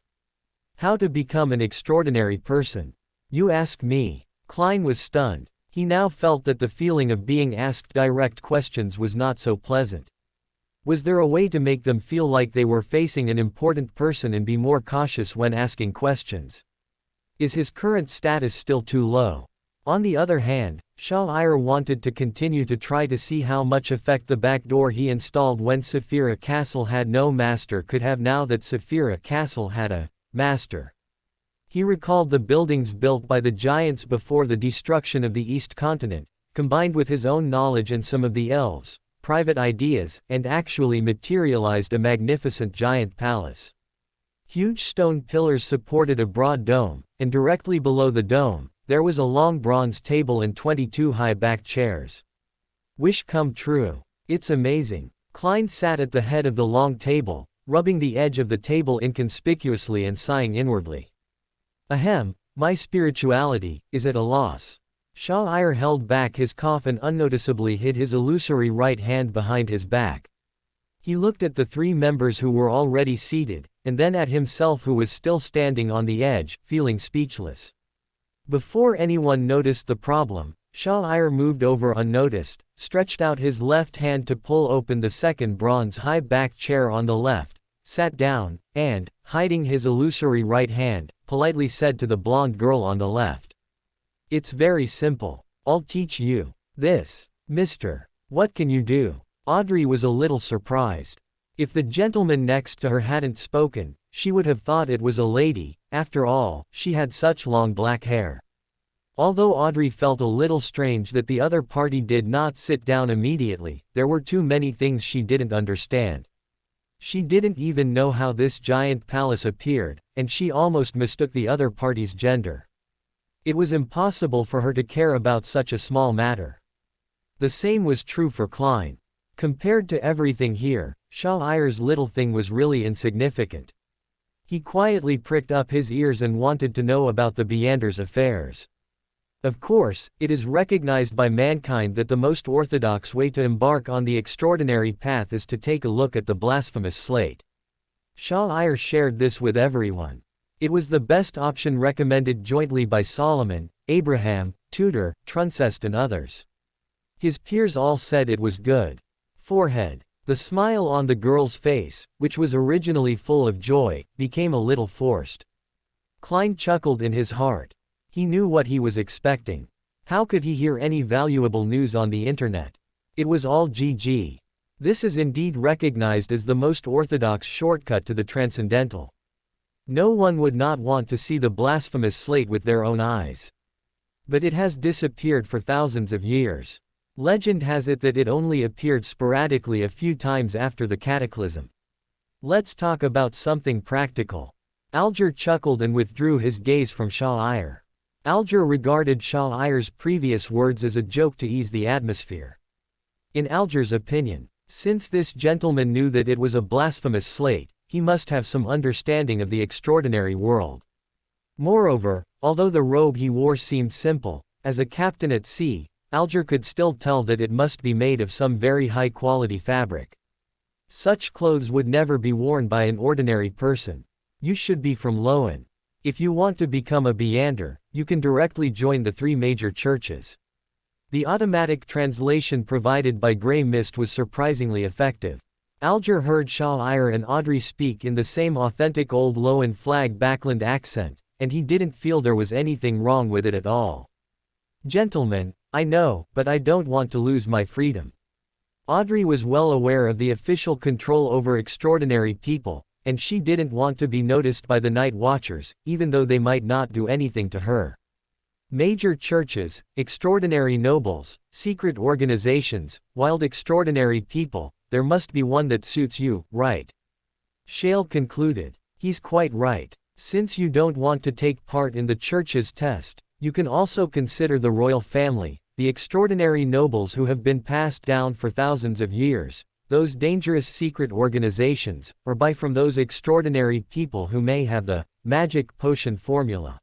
S1: How to become an extraordinary person? You ask me. Klein was stunned. He now felt that the feeling of being asked direct questions was not so pleasant. Was there a way to make them feel like they were facing an important person and be more cautious when asking questions? Is his current status still too low? On the other hand, Shah-Ir wanted to continue to try to see how much effect the backdoor he installed when Saphira Castle had no master could have now that Saphira Castle had a master. He recalled the buildings built by the giants before the destruction of the East Continent, combined with his own knowledge and some of the elves' private ideas, and actually materialized a magnificent giant palace. Huge stone pillars supported a broad dome, and directly below the dome, there was a long bronze table and 22 high-backed chairs. Wish come true. It's amazing. Klein sat at the head of the long table, rubbing the edge of the table inconspicuously and sighing inwardly. Ahem, my spirituality is at a loss. Shah-Ir held back his cough and unnoticeably hid his illusory right hand behind his back. He looked at the 3 members who were already seated, and then at himself who was still standing on the edge, feeling speechless. Before anyone noticed the problem, Shah-Ir moved over unnoticed, stretched out his left hand to pull open the second bronze high-backed chair on the left, sat down, and, hiding his illusory right hand, politely said to the blonde girl on the left. It's very simple. I'll teach you. This. Mister. What can you do? Audrey was a little surprised. If the gentleman next to her hadn't spoken, she would have thought it was a lady. After all, she had such long black hair. Although Audrey felt a little strange that the other party did not sit down immediately, there were too many things she didn't understand. She didn't even know how this giant palace appeared, and she almost mistook the other party's gender. It was impossible for her to care about such a small matter. The same was true for Klein. Compared to everything here, Shah-Ir's little thing was really insignificant. He quietly pricked up his ears and wanted to know about the Beander's affairs. Of course, it is recognized by mankind that the most orthodox way to embark on the extraordinary path is to take a look at the blasphemous slate. Shah-Ir shared this with everyone. It was the best option recommended jointly by Solomon, Abraham, Tudor, Truncest and others. His peers all said it was good. Forehead. The smile on the girl's face, which was originally full of joy, became a little forced. Klein chuckled in his heart. He knew what he was expecting. How could he hear any valuable news on the internet? It was all GG. This is indeed recognized as the most orthodox shortcut to the transcendental. No one would not want to see the blasphemous slate with their own eyes. But it has disappeared for thousands of years. Legend has it that it only appeared sporadically a few times after the cataclysm. Let's talk about something practical. Alger chuckled and withdrew his gaze from Shah-Ir. Alger regarded Shah-Ir's previous words as a joke to ease the atmosphere. In Alger's opinion, since this gentleman knew that it was a blasphemous slate, he must have some understanding of the extraordinary world. Moreover, although the robe he wore seemed simple, as a captain at sea, Alger could still tell that it must be made of some very high-quality fabric. Such clothes would never be worn by an ordinary person. You should be from Loan. If you want to become a Beander, you can directly join the 3 major churches. The automatic translation provided by Grey Mist was surprisingly effective. Alger heard Shah-Ire and Audrey speak in the same authentic old Loan flag Backland accent, and he didn't feel there was anything wrong with it at all. Gentlemen, I know, but I don't want to lose my freedom. Audrey was well aware of the official control over extraordinary people, and she didn't want to be noticed by the Night Watchers, even though they might not do anything to her. Major churches, extraordinary nobles, secret organizations, wild extraordinary people, there must be one that suits you, right? Shale concluded. He's quite right. Since you don't want to take part in the church's test, you can also consider the royal family, the extraordinary nobles who have been passed down for thousands of years, those dangerous secret organizations, or buy from those extraordinary people who may have the magic potion formula.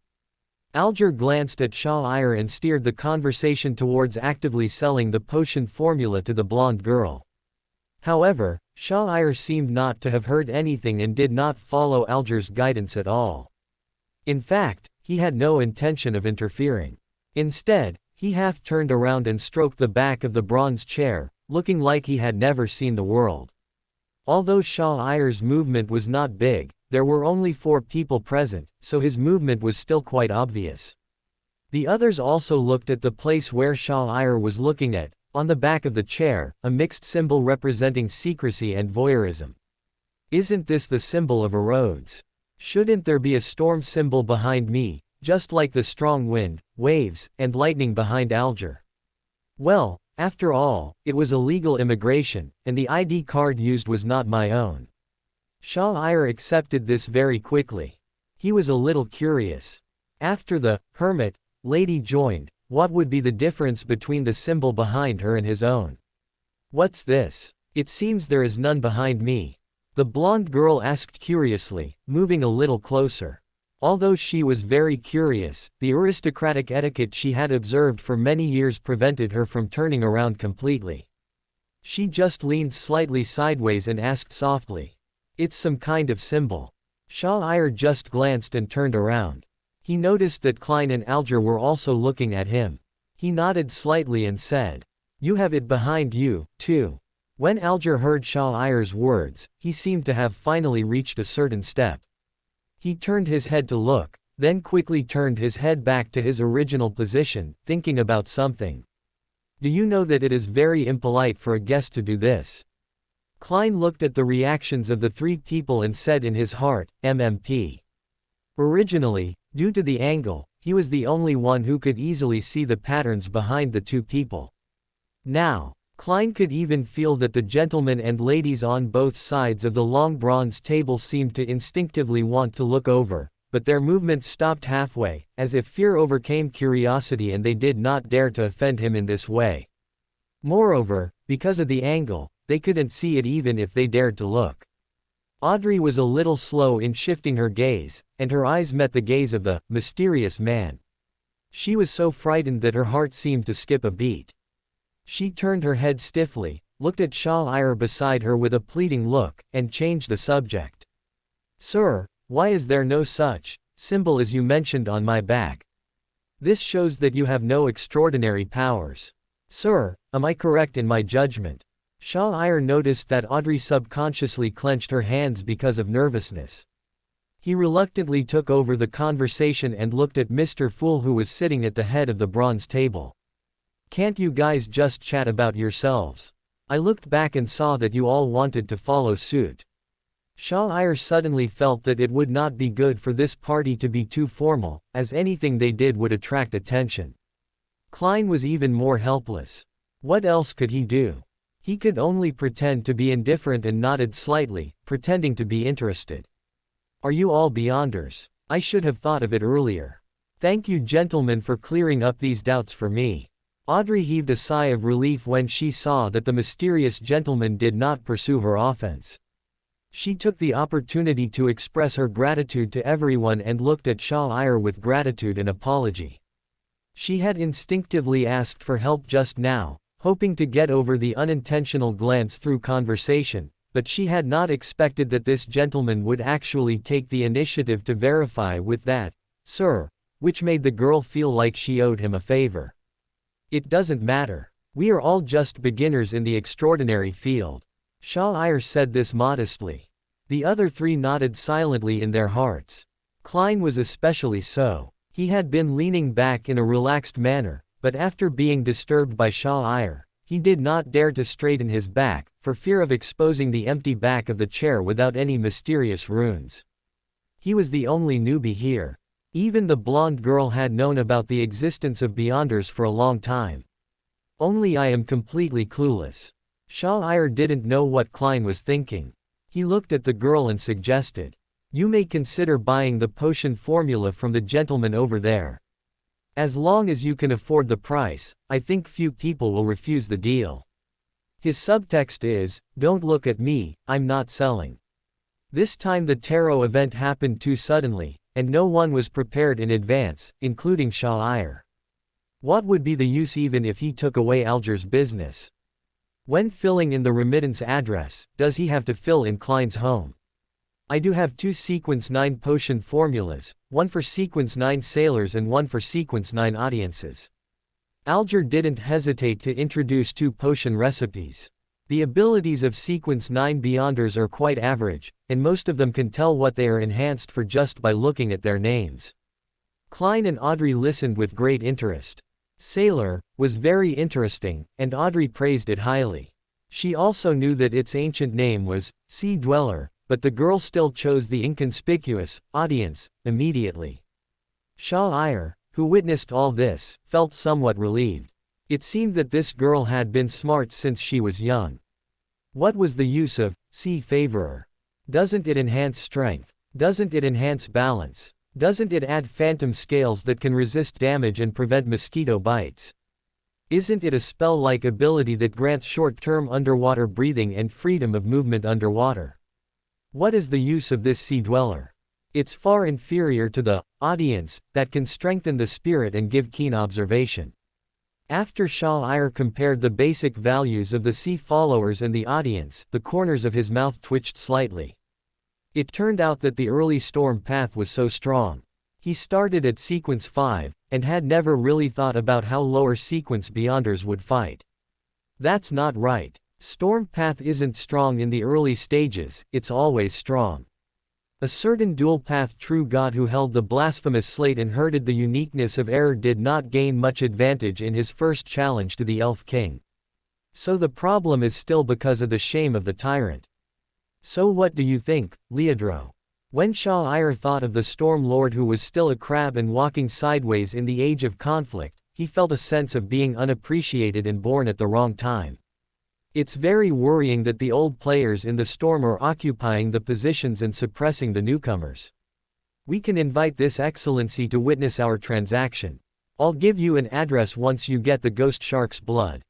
S1: Alger glanced at Shah-Ire and steered the conversation towards actively selling the potion formula to the blonde girl. However, Shah-Ire seemed not to have heard anything and did not follow Alger's guidance at all. In fact, he had no intention of interfering. Instead, he half turned around and stroked the back of the bronze chair, looking like he had never seen the world. Although Shah-Ire's movement was not big, there were only 4 people present, so his movement was still quite obvious. The others also looked at the place where Shah-Ire was looking at, on the back of the chair, a mixed symbol representing secrecy and voyeurism. Isn't this the symbol of erodes? Shouldn't there be a storm symbol behind me, just like the strong wind, waves, and lightning behind Alger? Well, after all, it was illegal immigration, and the ID card used was not my own. Shah-Ire accepted this very quickly. He was a little curious. After the hermit lady joined, what would be the difference between the symbol behind her and his own? What's this? It seems there is none behind me. The blonde girl asked curiously, moving a little closer. Although she was very curious, the aristocratic etiquette she had observed for many years prevented her from turning around completely. She just leaned slightly sideways and asked softly. It's some kind of symbol. Shah-Ire just glanced and turned around. He noticed that Klein and Alger were also looking at him. He nodded slightly and said, "You have it behind you, too." When Alger heard Shah-Ire's words, he seemed to have finally reached a certain step. He turned his head to look, then quickly turned his head back to his original position, thinking about something. Do you know that it is very impolite for a guest to do this? Klein looked at the reactions of the 3 people and said in his heart, MMP. Originally, due to the angle, he was the only one who could easily see the patterns behind the 2 people. Now, Klein could even feel that the gentlemen and ladies on both sides of the long bronze table seemed to instinctively want to look over, but their movements stopped halfway, as if fear overcame curiosity and they did not dare to offend him in this way. Moreover, because of the angle, they couldn't see it even if they dared to look. Audrey was a little slow in shifting her gaze, and her eyes met the gaze of the mysterious man. She was so frightened that her heart seemed to skip a beat. She turned her head stiffly, looked at Shah-Ire beside her with a pleading look, and changed the subject. Sir, why is there no such symbol as you mentioned on my back? This shows that you have no extraordinary powers. Sir, am I correct in my judgment? Shah-Ire noticed that Audrey subconsciously clenched her hands because of nervousness. He reluctantly took over the conversation and looked at Mr. Fool who was sitting at the head of the bronze table. Can't you guys just chat about yourselves? I looked back and saw that you all wanted to follow suit. Shah-Ire suddenly felt that it would not be good for this party to be too formal, as anything they did would attract attention. Klein was even more helpless. What else could he do? He could only pretend to be indifferent and nodded slightly, pretending to be interested. Are you all Beyonders? I should have thought of it earlier. Thank you gentlemen for clearing up these doubts for me. Audrey heaved a sigh of relief when she saw that the mysterious gentleman did not pursue her offense. She took the opportunity to express her gratitude to everyone and looked at Shah-Ire with gratitude and apology. She had instinctively asked for help just now, hoping to get over the unintentional glance through conversation, but she had not expected that this gentleman would actually take the initiative to verify with that, "Sir," which made the girl feel like she owed him a favor. "It doesn't matter. We are all just beginners in the extraordinary field." Shah said this modestly. The other three nodded silently in their hearts. Klein was especially so. He had been leaning back in a relaxed manner, but after being disturbed by Shah, he did not dare to straighten his back, for fear of exposing the empty back of the chair without any mysterious runes. He was the only newbie here. Even the blonde girl had known about the existence of Beyonders for a long time. Only I am completely clueless. Shah didn't know what Klein was thinking. He looked at the girl and suggested, "You may consider buying the potion formula from the gentleman over there. As long as you can afford the price, I think few people will refuse the deal." His subtext is, "Don't look at me, I'm not selling." This time the tarot event happened too suddenly, and no one was prepared in advance, including Shah. What would be the use even if he took away Alger's business? When filling in the remittance address, does he have to fill in Klein's home? "I do have 2 sequence 9 potion formulas, one for sequence 9 sailors and one for sequence 9 audiences." Alger didn't hesitate to introduce 2 potion recipes. The abilities of sequence 9 Beyonders are quite average, and most of them can tell what they are enhanced for just by looking at their names. Klein and Audrey listened with great interest. Sailor was very interesting, and Audrey praised it highly. She also knew that its ancient name was Sea Dweller, but the girl still chose the inconspicuous audience immediately. Shah, who witnessed all this, felt somewhat relieved. It seemed that this girl had been smart since she was young. What was the use of Sea Favorer? Doesn't it enhance strength? Doesn't it enhance balance? Doesn't it add phantom scales that can resist damage and prevent mosquito bites? Isn't it a spell-like ability that grants short-term underwater breathing and freedom of movement underwater? What is the use of this Sea Dweller? It's far inferior to the audience that can strengthen the spirit and give keen observation. After Shah compared the basic values of the Sea Followers and the audience, the corners of his mouth twitched slightly. It turned out that the early storm path was so strong. He started at sequence 5, and had never really thought about how lower sequence Beyonders would fight. That's not right. Storm path isn't strong in the early stages, it's always strong. A certain dual-path true god who held the blasphemous slate and herded the uniqueness of error did not gain much advantage in his first challenge to the Elf King. So the problem is still because of the shame of the tyrant. So what do you think, Leodro? When Shah thought of the Storm Lord who was still a crab and walking sideways in the age of conflict, he felt a sense of being unappreciated and born at the wrong time. It's very worrying that the old players in the storm are occupying the positions and suppressing the newcomers. We can invite this excellency to witness our transaction. I'll give you an address once you get the ghost shark's blood.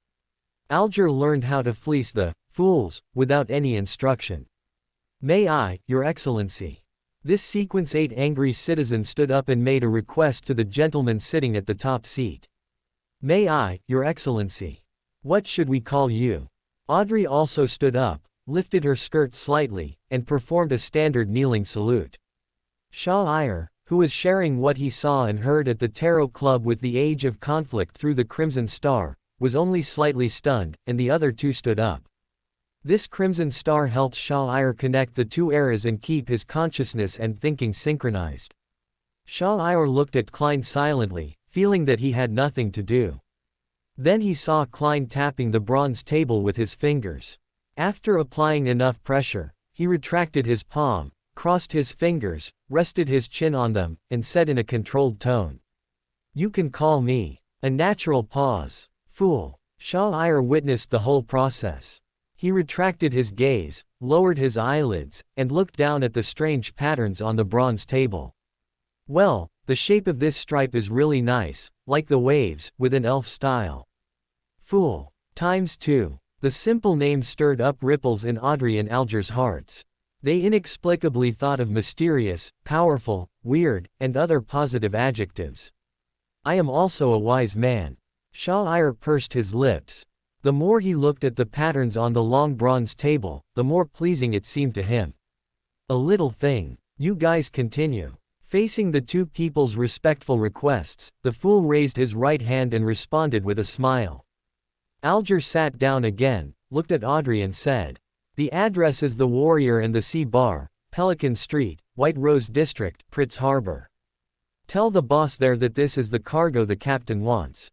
S1: Alger learned how to fleece the fools without any instruction. "May I, Your Excellency?" This sequence 8 angry citizen stood up and made a request to the gentleman sitting at the top seat. "May I, Your Excellency? What should we call you?" Audrey also stood up, lifted her skirt slightly, and performed a standard kneeling salute. Shah, who was sharing what he saw and heard at the Tarot Club with the Age of Conflict through the Crimson Star, was only slightly stunned, and the other 2 stood up. This Crimson Star helped Shah connect the 2 eras and keep his consciousness and thinking synchronized. Shah looked at Klein silently, feeling that he had nothing to do. Then he saw Klein tapping the bronze table with his fingers. After applying enough pressure, he retracted his palm, crossed his fingers, rested his chin on them, and said in a controlled tone, "You can call me." A natural pause. "Fool." Shah witnessed the whole process. He retracted his gaze, lowered his eyelids, and looked down at the strange patterns on the bronze table. "Well, the shape of this stripe is really nice, like the waves, with an elf style." "Fool." Times 2. The simple name stirred up ripples in Audrey and Alger's hearts. They inexplicably thought of mysterious, powerful, weird, and other positive adjectives. I am also a wise man. Shah pursed his lips. The more he looked at the patterns on the long bronze table, the more pleasing it seemed to him. A little thing. You guys continue. Facing the two people's respectful requests, the fool raised his right hand and responded with a smile. Alger sat down again, looked at Audrey and said, "The address is the Warrior and the Sea Bar, Pelican Street, White Rose District, Pritz Harbor. Tell the boss there that this is the cargo the captain wants.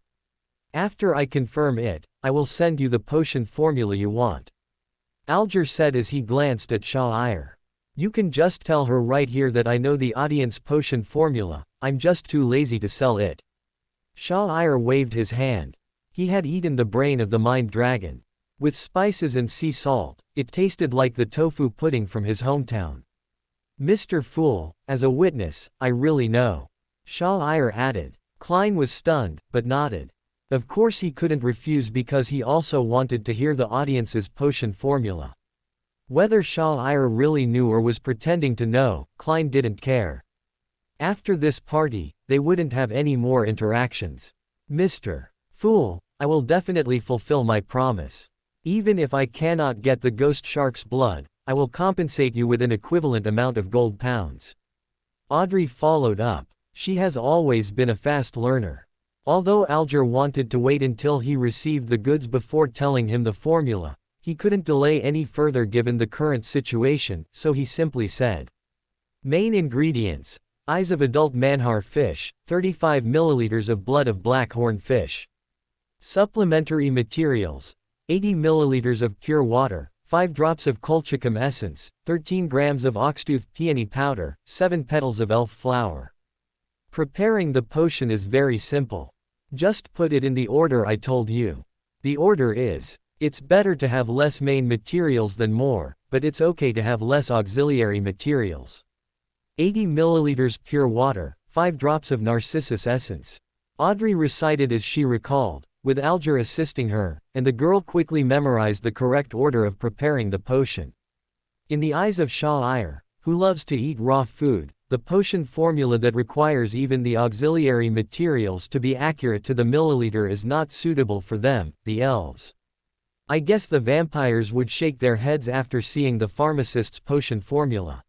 S1: After I confirm it, I will send you the potion formula you want." Alger said as he glanced at Shah. "You can just tell her right here that I know the audience potion formula, I'm just too lazy to sell it." Shah waved his hand. He had eaten the brain of the mind dragon. With spices and sea salt, it tasted like the tofu pudding from his hometown. "Mr. Fool, as a witness, I really know," Shah added. Klein was stunned, but nodded. Of course he couldn't refuse because he also wanted to hear the audience's potion formula. Whether Shah really knew or was pretending to know, Klein didn't care. After this party, they wouldn't have any more interactions. "Mr. Fool, I will definitely fulfill my promise. Even if I cannot get the ghost shark's blood, I will compensate you with an equivalent amount of gold pounds." Audrey followed up. She has always been a fast learner. Although Alger wanted to wait until he received the goods before telling him the formula, he couldn't delay any further given the current situation, so he simply said. Main ingredients: eyes of adult manhar fish, 35 milliliters of blood of black horn fish. Supplementary materials: 80 milliliters of pure water, 5 drops of colchicum essence, 13 grams of oxtooth peony powder, 7 petals of elf flower. Preparing the potion is very simple. Just put it in the order I told you. The order is: it's better to have less main materials than more, but it's okay to have less auxiliary materials. 80 milliliters pure water, 5 drops of narcissus essence. Audrey recited as she recalled, with Alger assisting her, and the girl quickly memorized the correct order of preparing the potion. In the eyes of Shah, who loves to eat raw food, the potion formula that requires even the auxiliary materials to be accurate to the milliliter is not suitable for them, the elves. I guess the vampires would shake their heads after seeing the pharmacist's potion formula.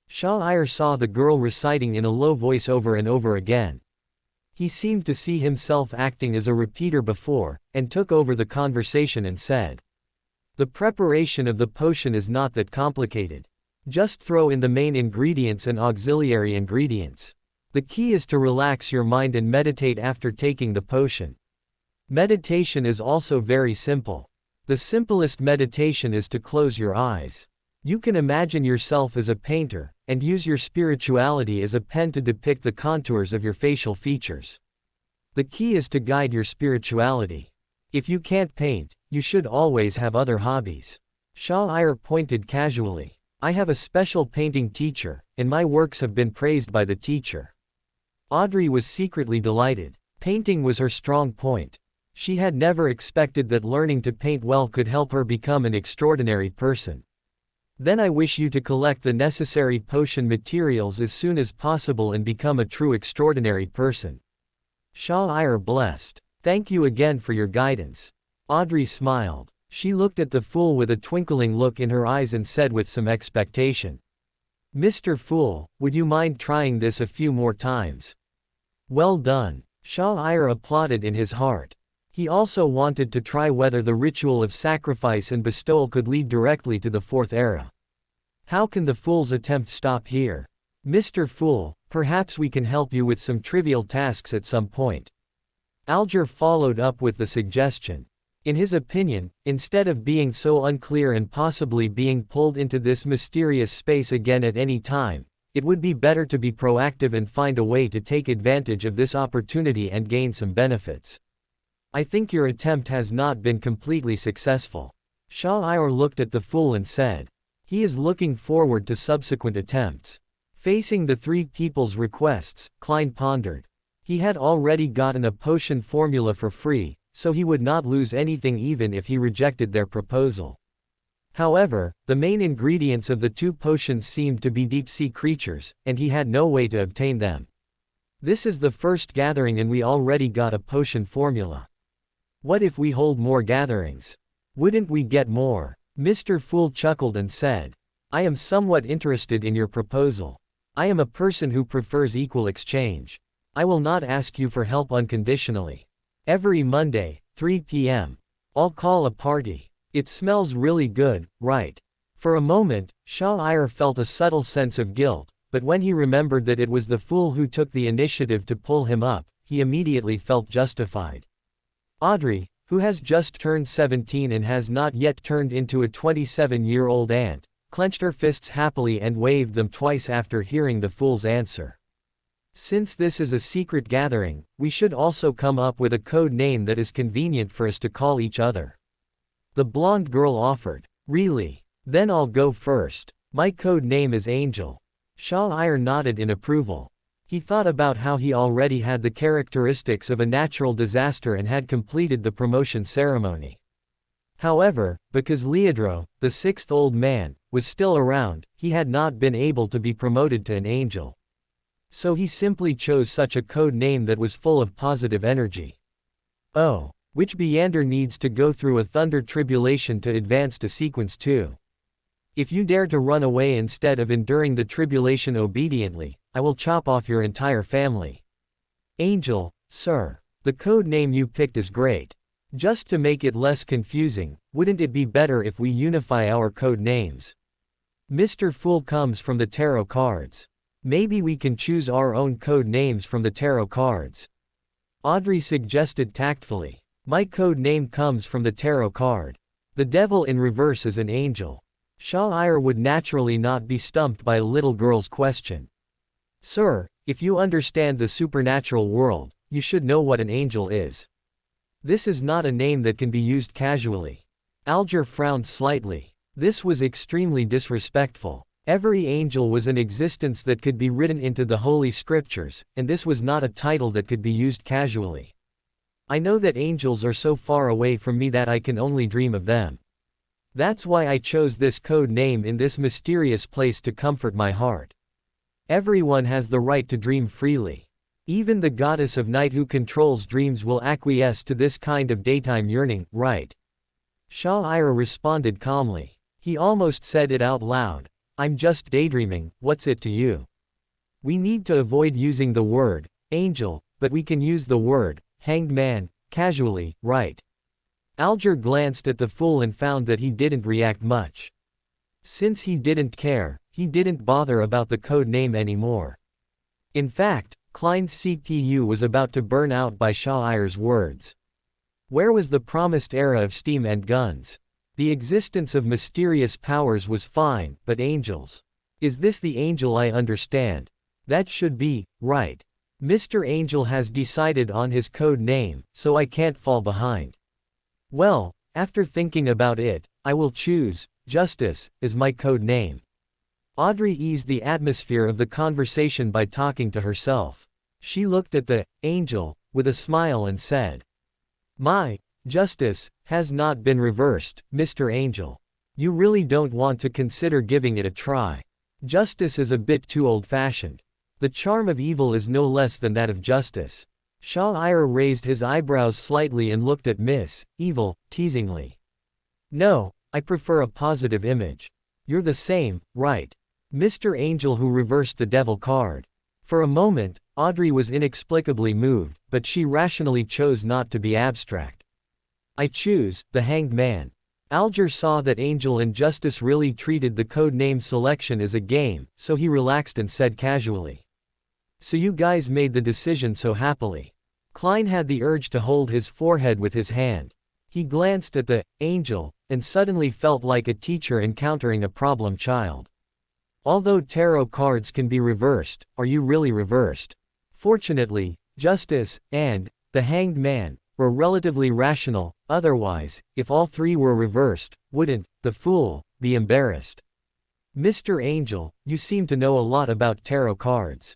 S1: Shah saw the girl reciting in a low voice over and over again. He seemed to see himself acting as a repeater before, and took over the conversation and said, "The preparation of the potion is not that complicated. Just throw in the main ingredients and auxiliary ingredients. The key is to relax your mind and meditate after taking the potion. Meditation is also very simple. The simplest meditation is to close your eyes. You can imagine yourself as a painter, and use your spirituality as a pen to depict the contours of your facial features. The key is to guide your spirituality. If you can't paint, you should always have other hobbies." Shah pointed casually. "I have a special painting teacher, and my works have been praised by the teacher." Audrey was secretly delighted. Painting was her strong point. She had never expected that learning to paint well could help her become an extraordinary person. "Then I wish you to collect the necessary potion materials as soon as possible and become a true extraordinary person." Shah blessed. "Thank you again for your guidance." Audrey smiled. She looked at the fool with a twinkling look in her eyes and said with some expectation, "Mr. Fool, would you mind trying this a few more times?" "Well done." Shah applauded in his heart. He also wanted to try whether the ritual of sacrifice and bestowal could lead directly to the fourth era. How can the fool's attempt stop here? "Mr. Fool, perhaps we can help you with some trivial tasks at some point." Alger followed up with the suggestion. In his opinion, instead of being so unclear and possibly being pulled into this mysterious space again at any time, it would be better to be proactive and find a way to take advantage of this opportunity and gain some benefits. "I think your attempt has not been completely successful." Shah looked at the fool and said. He is looking forward to subsequent attempts. Facing the three people's requests, Klein pondered. He had already gotten a potion formula for free, so he would not lose anything even if he rejected their proposal. However, the main ingredients of the two potions seemed to be deep-sea creatures, and he had no way to obtain them. This is the first gathering and we already got a potion formula. What if we hold more gatherings? Wouldn't we get more? Mr. Fool chuckled and said, I am somewhat interested in your proposal. I am a person who prefers equal exchange. I will not ask you for help unconditionally. Every Monday, 3 p.m. I'll call a party. It smells really good, right? For a moment, Shah felt a subtle sense of guilt, but when he remembered that it was the fool who took the initiative to pull him up, he immediately felt justified. Audrey, who has just turned 17 and has not yet turned into a 27-year-old aunt, clenched her fists happily and waved them twice after hearing the fool's answer. Since this is a secret gathering, we should also come up with a code name that is convenient for us to call each other. The blonde girl offered. Really? Then I'll go first. My code name is Angel. Shah nodded in approval. He thought about how he already had the characteristics of a natural disaster and had completed the promotion ceremony. However, because Leodro, the sixth old man, was still around, he had not been able to be promoted to an angel. So he simply chose such a code name that was full of positive energy. Oh, which Beander needs to go through a thunder tribulation to advance to sequence 2. If you dare to run away instead of enduring the tribulation obediently, I will chop off your entire family. Angel, sir. The code name you picked is great. Just to make it less confusing, wouldn't it be better if we unify our code names? Mr. Fool comes from the tarot cards. Maybe we can choose our own code names from the tarot cards. Audrey suggested tactfully. My code name comes from the tarot card. The devil in reverse is an angel. Shah would naturally not be stumped by a little girl's question. Sir, if you understand the supernatural world, you should know what an angel is. This is not a name that can be used casually. Alger frowned slightly. This was extremely disrespectful. Every angel was an existence that could be written into the Holy Scriptures, and this was not a title that could be used casually. I know that angels are so far away from me that I can only dream of them. That's why I chose this code name in this mysterious place to comfort my heart. Everyone has the right to dream freely. Even the goddess of night who controls dreams will acquiesce to this kind of daytime yearning, right? Shah responded calmly. He almost said it out loud. I'm just daydreaming, what's it to you? We need to avoid using the word angel, but we can use the word hanged man casually, right? Alger glanced at the fool and found that he didn't react much. Since he didn't care, he didn't bother about the code name anymore. In fact, Klein's CPU was about to burn out by Shah's words. Where was the promised era of steam and guns? The existence of mysterious powers was fine, but angels? Is this the angel I understand? That should be, right. Mr. Angel has decided on his code name, so I can't fall behind. Well, after thinking about it, I will choose, Justice, is my code name. Audrey eased the atmosphere of the conversation by talking to herself. She looked at the angel with a smile and said, My justice has not been reversed, Mr. Angel. You really don't want to consider giving it a try. Justice is a bit too old-fashioned. The charm of evil is no less than that of justice. Shah raised his eyebrows slightly and looked at Miss Evil teasingly. No, I prefer a positive image. You're the same, right? Mr. Angel who reversed the devil card. For a moment, Audrey was inexplicably moved, but she rationally chose not to be abstract. I choose, the hanged man. Alger saw that Angel and Justice really treated the code name selection as a game, so he relaxed and said casually. So you guys made the decision so happily. Klein had the urge to hold his forehead with his hand. He glanced at the angel, and suddenly felt like a teacher encountering a problem child. Although tarot cards can be reversed, are you really reversed? Fortunately, Justice and the hanged man were relatively rational, otherwise, if all three were reversed, wouldn't the fool be embarrassed? Mr. Angel, you seem to know a lot about tarot cards.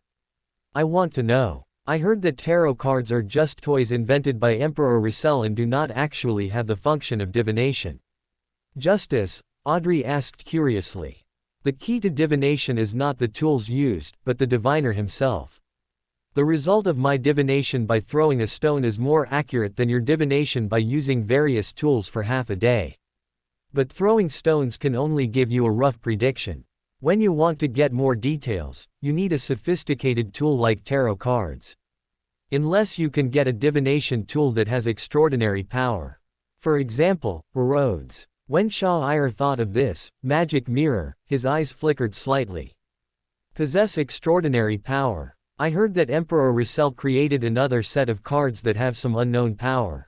S1: I want to know. I heard that tarot cards are just toys invented by Emperor Russell and do not actually have the function of divination. Justice, Audrey asked curiously. The key to divination is not the tools used, but the diviner himself. The result of my divination by throwing a stone is more accurate than your divination by using various tools for half a day. But throwing stones can only give you a rough prediction. When you want to get more details, you need a sophisticated tool like tarot cards. Unless you can get a divination tool that has extraordinary power. For example, Eros. When Shah thought of this magic mirror, his eyes flickered slightly. Possess extraordinary power. I heard that Emperor Russell created another set of cards that have some unknown power.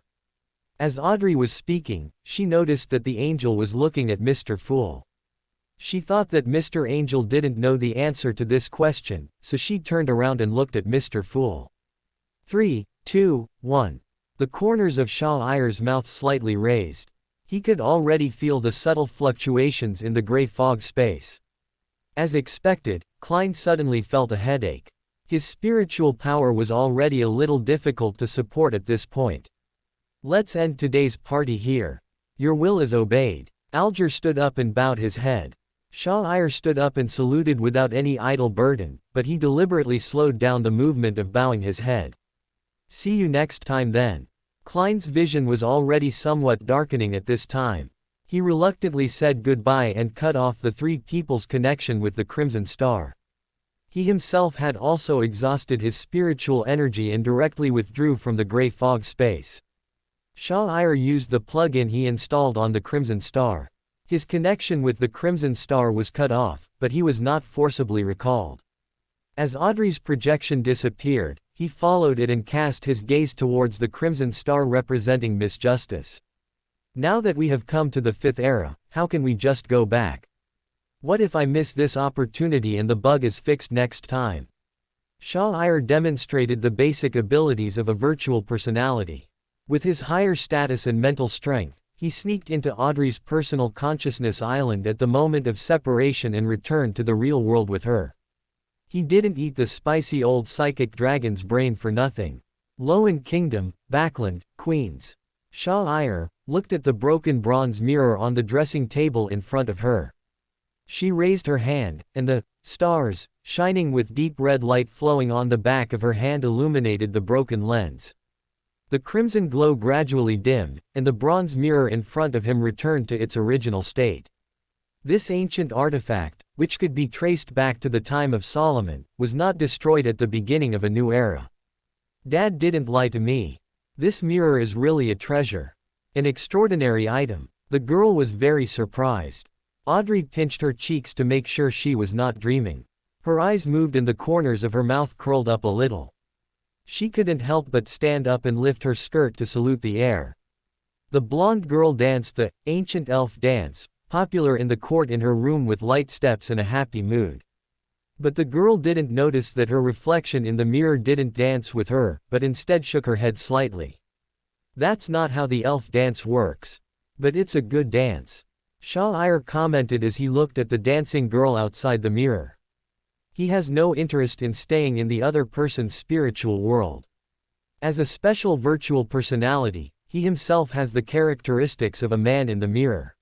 S1: As Audrey was speaking, she noticed that the angel was looking at Mr. Fool. She thought that Mr. Angel didn't know the answer to this question, so she turned around and looked at Mr. Fool. 3, 2, 1. The corners of Shah's mouth slightly raised. He could already feel the subtle fluctuations in the gray fog space. As expected, Klein suddenly felt a headache. His spiritual power was already a little difficult to support at this point. Let's end today's party here. Your will is obeyed. Alger stood up and bowed his head. Shah stood up and saluted without any idle burden, but he deliberately slowed down the movement of bowing his head. See you next time then. Klein's vision was already somewhat darkening at this time. He reluctantly said goodbye and cut off the three people's connection with the Crimson Star. He himself had also exhausted his spiritual energy and directly withdrew from the gray fog space. Shah used the plug-in he installed on the Crimson Star. His connection with the Crimson Star was cut off, but he was not forcibly recalled. As Audrey's projection disappeared, he followed it and cast his gaze towards the Crimson Star representing Miss Justice. Now that we have come to the 5th era, how can we just go back? What if I miss this opportunity and the bug is fixed next time? Shah demonstrated the basic abilities of a virtual personality. With his higher status and mental strength, he sneaked into Audrey's personal consciousness island at the moment of separation and returned to the real world with her. He didn't eat the spicy old psychic dragon's brain for nothing. Lowen Kingdom, Backland, Queens. Shah looked at the broken bronze mirror on the dressing table in front of her. She raised her hand, and the stars, shining with deep red light flowing on the back of her hand, illuminated the broken lens. The crimson glow gradually dimmed, and the bronze mirror in front of him returned to its original state. This ancient artifact, which could be traced back to the time of Solomon, was not destroyed at the beginning of a new era. Dad didn't lie to me. This mirror is really a treasure. An extraordinary item. The girl was very surprised. Audrey pinched her cheeks to make sure she was not dreaming. Her eyes moved and the corners of her mouth curled up a little. She couldn't help but stand up and lift her skirt to salute the air. The blonde girl danced the ancient elf dance, popular in the court in her room with light steps and a happy mood. But the girl didn't notice that her reflection in the mirror didn't dance with her, but instead shook her head slightly. That's not how the elf dance works. But it's a good dance. Shah commented as he looked at the dancing girl outside the mirror. He has no interest in staying in the other person's spiritual world. As a special virtual personality, he himself has the characteristics of a man in the mirror.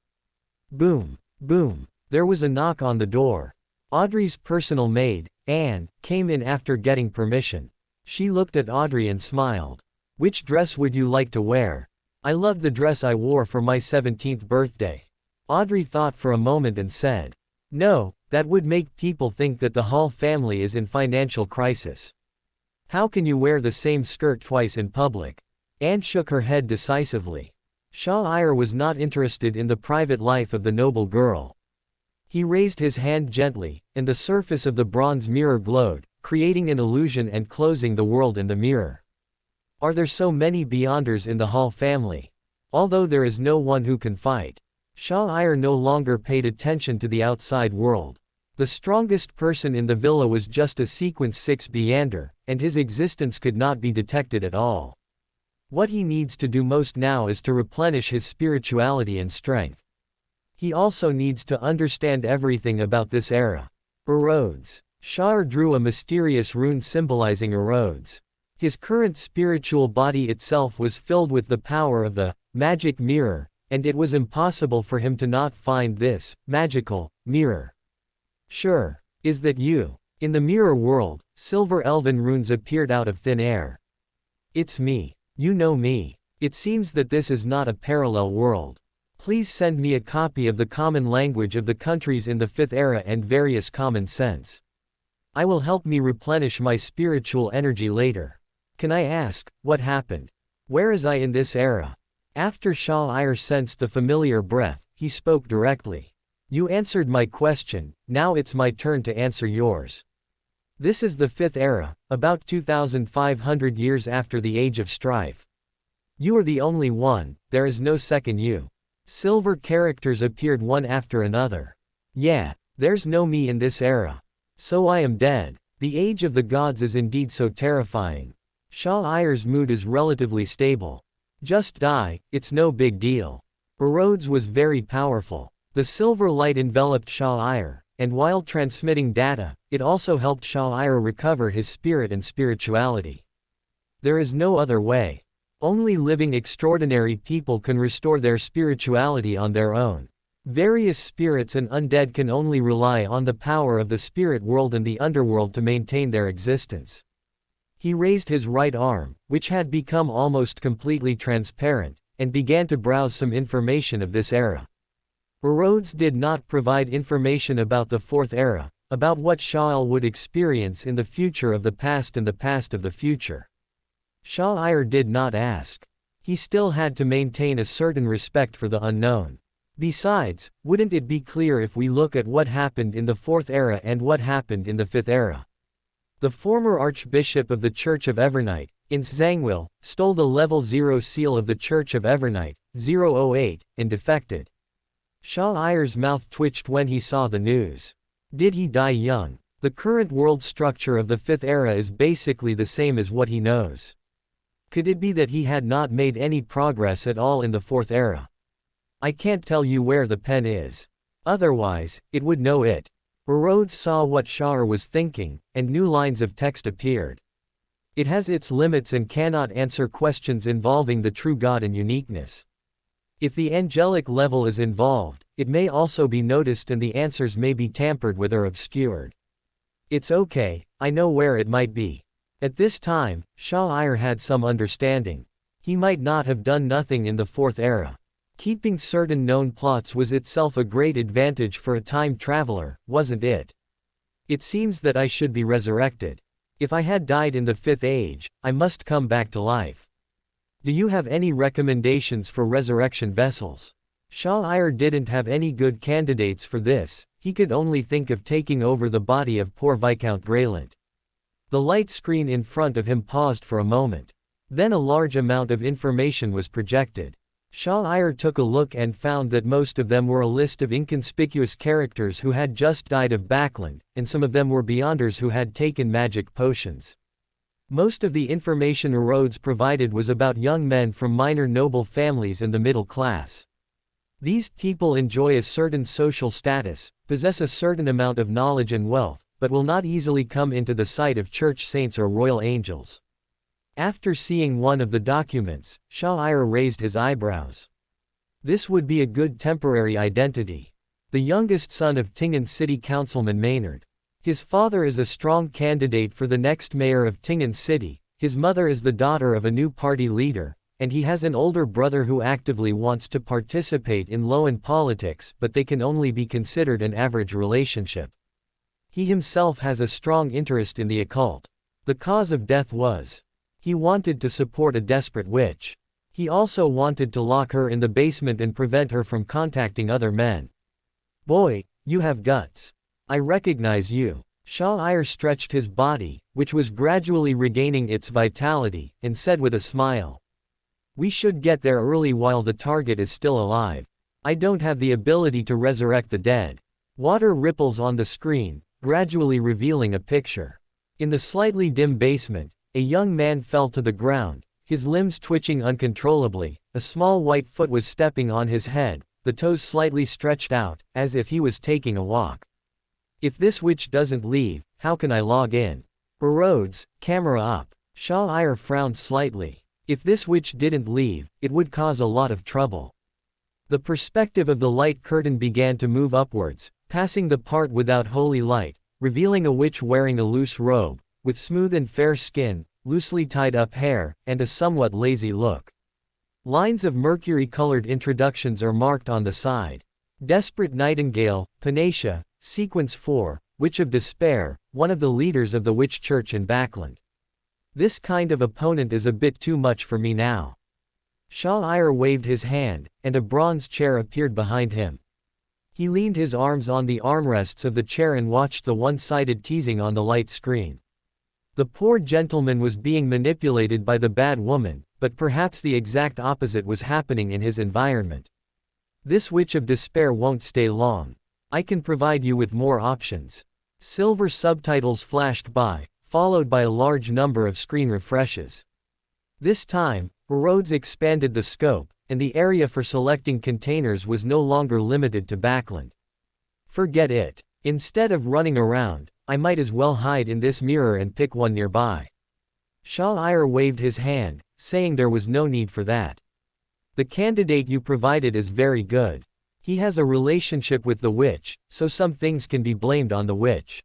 S1: Boom, boom. There was a knock on the door. Audrey's personal maid, Anne, came in after getting permission. She looked at Audrey and smiled. Which dress would you like to wear? I love the dress I wore for my 17th birthday. Audrey thought for a moment and said, no, that would make people think that the Hall family is in financial crisis. How can you wear the same skirt twice in public? Anne shook her head decisively. Shah was not interested in the private life of the noble girl. He raised his hand gently, and the surface of the bronze mirror glowed, creating an illusion and closing the world in the mirror. Are there so many Beyonders in the Hall family? Although there is no one who can fight. Shah no longer paid attention to the outside world. The strongest person in the villa was just a Sequence 6 Beyonder, and his existence could not be detected at all. What he needs to do most now is to replenish his spirituality and strength. He also needs to understand everything about this era. Eros. Shah drew a mysterious rune symbolizing Eros. His current spiritual body itself was filled with the power of the magic mirror, and it was impossible for him to not find this magical mirror. Sure. Is that you? In the mirror world, Silver elven runes appeared out of thin air. It's me. You know me. It seems that this is not a parallel world. Please send me a copy of the common language of the countries in the Fifth Era and various common sense. I will help me replenish my spiritual energy later. Can I ask, what happened? Where is I in this era? After Shah-Ir sensed the familiar breath, he spoke directly. You answered my question, now it's my turn to answer yours. This is the Fifth Era, about 2,500 years after the Age of Strife. You are the only one, there is no second you. Silver characters appeared one after another. Yeah, there's no me in this era. So I am dead. The age of the gods is indeed so terrifying. Shah-Ir's mood is relatively stable. Just die, it's no big deal. Eros was very powerful. The silver light enveloped Shah-Ir, and while transmitting data, it also helped Shah-Ir recover his spirit and spirituality. There is no other way. Only living extraordinary people can restore their spirituality on their own. Various spirits and undead can only rely on the power of the spirit world and the underworld to maintain their existence. He raised his right arm, which had become almost completely transparent, and began to browse some information of this era. Eros did not provide information about the Fourth Era, about what Sha'il would experience in the future of the past and the past of the future. Shah-Ir did not ask. He still had to maintain a certain respect for the unknown. Besides, wouldn't it be clear if we look at what happened in the Fourth Era and what happened in the Fifth Era? The former Archbishop of the Church of Evernight, in Zangwil, stole the Level 0 seal of the Church of Evernight, 008, and defected. Shah-Ir's mouth twitched when he saw the news. Did he die young? The current world structure of the Fifth Era is basically the same as what he knows. Could it be that he had not made any progress at all in the Fourth Era? I can't tell you where the pen is. Otherwise, it would know it. Eros saw what Shah-Ir was thinking, and new lines of text appeared. It has its limits and cannot answer questions involving the true God and uniqueness. If the angelic level is involved, it may also be noticed and the answers may be tampered with or obscured. It's okay, I know where it might be. At this time, Shah-Ir had some understanding. He might not have done nothing in the Fourth Era. Keeping certain known plots was itself a great advantage for a time traveler, wasn't it? It seems that I should be resurrected. If I had died in the Fifth Age, I must come back to life. Do you have any recommendations for resurrection vessels? Shah-Ir didn't have any good candidates for this, he could only think of taking over the body of poor Viscount Greylant. The light screen in front of him paused for a moment. Then a large amount of information was projected. Shah-Ir took a look and found that most of them were a list of inconspicuous characters who had just died of backland, and some of them were beyonders who had taken magic potions. Most of the information Eros provided was about young men from minor noble families and the middle class. These people enjoy a certain social status, possess a certain amount of knowledge and wealth, but will not easily come into the sight of church saints or royal angels. After seeing one of the documents, Shah-Ir raised his eyebrows. This would be a good temporary identity. The youngest son of Tingen City Councilman Maynard. His father is a strong candidate for the next mayor of Tingen City, his mother is the daughter of a new party leader, and he has an older brother who actively wants to participate in low-end politics, but they can only be considered an average relationship. He himself has a strong interest in the occult. The cause of death was. He wanted to support a desperate witch. He also wanted to lock her in the basement and prevent her from contacting other men. Boy, you have guts. I recognize you. Shah-Ir stretched his body, which was gradually regaining its vitality, and said with a smile. We should get there early while the target is still alive. I don't have the ability to resurrect the dead. Water ripples on the screen, gradually revealing a picture. In the slightly dim basement, a young man fell to the ground, his limbs twitching uncontrollably. A small white foot was stepping on his head, the toes slightly stretched out, as if he was taking a walk. If this witch doesn't leave, how can I log in? Eros, camera up. Shah-Ir frowned slightly. If this witch didn't leave, it would cause a lot of trouble. The perspective of the light curtain began to move upwards, passing the part without holy light, revealing a witch wearing a loose robe, with smooth and fair skin, loosely tied up hair, and a somewhat lazy look. Lines of mercury-colored introductions are marked on the side. Desperate Nightingale, Panacea, Sequence 4, Witch of Despair, one of the leaders of the Witch Church in Backland. This kind of opponent is a bit too much for me now. Shah-Ir waved his hand, and a bronze chair appeared behind him. He leaned his arms on the armrests of the chair and watched the one-sided teasing on the light screen. The poor gentleman was being manipulated by the bad woman, but perhaps the exact opposite was happening in his environment. This Witch of Despair won't stay long. I can provide you with more options. Silver subtitles flashed by, followed by a large number of screen refreshes. This time, Rhodes expanded the scope, and the area for selecting containers was no longer limited to Backland. Forget it. Instead of running around, I might as well hide in this mirror and pick one nearby. Shah-Ir waved his hand, saying there was no need for that. The candidate you provided is very good. He has a relationship with the witch, so some things can be blamed on the witch.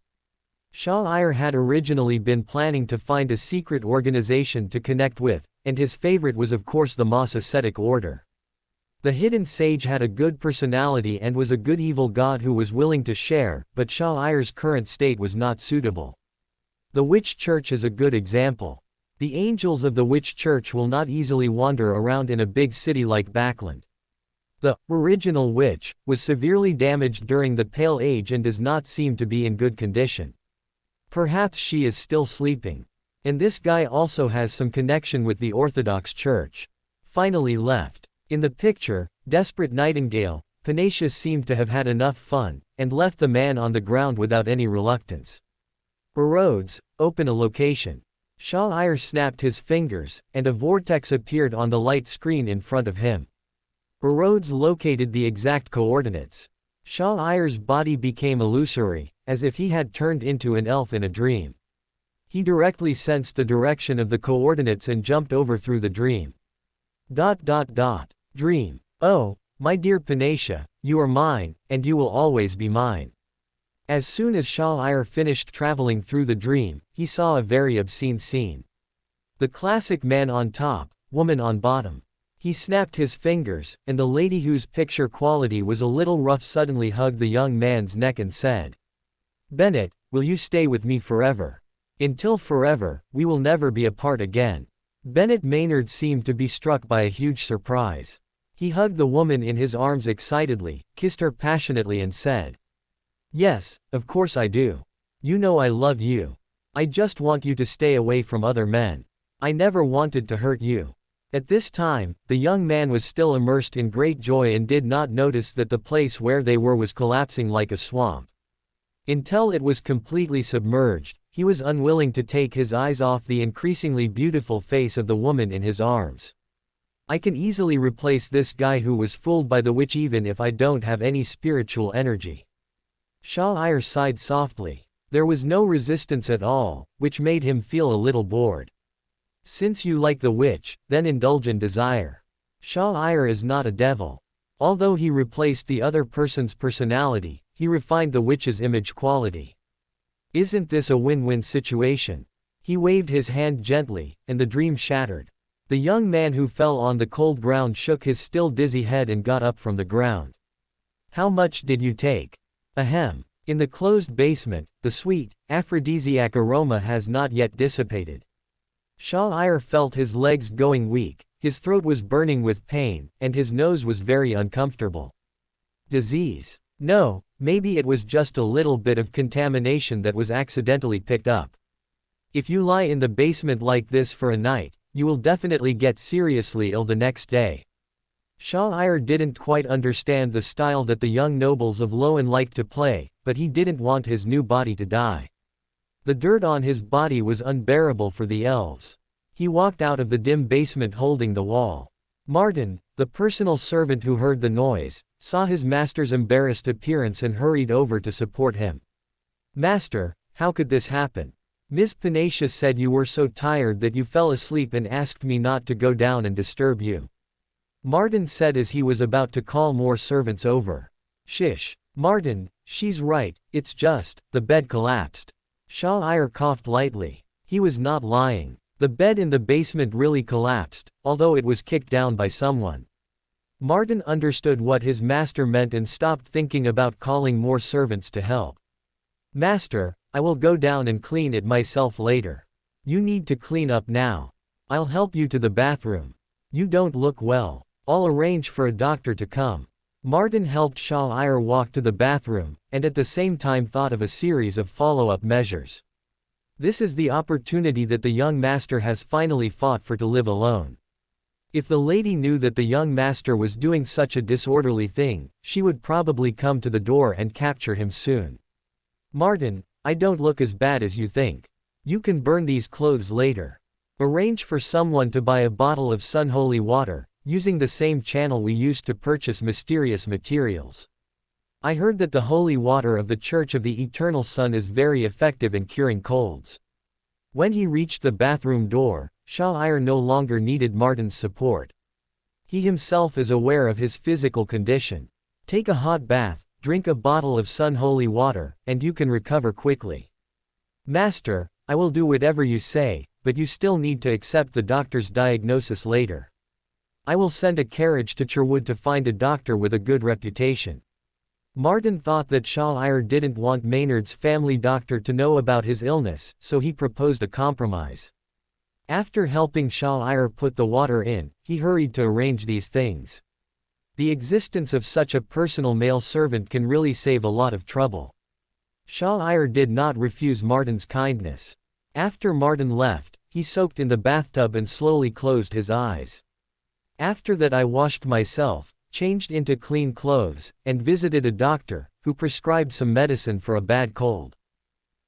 S1: Shah-Ir had originally been planning to find a secret organization to connect with, and his favorite was of course the Moss Ascetic Order. The hidden sage had a good personality and was a good evil god who was willing to share, but Shah-Ir's current state was not suitable. The Witch Church is a good example. The angels of the Witch Church will not easily wander around in a big city like Backland. The original witch was severely damaged during the Pale Age and does not seem to be in good condition. Perhaps she is still sleeping. And this guy also has some connection with the Orthodox Church. Finally left. In the picture, Desperate Nightingale, Panacea seemed to have had enough fun, and left the man on the ground without any reluctance. Rhodes, open a location. Shah-Ir snapped his fingers, and a vortex appeared on the light screen in front of him. Rhodes located the exact coordinates. Shah-Ir's body became illusory, as if he had turned into an elf in a dream. He directly sensed the direction of the coordinates and jumped over through the dream. Dream. Oh, my dear Panacea, you are mine, and you will always be mine. As soon as Shah-Ir finished traveling through the dream, he saw a very obscene scene. The classic man on top, woman on bottom. He snapped his fingers, and the lady whose picture quality was a little rough suddenly hugged the young man's neck and said, "Bennett, will you stay with me forever? Until forever, we will never be apart again." Bennett Maynard seemed to be struck by a huge surprise. He hugged the woman in his arms excitedly, kissed her passionately and said, "Yes, of course I do. You know I love you. I just want you to stay away from other men. I never wanted to hurt you." At this time, the young man was still immersed in great joy and did not notice that the place where they were was collapsing like a swamp. Until it was completely submerged, he was unwilling to take his eyes off the increasingly beautiful face of the woman in his arms. I can easily replace this guy who was fooled by the witch even if I don't have any spiritual energy. Shah-Ir sighed softly. There was no resistance at all, which made him feel a little bored. Since you like the witch, then indulge in desire. Shah-Ir is not a devil. Although he replaced the other person's personality, he refined the witch's image quality. Isn't this a win-win situation? He waved his hand gently, and the dream shattered. The young man who fell on the cold ground shook his still dizzy head and got up from the ground. How much did you take? Ahem. In the closed basement, the sweet, aphrodisiac aroma has not yet dissipated. Shah-Ir felt his legs going weak, his throat was burning with pain, and his nose was very uncomfortable. Disease? No, maybe it was just a little bit of contamination that was accidentally picked up. If you lie in the basement like this for a night, you will definitely get seriously ill the next day. Shah-Ir didn't quite understand the style that the young nobles of Loan liked to play, but he didn't want his new body to die. The dirt on his body was unbearable for the elves. He walked out of the dim basement holding the wall. Martin, the personal servant who heard the noise, saw his master's embarrassed appearance and hurried over to support him. "Master, how could this happen? Miss Panacea said you were so tired that you fell asleep and asked me not to go down and disturb you," Martin said as he was about to call more servants over. "Shish, Martin, she's right, it's just, the bed collapsed." Shah-Ir coughed lightly. He was not lying. The bed in the basement really collapsed, although it was kicked down by someone. Martin understood what his master meant and stopped thinking about calling more servants to help. Master, I will go down and clean it myself later. You need to clean up now. I'll help you to the bathroom. You don't look well. I'll arrange for a doctor to come. Martin helped Shah walk to the bathroom, and at the same time thought of a series of follow-up measures. This is the opportunity that the young master has finally fought for to live alone. If the lady knew that the young master was doing such a disorderly thing, she would probably come to the door and capture him soon. Martin, I don't look as bad as you think. You can burn these clothes later. Arrange for someone to buy a bottle of sun holy water, using the same channel we used to purchase mysterious materials. I heard that the holy water of the Church of the Eternal Sun is very effective in curing colds. When he reached the bathroom door, Shah no longer needed Martin's support. He himself is aware of his physical condition. Take a hot bath, drink a bottle of sun holy water, and you can recover quickly. Master, I will do whatever you say, but you still need to accept the doctor's diagnosis later. I will send a carriage to Cherwood to find a doctor with a good reputation. Martin thought that Shah didn't want Maynard's family doctor to know about his illness, so he proposed a compromise. After helping Shah put the water in, he hurried to arrange these things. The existence of such a personal male servant can really save a lot of trouble. Shah did not refuse Martin's kindness. After Martin left, he soaked in the bathtub and slowly closed his eyes. After that I washed myself, changed into clean clothes, and visited a doctor, who prescribed some medicine for a bad cold.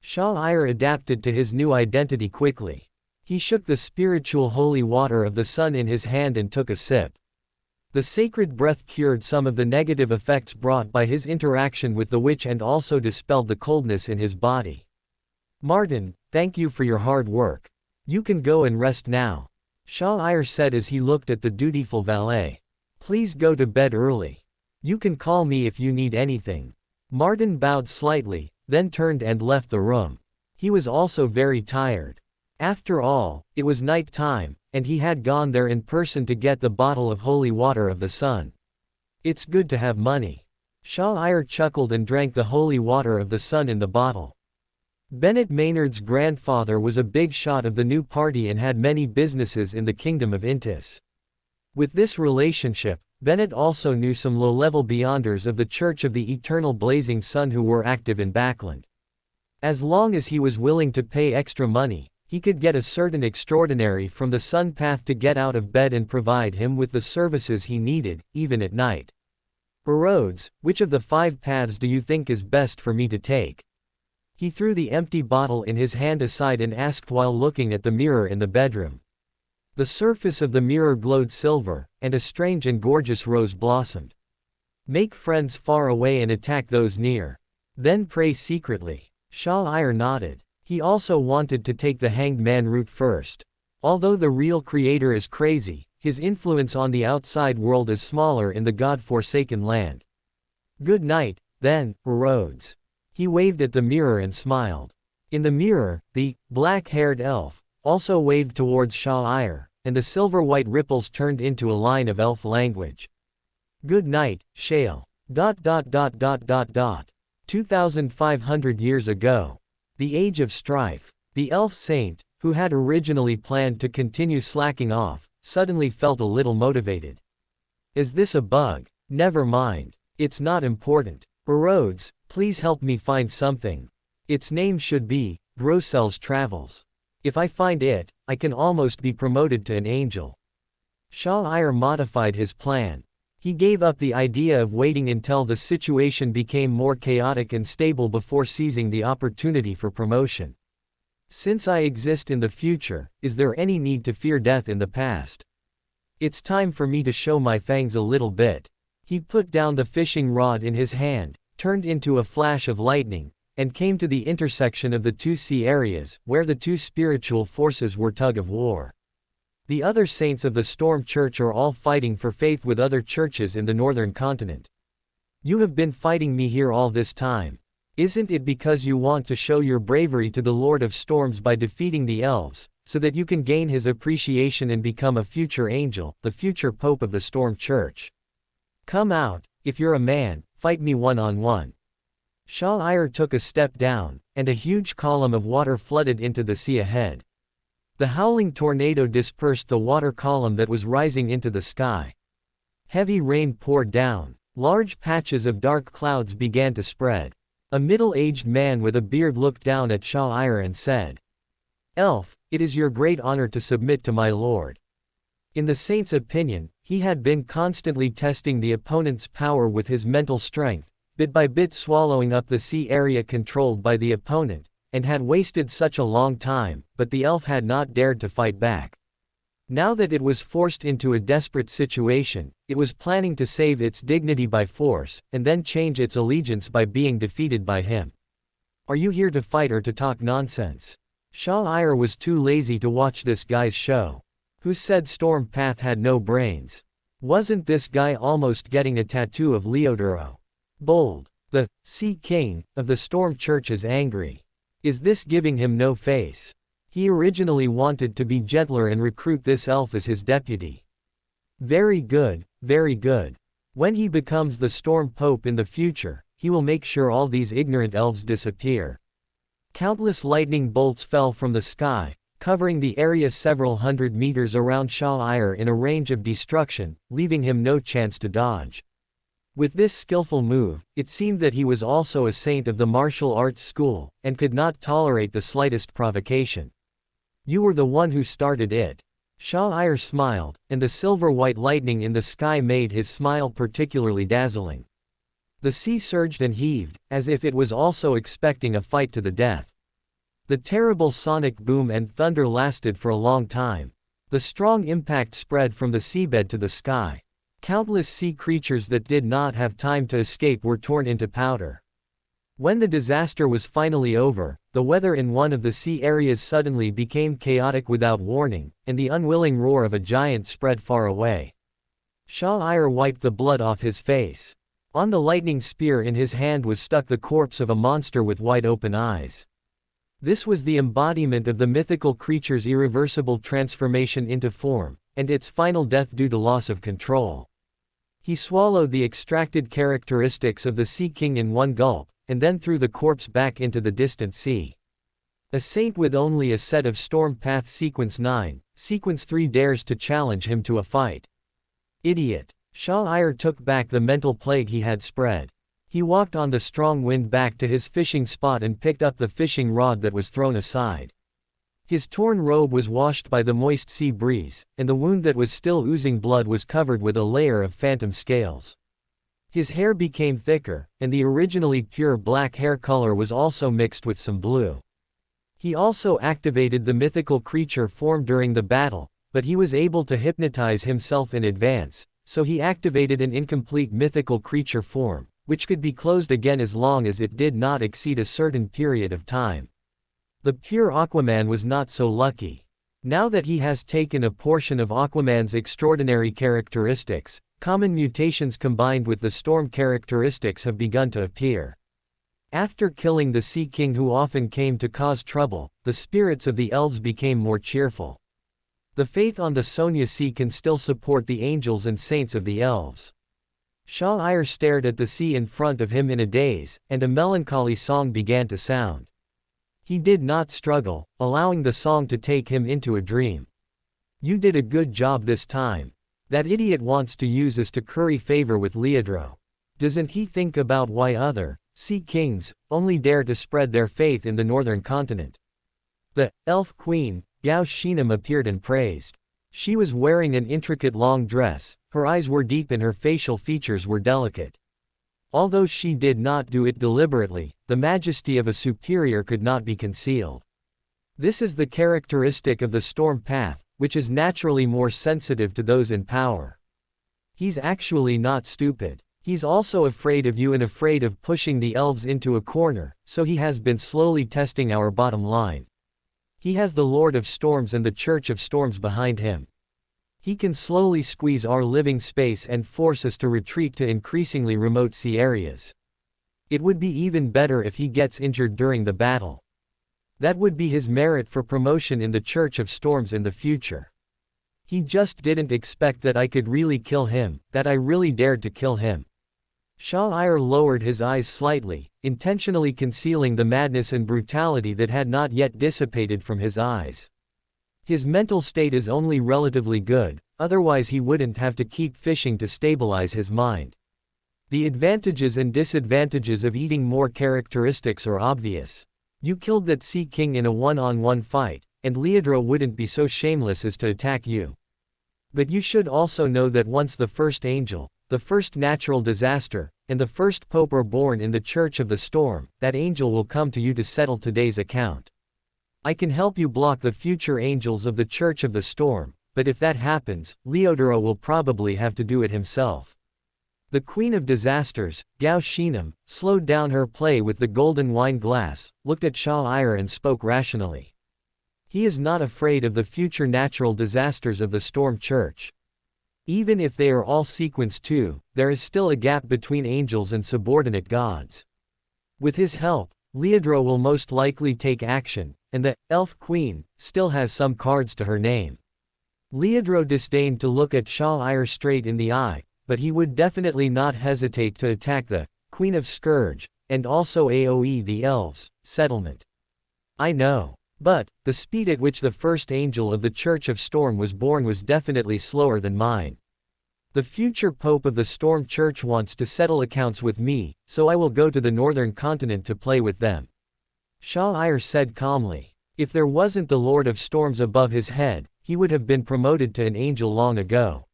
S1: Shah adapted to his new identity quickly. He shook the spiritual holy water of the sun in his hand and took a sip. The sacred breath cured some of the negative effects brought by his interaction with the witch and also dispelled the coldness in his body. Martin, thank you for your hard work. You can go and rest now. Shah said as he looked at the dutiful valet. Please go to bed early. You can call me if you need anything. Martin bowed slightly, then turned and left the room. He was also very tired. After all, it was night time, and he had gone there in person to get the bottle of holy water of the sun. It's good to have money. Shah chuckled and drank the holy water of the sun in the bottle. Bennett Maynard's grandfather was a big shot of the new party and had many businesses in the kingdom of Intis. With this relationship, Bennett also knew some low-level beyonders of the Church of the Eternal Blazing Sun who were active in Backland. As long as he was willing to pay extra money, he could get a certain extraordinary from the sun path to get out of bed and provide him with the services he needed, even at night. Eros, which of the 5 paths do you think is best for me to take? He threw the empty bottle in his hand aside and asked while looking at the mirror in the bedroom. The surface of the mirror glowed silver, and a strange and gorgeous rose blossomed. Make friends far away and attack those near. Then pray secretly. Shah nodded. He also wanted to take the hanged man route first. Although the real creator is crazy, his influence on the outside world is smaller in the god-forsaken land. Good night, then, Eros. He waved at the mirror and smiled. In the mirror, the black-haired elf also waved towards Shah, and the silver-white ripples turned into a line of elf language. Good night, Shale. 2,500 years ago. The Age of Strife. The elf saint, who had originally planned to continue slacking off, suddenly felt a little motivated. Is this a bug? Never mind. It's not important. Eros, please help me find something. Its name should be Grossel's Travels. If I find it, I can almost be promoted to an angel. Shah modified his plan. He gave up the idea of waiting until the situation became more chaotic and stable before seizing the opportunity for promotion. Since I exist in the future, is there any need to fear death in the past? It's time for me to show my fangs a little bit. He put down the fishing rod in his hand, turned into a flash of lightning, and came to the intersection of the 2 sea areas, where the 2 spiritual forces were tug of war. The other saints of the Storm Church are all fighting for faith with other churches in the northern continent. You have been fighting me here all this time. Isn't it because you want to show your bravery to the Lord of Storms by defeating the elves, so that you can gain his appreciation and become a future angel, the future Pope of the Storm Church? Come out, if you're a man, fight me one-on-one. Shah-Ir took a step down, and a huge column of water flooded into the sea ahead. The howling tornado dispersed the water column that was rising into the sky. Heavy rain poured down. Large patches of dark clouds began to spread. A middle-aged man with a beard looked down at Shah-Ir and said, "Elf, it is your great honor to submit to my lord." In the saint's opinion, he had been constantly testing the opponent's power with his mental strength, bit by bit swallowing up the sea area controlled by the opponent, and had wasted such a long time, but the elf had not dared to fight back. Now that it was forced into a desperate situation, it was planning to save its dignity by force, and then change its allegiance by being defeated by him. "Are you here to fight or to talk nonsense?" Shah-Ir was too lazy to watch this guy's show. Who said Stormpath had no brains? Wasn't this guy almost getting a tattoo of Leodoro? Bold. The Sea King of the Storm Church is angry. Is this giving him no face? He originally wanted to be gentler and recruit this elf as his deputy. Very good, very good. When he becomes the Storm Pope in the future, he will make sure all these ignorant elves disappear. Countless lightning bolts fell from the sky, covering the area several hundred meters around Shah-Ir in a range of destruction, leaving him no chance to dodge. With this skillful move, it seemed that he was also a saint of the martial arts school, and could not tolerate the slightest provocation. "You were the one who started it." Shah-Ir smiled, and the silver-white lightning in the sky made his smile particularly dazzling. The sea surged and heaved, as if it was also expecting a fight to the death. The terrible sonic boom and thunder lasted for a long time. The strong impact spread from the seabed to the sky. Countless sea creatures that did not have time to escape were torn into powder. When the disaster was finally over, the weather in one of the sea areas suddenly became chaotic without warning, and the unwilling roar of a giant spread far away. Shah-Ir wiped the blood off his face. On the lightning spear in his hand was stuck the corpse of a monster with wide-open eyes. This was the embodiment of the mythical creature's irreversible transformation into form, and its final death due to loss of control. He swallowed the extracted characteristics of the Sea King in one gulp, and then threw the corpse back into the distant sea. A saint with only a set of Storm Path Sequence 9, Sequence 3 dares to challenge him to a fight. Idiot. Shah-Ir took back the mental plague he had spread. He walked on the strong wind back to his fishing spot and picked up the fishing rod that was thrown aside. His torn robe was washed by the moist sea breeze, and the wound that was still oozing blood was covered with a layer of phantom scales. His hair became thicker, and the originally pure black hair color was also mixed with some blue. He also activated the mythical creature form during the battle, but he was able to hypnotize himself in advance, so he activated an incomplete mythical creature form, which could be closed again as long as it did not exceed a certain period of time. The pure Aquaman was not so lucky. Now that he has taken a portion of Aquaman's extraordinary characteristics, common mutations combined with the storm characteristics have begun to appear. After killing the Sea King who often came to cause trouble, the spirits of the elves became more cheerful. The faith on the Sonia Sea can still support the angels and saints of the elves. Shah-Ir stared at the sea in front of him in a daze, and a melancholy song began to sound. He did not struggle, allowing the song to take him into a dream. "You did a good job this time. That idiot wants to use us to curry favor with Leodro. Doesn't he think about why other Sea Kings only dare to spread their faith in the northern continent?" The elf queen, Gao Shinam, appeared and praised. She was wearing an intricate long dress, her eyes were deep and her facial features were delicate. Although she did not do it deliberately, the majesty of a superior could not be concealed. This is the characteristic of the storm path, which is naturally more sensitive to those in power. He's actually not stupid. He's also afraid of you and afraid of pushing the elves into a corner, so he has been slowly testing our bottom line. He has the Lord of Storms and the Church of Storms behind him. He can slowly squeeze our living space and force us to retreat to increasingly remote sea areas. It would be even better if he gets injured during the battle. That would be his merit for promotion in the Church of Storms in the future. He just didn't expect that I could really kill him, that I really dared to kill him. Shah-Ir lowered his eyes slightly, intentionally concealing the madness and brutality that had not yet dissipated from his eyes. His mental state is only relatively good, otherwise he wouldn't have to keep fishing to stabilize his mind. The advantages and disadvantages of eating more characteristics are obvious. You killed that Sea King in a one-on-one fight, and Leodra wouldn't be so shameless as to attack you. But you should also know that once the first angel, the first natural disaster, and the first pope are born in the Church of the Storm, that angel will come to you to settle today's account. I can help you block the future angels of the Church of the Storm, but if that happens, Leodra will probably have to do it himself. The Queen of Disasters, Gao Shinam, slowed down her play with the golden wine glass, looked at Shah-Ir and spoke rationally. He is not afraid of the future natural disasters of the Storm Church. Even if they are all sequence 2, there is still a gap between angels and subordinate gods. With his help, Leodra will most likely take action, and the Elf Queen still has some cards to her name. Leodra disdained to look at Shah-Ir straight in the eye, but he would definitely not hesitate to attack the Queen of Scourge, and also AoE the Elves settlement. I know. But, the speed at which the first angel of the Church of Storm was born was definitely slower than mine. The future Pope of the Storm Church wants to settle accounts with me, so I will go to the northern continent to play with them. Shah-Ir said calmly. If there wasn't the Lord of Storms above his head, he would have been promoted to an angel long ago.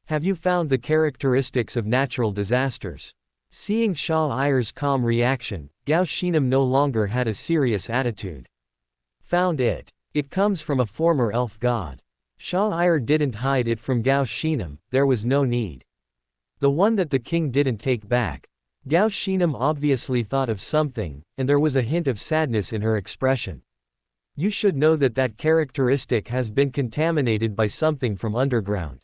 S1: Have you found the characteristics of natural disasters? Seeing Shah-Ir's calm reaction, Gao Shinam no longer had a serious attitude. Found it. It comes from a former elf god. Shah-Ir didn't hide it from Gao Shinam, there was no need. The one that the king didn't take back. Gao Shinam obviously thought of something, and there was a hint of sadness in her expression. You should know that that characteristic has been contaminated by something from underground.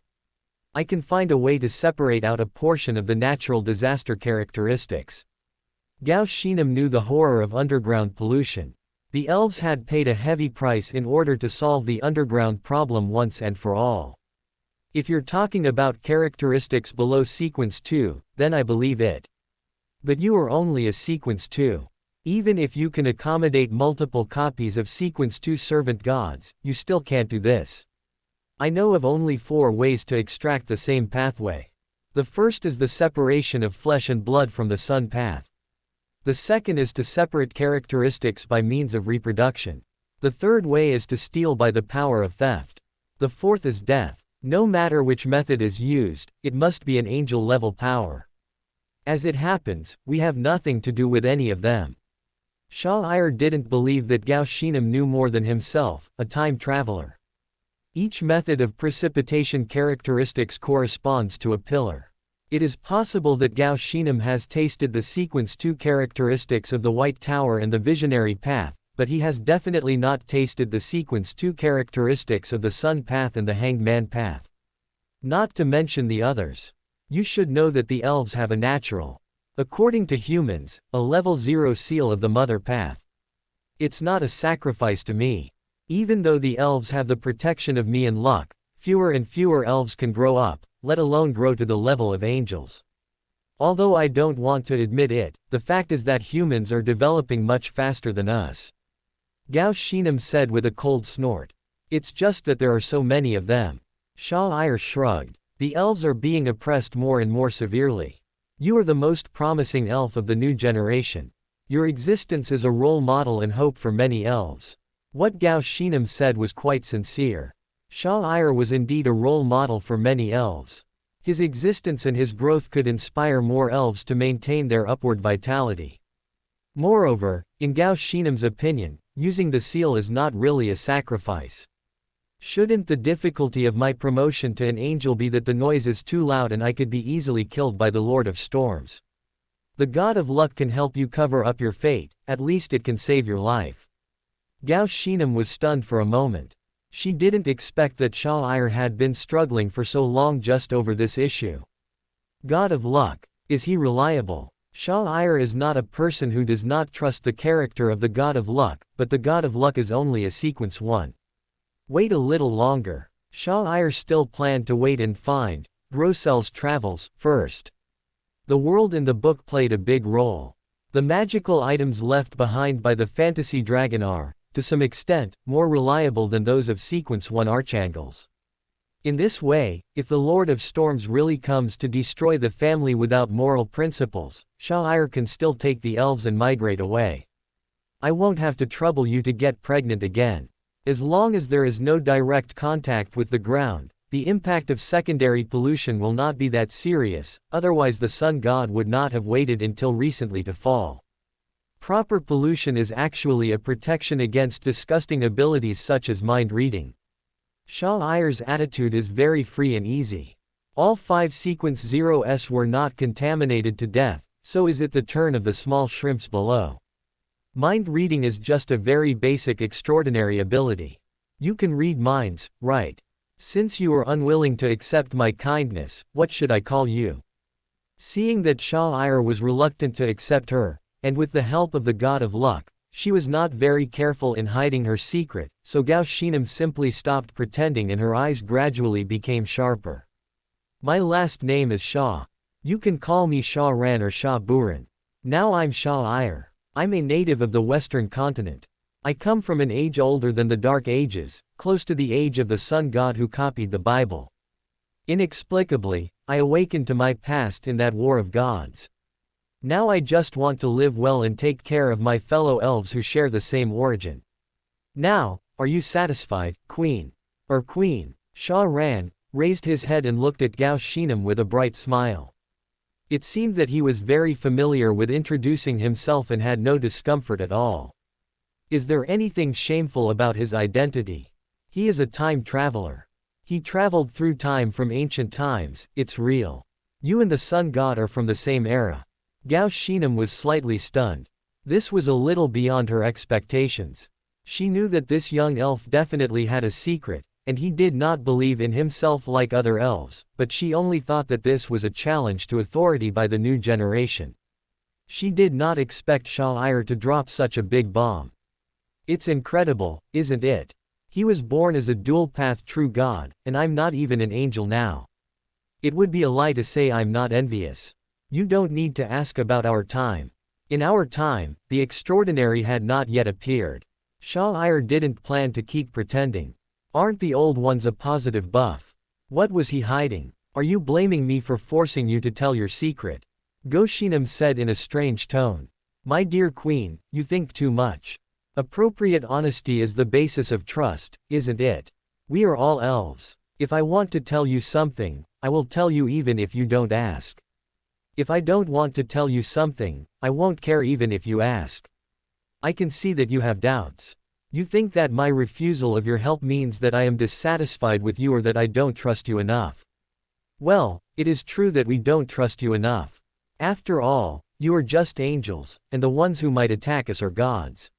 S1: I can find a way to separate out a portion of the natural disaster characteristics. Gao Shinam knew the horror of underground pollution. The elves had paid a heavy price in order to solve the underground problem once and for all. If you're talking about characteristics below sequence 2, then I believe it. But you are only a sequence 2. Even if you can accommodate multiple copies of sequence 2 servant gods, you still can't do this. I know of only 4 ways to extract the same pathway. The first is the separation of flesh and blood from the sun path. The second is to separate characteristics by means of reproduction. The third way is to steal by the power of theft. The fourth is death. No matter which method is used, it must be an angel-level power. As it happens, we have nothing to do with any of them. Shah-Ir didn't believe that Gao Shinam knew more than himself, a time traveler. Each method of precipitation characteristics corresponds to a pillar. It is possible that Gao Shinam has tasted the sequence 2 characteristics of the White Tower and the Visionary Path, but he has definitely not tasted the sequence 2 characteristics of the Sun Path and the Hanged Man Path. Not to mention the others. You should know that the elves have a natural, according to humans, a level 0 seal of the Mother Path. It's not a sacrifice to me. Even though the elves have the protection of me and luck, fewer and fewer elves can grow up, let alone grow to the level of angels. Although I don't want to admit it, the fact is that humans are developing much faster than us. Gao Shinam said with a cold snort. It's just that there are so many of them. Shah-Ir shrugged. The elves are being oppressed more and more severely. You are the most promising elf of the new generation. Your existence is a role model and hope for many elves. What Gao Shinam said was quite sincere. Shah-Ir was indeed a role model for many elves. His existence and his growth could inspire more elves to maintain their upward vitality. Moreover, in Gao Shinam's opinion, using the seal is not really a sacrifice. Shouldn't the difficulty of my promotion to an angel be that the noise is too loud and I could be easily killed by the Lord of Storms? The God of Luck can help you cover up your fate, at least it can save your life. Gao Shinam was stunned for a moment. She didn't expect that Shah-Ir had been struggling for so long just over this issue. God of Luck, is he reliable? Sha'ir is not a person who does not trust the character of the god of luck, but the god of luck is only a sequence 1. Wait a little longer. Sha'ir still planned to wait and find Grossel's travels first. The world in the book played a big role. The magical items left behind by the fantasy dragon are, to some extent, more reliable than those of sequence 1 archangels. In this way, if the Lord of Storms really comes to destroy the family without moral principles, Sha'ir can still take the elves and migrate away. I won't have to trouble you to get pregnant again. As long as there is no direct contact with the ground, the impact of secondary pollution will not be that serious, otherwise the sun god would not have waited until recently to fall. Proper pollution is actually a protection against disgusting abilities such as mind reading. Sha'ir's attitude is very free and easy. All 5 sequence 0s were not contaminated to death, so is it the turn of the small shrimps below. Mind reading is just a very basic extraordinary ability. You can read minds, right? Since you are unwilling to accept my kindness, what should I call you? Seeing that Sha'ir was reluctant to accept her, and with the help of the god of luck, she was not very careful in hiding her secret, so Gao Shinem simply stopped pretending and her eyes gradually became sharper. My last name is Shah. You can call me Shah Ran or Shah Buran. Now I'm Sha'ir. I'm a native of the Western continent. I come from an age older than the Dark Ages, close to the age of the sun god who copied the Bible. Inexplicably, I awakened to my past in that war of gods. Now I just want to live well and take care of my fellow elves who share the same origin. Now, are you satisfied, Queen? Queen? Shah Ran raised his head and looked at Gao Shinem with a bright smile. It seemed that he was very familiar with introducing himself and had no discomfort at all. Is there anything shameful about his identity? He is a time traveler. He traveled through time from ancient times, it's real. You and the sun god are from the same era. Gao Shinem was slightly stunned. This was a little beyond her expectations. She knew that this young elf definitely had a secret, and he did not believe in himself like other elves, but she only thought that this was a challenge to authority by the new generation. She did not expect Sha'ir to drop such a big bomb. It's incredible, isn't it? He was born as a dual-path true god, and I'm not even an angel now. It would be a lie to say I'm not envious. You don't need to ask about our time. In our time, the extraordinary had not yet appeared. Sha'ir didn't plan to keep pretending. Aren't the old ones a positive buff? What was he hiding? Are you blaming me for forcing you to tell your secret? Gao Shinem said in a strange tone. My dear queen, you think too much. Appropriate honesty is the basis of trust, isn't it? We are all elves. If I want to tell you something, I will tell you even if you don't ask. If I don't want to tell you something, I won't care even if you ask. I can see that you have doubts. You think that my refusal of your help means that I am dissatisfied with you or that I don't trust you enough. Well, it is true that we don't trust you enough. After all, you are just angels, and the ones who might attack us are gods.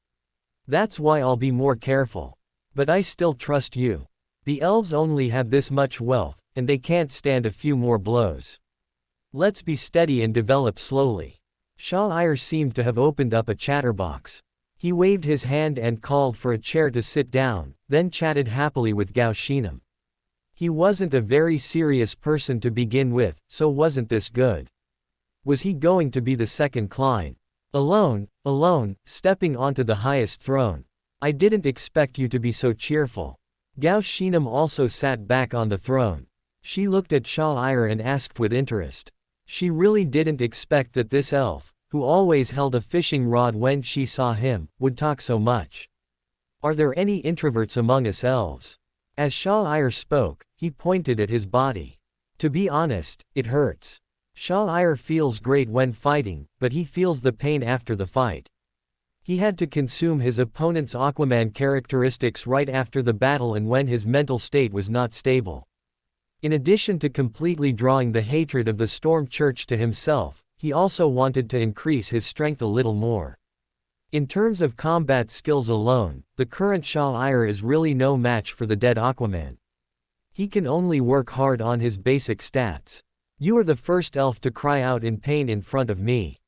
S1: That's why I'll be more careful. But I still trust you. The elves only have this much wealth, and they can't stand a few more blows. Let's be steady and develop slowly. Sha'ir seemed to have opened up a chatterbox. He waved his hand and called for a chair to sit down, then chatted happily with Gao Shinem. He wasn't a very serious person to begin with, so wasn't this good? Was he going to be the second Klein? Alone, stepping onto the highest throne. I didn't expect you to be so cheerful. Gao Shinem also sat back on the throne. She looked at Sha'ir and asked with interest. She really didn't expect that this elf, who always held a fishing rod when she saw him, would talk so much. Are there any introverts among us elves? As Sha'ir spoke, he pointed at his body. To be honest, it hurts. Sha'ir feels great when fighting, but he feels the pain after the fight. He had to consume his opponent's Aquaman characteristics right after the battle and when his mental state was not stable. In addition to completely drawing the hatred of the Storm Church to himself, he also wanted to increase his strength a little more. In terms of combat skills alone, the current Sha'ir is really no match for the dead Aquaman. He can only work hard on his basic stats. You are the first elf to cry out in pain in front of me.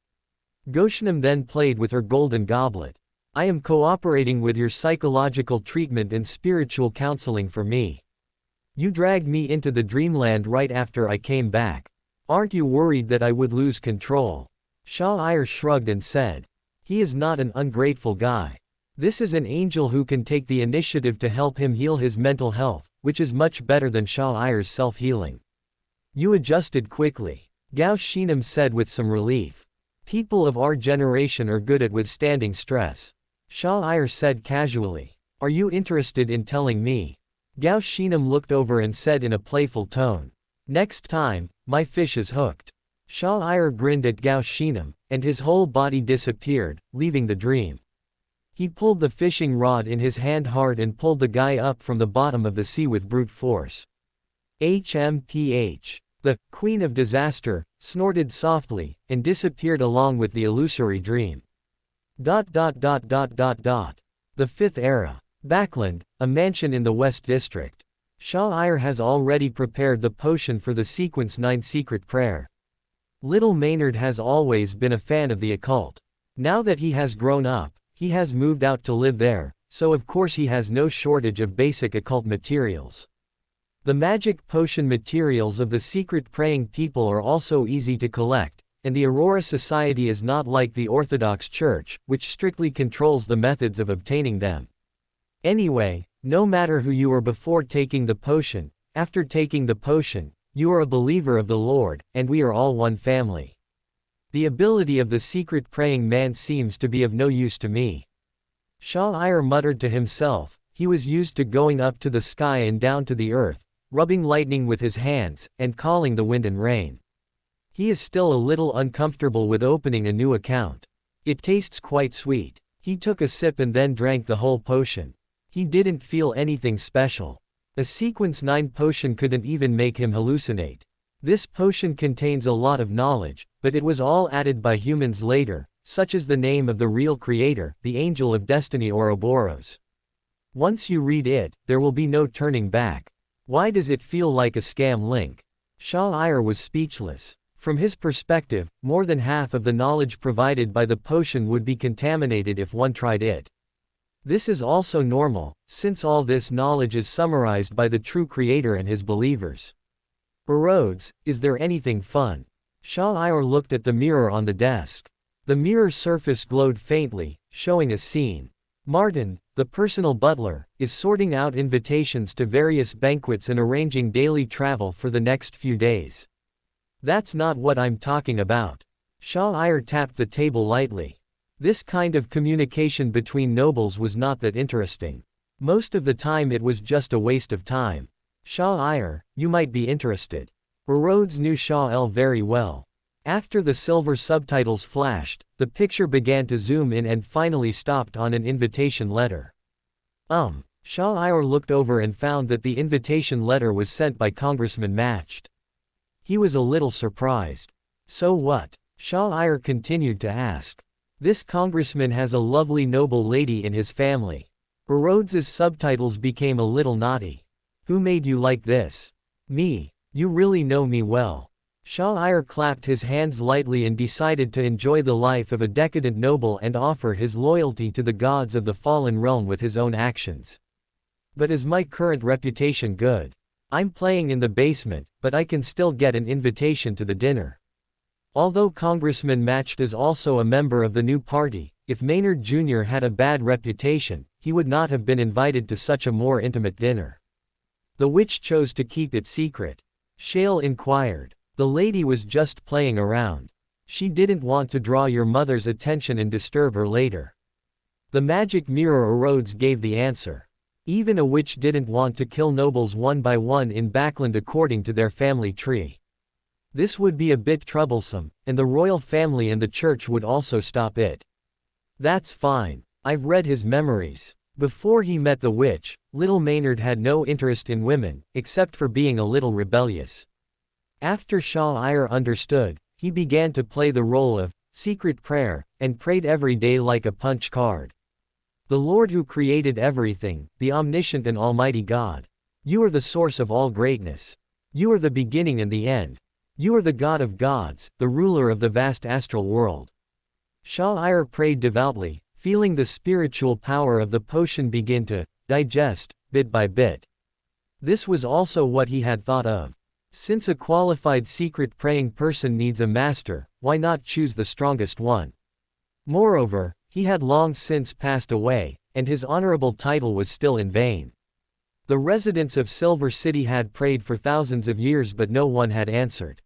S1: Goshenam then played with her golden goblet. I am cooperating with your psychological treatment and spiritual counseling for me. You dragged me into the dreamland right after I came back. Aren't you worried that I would lose control? Shah-Ir shrugged and said. He is not an ungrateful guy. This is an angel who can take the initiative to help him heal his mental health, which is much better than Shah-Ir's self-healing. You adjusted quickly, Gao Shinam said with some relief. People of our generation are good at withstanding stress. Shah-Ir said casually. Are you interested in telling me? Gao Shinam looked over and said in a playful tone. Next time, my fish is hooked. Shah-Ir grinned at Gao Shinam, and his whole body disappeared, leaving the dream. He pulled the fishing rod in his hand hard and pulled the guy up from the bottom of the sea with brute force. HMPH. The Queen of Disaster snorted softly and disappeared along with the illusory dream. The Fifth Era. Backland, a mansion in the West District. Shah-Ir has already prepared the potion for the Sequence 9 secret prayer. Little Maynard has always been a fan of the occult. Now that he has grown up, he has moved out to live there, so of course he has no shortage of basic occult materials. The magic potion materials of the secret praying people are also easy to collect, and the Aurora Society is not like the Orthodox Church, which strictly controls the methods of obtaining them. Anyway, no matter who you were before taking the potion, after taking the potion, you are a believer of the Lord, and we are all one family. The ability of the secret praying man seems to be of no use to me. Shah-Ir muttered to himself. He was used to going up to the sky and down to the earth, rubbing lightning with his hands, and calling the wind and rain. He is still a little uncomfortable with opening a new account. It tastes quite sweet. He took a sip and then drank the whole potion. He didn't feel anything special. A Sequence 9 potion couldn't even make him hallucinate. This potion contains a lot of knowledge, but it was all added by humans later, such as the name of the real creator, the Angel of Destiny Ouroboros. Once you read it, there will be no turning back. Why does it feel like a scam link? Shah-Ir was speechless. From his perspective, more than half of the knowledge provided by the potion would be contaminated if one tried it. This is also normal, since all this knowledge is summarized by the true creator and his believers. Eros, is there anything fun? Shah-Ir looked at the mirror on the desk. The mirror's surface glowed faintly, showing a scene. Martin, the personal butler, is sorting out invitations to various banquets and arranging daily travel for the next few days. That's not what I'm talking about. Shah-Ir tapped the table lightly. This kind of communication between nobles was not that interesting. Most of the time it was just a waste of time. Shah-Ir, you might be interested. Eros knew Shah-El very well. After the silver subtitles flashed, the picture began to zoom in and finally stopped on an invitation letter. Shah-Ir looked over and found that the invitation letter was sent by Congressman Matched. He was a little surprised. So what? Shah-Ir continued to ask. This congressman has a lovely noble lady in his family. Eros's subtitles became a little naughty. Who made you like this? Me. You really know me well. Shah-Ir clapped his hands lightly and decided to enjoy the life of a decadent noble and offer his loyalty to the gods of the fallen realm with his own actions. But is my current reputation good? I'm playing in the basement, but I can still get an invitation to the dinner. Although Congressman Matched is also a member of the new party, if Maynard Jr. had a bad reputation, he would not have been invited to such a more intimate dinner. The witch chose to keep it secret. Shale inquired. The lady was just playing around. She didn't want to draw your mother's attention and disturb her later. The magic mirror Erodes gave the answer. Even a witch didn't want to kill nobles one by one in Backland according to their family tree. This would be a bit troublesome, and the royal family and the church would also stop it. That's fine. I've read his memories. Before he met the witch, little Maynard had no interest in women, except for being a little rebellious. After Shah-Ir understood, he began to play the role of secret prayer, and prayed every day like a punch card. The Lord who created everything, the omniscient and almighty God. You are the source of all greatness. You are the beginning and the end. You are the God of gods, the ruler of the vast astral world. Shah prayed devoutly, feeling the spiritual power of the potion begin to digest, bit by bit. This was also what he had thought of. Since a qualified secret praying person needs a master, why not choose the strongest one? Moreover, he had long since passed away, and his honorable title was still in vain. The residents of Silver City had prayed for thousands of years but no one had answered.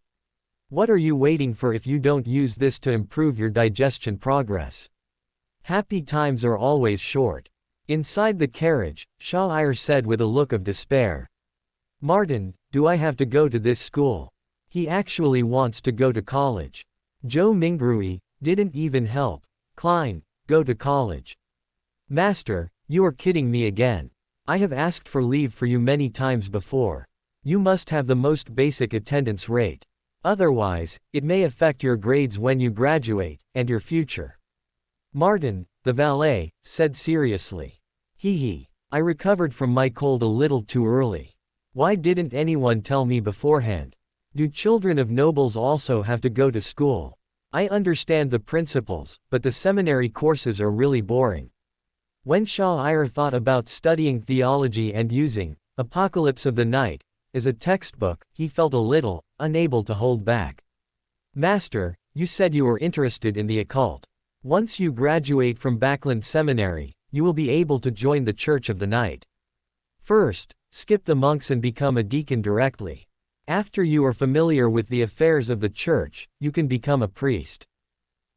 S1: What are you waiting for if you don't use this to improve your digestion progress? Happy times are always short. Inside the carriage, Shah said with a look of despair. Martin, do I have to go to this school? He actually wants to go to college. Joe Mingrui didn't even help. Klein, go to college. Master, you are kidding me again. I have asked for leave for you many times before. You must have the most basic attendance rate. Otherwise, it may affect your grades when you graduate, and your future. Martin, the valet, said seriously. I recovered from my cold a little too early. Why didn't anyone tell me beforehand? Do children of nobles also have to go to school? I understand the principles, but the seminary courses are really boring. When Shah thought about studying theology and using Apocalypse of the Night as a textbook, he felt a little unable to hold back. Master, you said you were interested in the occult. Once you graduate from Backland Seminary, you will be able to join the Church of the Night. First, skip the monks and become a deacon directly. After you are familiar with the affairs of the church, you can become a priest.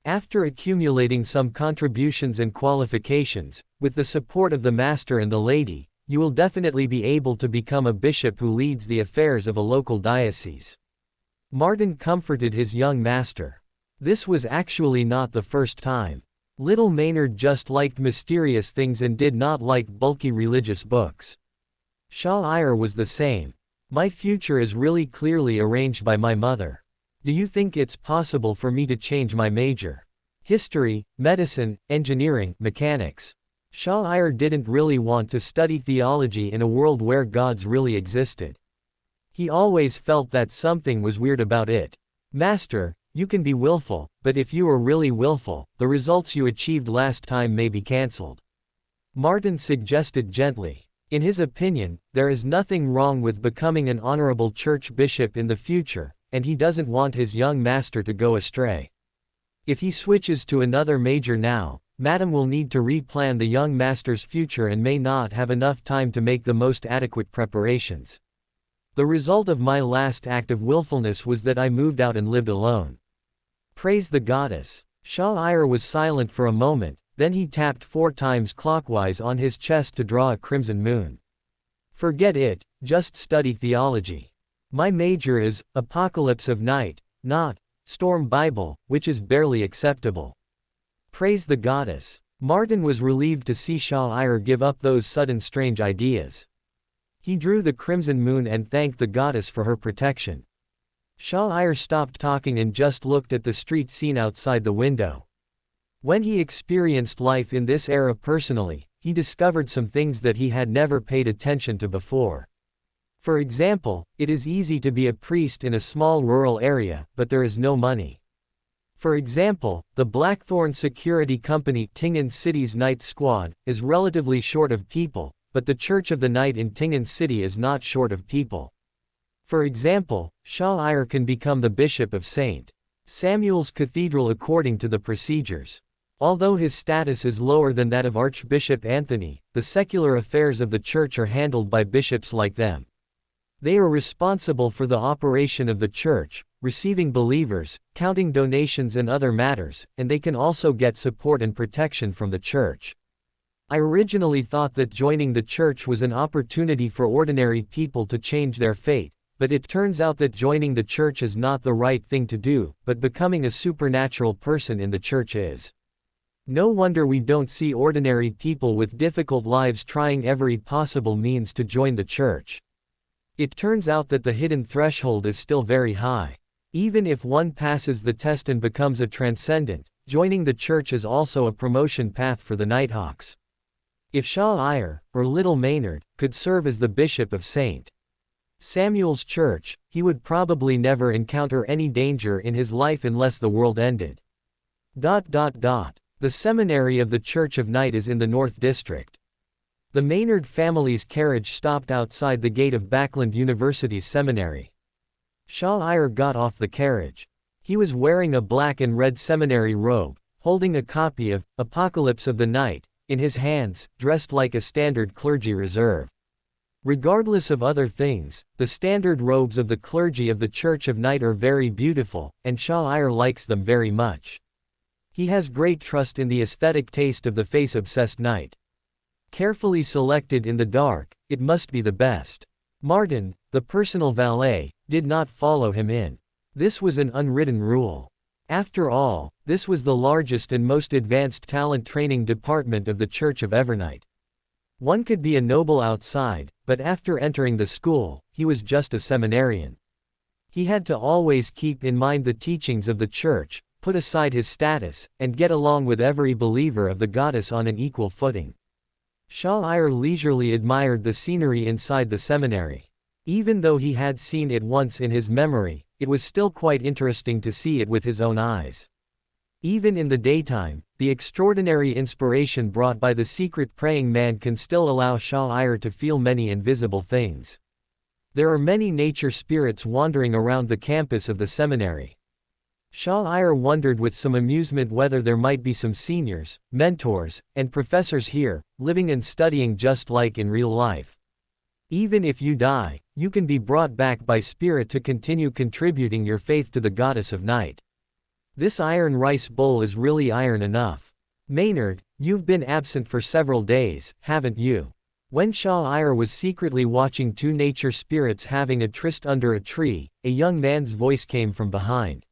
S1: After accumulating some contributions and qualifications, with the support of the master and the lady, you will definitely be able to become a bishop who leads the affairs of a local diocese. Martin comforted his young master. This was actually not the first time. Little Maynard just liked mysterious things and did not like bulky religious books. Shah was the same. My future is really clearly arranged by my mother. Do you think it's possible for me to change my major? History, medicine, engineering, mechanics. Shah didn't really want to study theology in a world where gods really existed. He always felt that something was weird about it. Master, you can be willful, but if you are really willful, the results you achieved last time may be cancelled. Martin suggested gently. In his opinion, there is nothing wrong with becoming an honorable church bishop in the future, and he doesn't want his young master to go astray. If he switches to another major now, Madam will need to replan the young master's future and may not have enough time to make the most adequate preparations. The result of my last act of willfulness was that I moved out and lived alone. Praise the goddess. Shah was silent for a moment, then he tapped 4 times clockwise on his chest to draw a crimson moon. Forget it, just study theology. My major is Apocalypse of Night, not Storm Bible, which is barely acceptable. Praise the goddess. Martin was relieved to see Shah give up those sudden strange ideas. He drew the crimson moon and thanked the goddess for her protection. Shah stopped talking and just looked at the street scene outside the window. When he experienced life in this era personally, he discovered some things that he had never paid attention to before. For example, it is easy to be a priest in a small rural area, but there is no money. For example, the Blackthorn Security Company Tingen City's night squad is relatively short of people, but the Church of the Night in Tingen City is not short of people. For example, Shah can become the bishop of St. Samuel's Cathedral according to the procedures. Although his status is lower than that of Archbishop Anthony, the secular affairs of the church are handled by bishops like them. They are responsible for the operation of the church, receiving believers, counting donations and other matters, and they can also get support and protection from the church. I originally thought that joining the church was an opportunity for ordinary people to change their fate, but it turns out that joining the church is not the right thing to do, but becoming a supernatural person in the church is. No wonder we don't see ordinary people with difficult lives trying every possible means to join the church. It turns out that the hidden threshold is still very high. Even if one passes the test and becomes a transcendent, joining the church is also a promotion path for the Nighthawks. If Shah or Little Maynard, could serve as the bishop of St. Samuel's Church, he would probably never encounter any danger in his life unless the world ended. The seminary of the Church of Night is in the North District. The Maynard family's carriage stopped outside the gate of Backland University's seminary. Shah-Ir got off the carriage. He was wearing a black and red seminary robe, holding a copy of Apocalypse of the Night in his hands, dressed like a standard clergy reserve. Regardless of other things, the standard robes of the clergy of the Church of Night are very beautiful, and Shah-Ir likes them very much. He has great trust in the aesthetic taste of the face-obsessed knight. Carefully selected in the dark, it must be the best. Martin, the personal valet, did not follow him in. This was an unwritten rule. After all, this was the largest and most advanced talent training department of the Church of Evernight. One could be a noble outside, but after entering the school, he was just a seminarian. He had to always keep in mind the teachings of the Church, put aside his status, and get along with every believer of the goddess on an equal footing. Shah-Ir leisurely admired the scenery inside the seminary. Even though he had seen it once in his memory, it was still quite interesting to see it with his own eyes. Even in the daytime, the extraordinary inspiration brought by the secret praying man can still allow Shah-Ir to feel many invisible things. There are many nature spirits wandering around the campus of the seminary. Shah-Ir wondered with some amusement whether there might be some seniors, mentors, and professors here, living and studying just like in real life. Even if you die, you can be brought back by spirit to continue contributing your faith to the goddess of night. This iron rice bowl is really iron enough. Maynard, you've been absent for several days, haven't you? When Shah-Ir was secretly watching two nature spirits having a tryst under a tree, a young man's voice came from behind.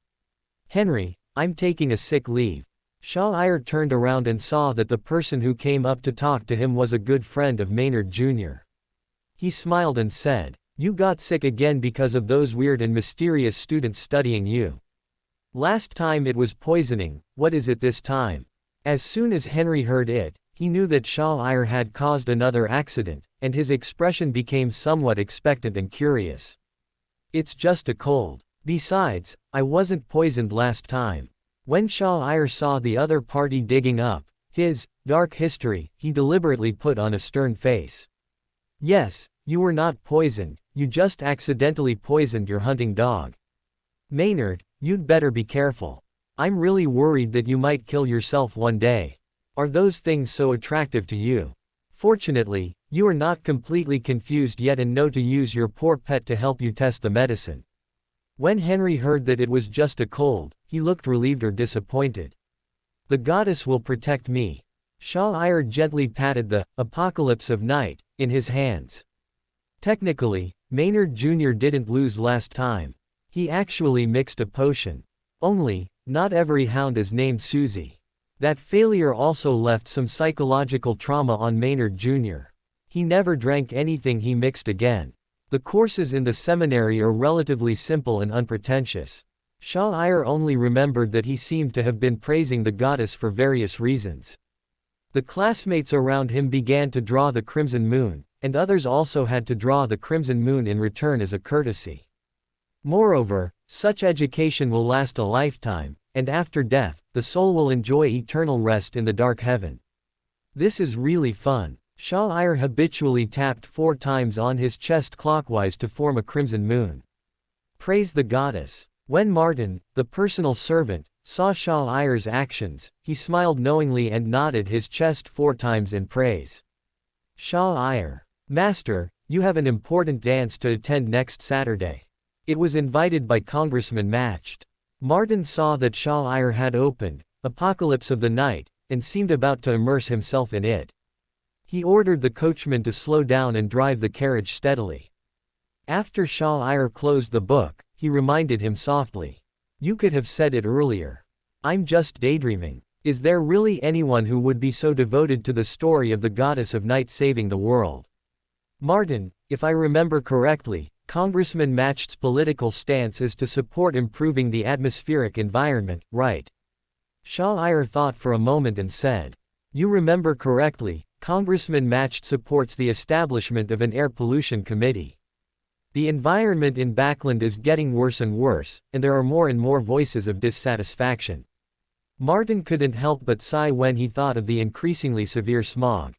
S1: Henry, I'm taking a sick leave. Shah-Ir turned around and saw that the person who came up to talk to him was a good friend of Maynard Jr. He smiled and said, "You got sick again because of those weird and mysterious students studying you. Last time it was poisoning, what is it this time?" As soon as Henry heard it, he knew that Shah-Ir had caused another accident, and his expression became somewhat expectant and curious. "It's just a cold. Besides, I wasn't poisoned last time." When Shah-Ir saw the other party digging up his dark history, he deliberately put on a stern face. "Yes, you were not poisoned, you just accidentally poisoned your hunting dog. Maynard, you'd better be careful. I'm really worried that you might kill yourself one day. Are those things so attractive to you? Fortunately, you are not completely confused yet and know to use your poor pet to help you test the medicine." When Henry heard that it was just a cold, he looked relieved or disappointed. "The goddess will protect me." Shah-Ir gently patted the Apocalypse of Night in his hands. Technically, Maynard Jr. didn't lose last time. He actually mixed a potion. Only, not every hound is named Susie. That failure also left some psychological trauma on Maynard Jr. He never drank anything he mixed again. The courses in the seminary are relatively simple and unpretentious. Shah-Ir only remembered that he seemed to have been praising the goddess for various reasons. The classmates around him began to draw the crimson moon, and others also had to draw the crimson moon in return as a courtesy. Moreover, such education will last a lifetime, and after death, the soul will enjoy eternal rest in the dark heaven. This is really fun. Shah-Ir habitually tapped 4 times on his chest clockwise to form a crimson moon. Praise the goddess. When Martin, the personal servant, saw Shah-Ir's actions, he smiled knowingly and nodded his chest 4 times in praise. Shah-Ir. "Master, you have an important dance to attend next Saturday. It was invited by Congressman Matched." Martin saw that Shah-Ir had opened Apocalypse of the Night, and seemed about to immerse himself in it. He ordered the coachman to slow down and drive the carriage steadily. After Shah-Ir closed the book, he reminded him softly. "You could have said it earlier. I'm just daydreaming. Is there really anyone who would be so devoted to the story of the goddess of night saving the world?" "Martin, if I remember correctly, Congressman Matched's political stance is to support improving the atmospheric environment, right?" Shah-Ir thought for a moment and said, "You remember correctly, Congressman Matched supports the establishment of an air pollution committee. The environment in Backland is getting worse and worse, and there are more and more voices of dissatisfaction. Martin couldn't help but sigh when he thought of the increasingly severe smog.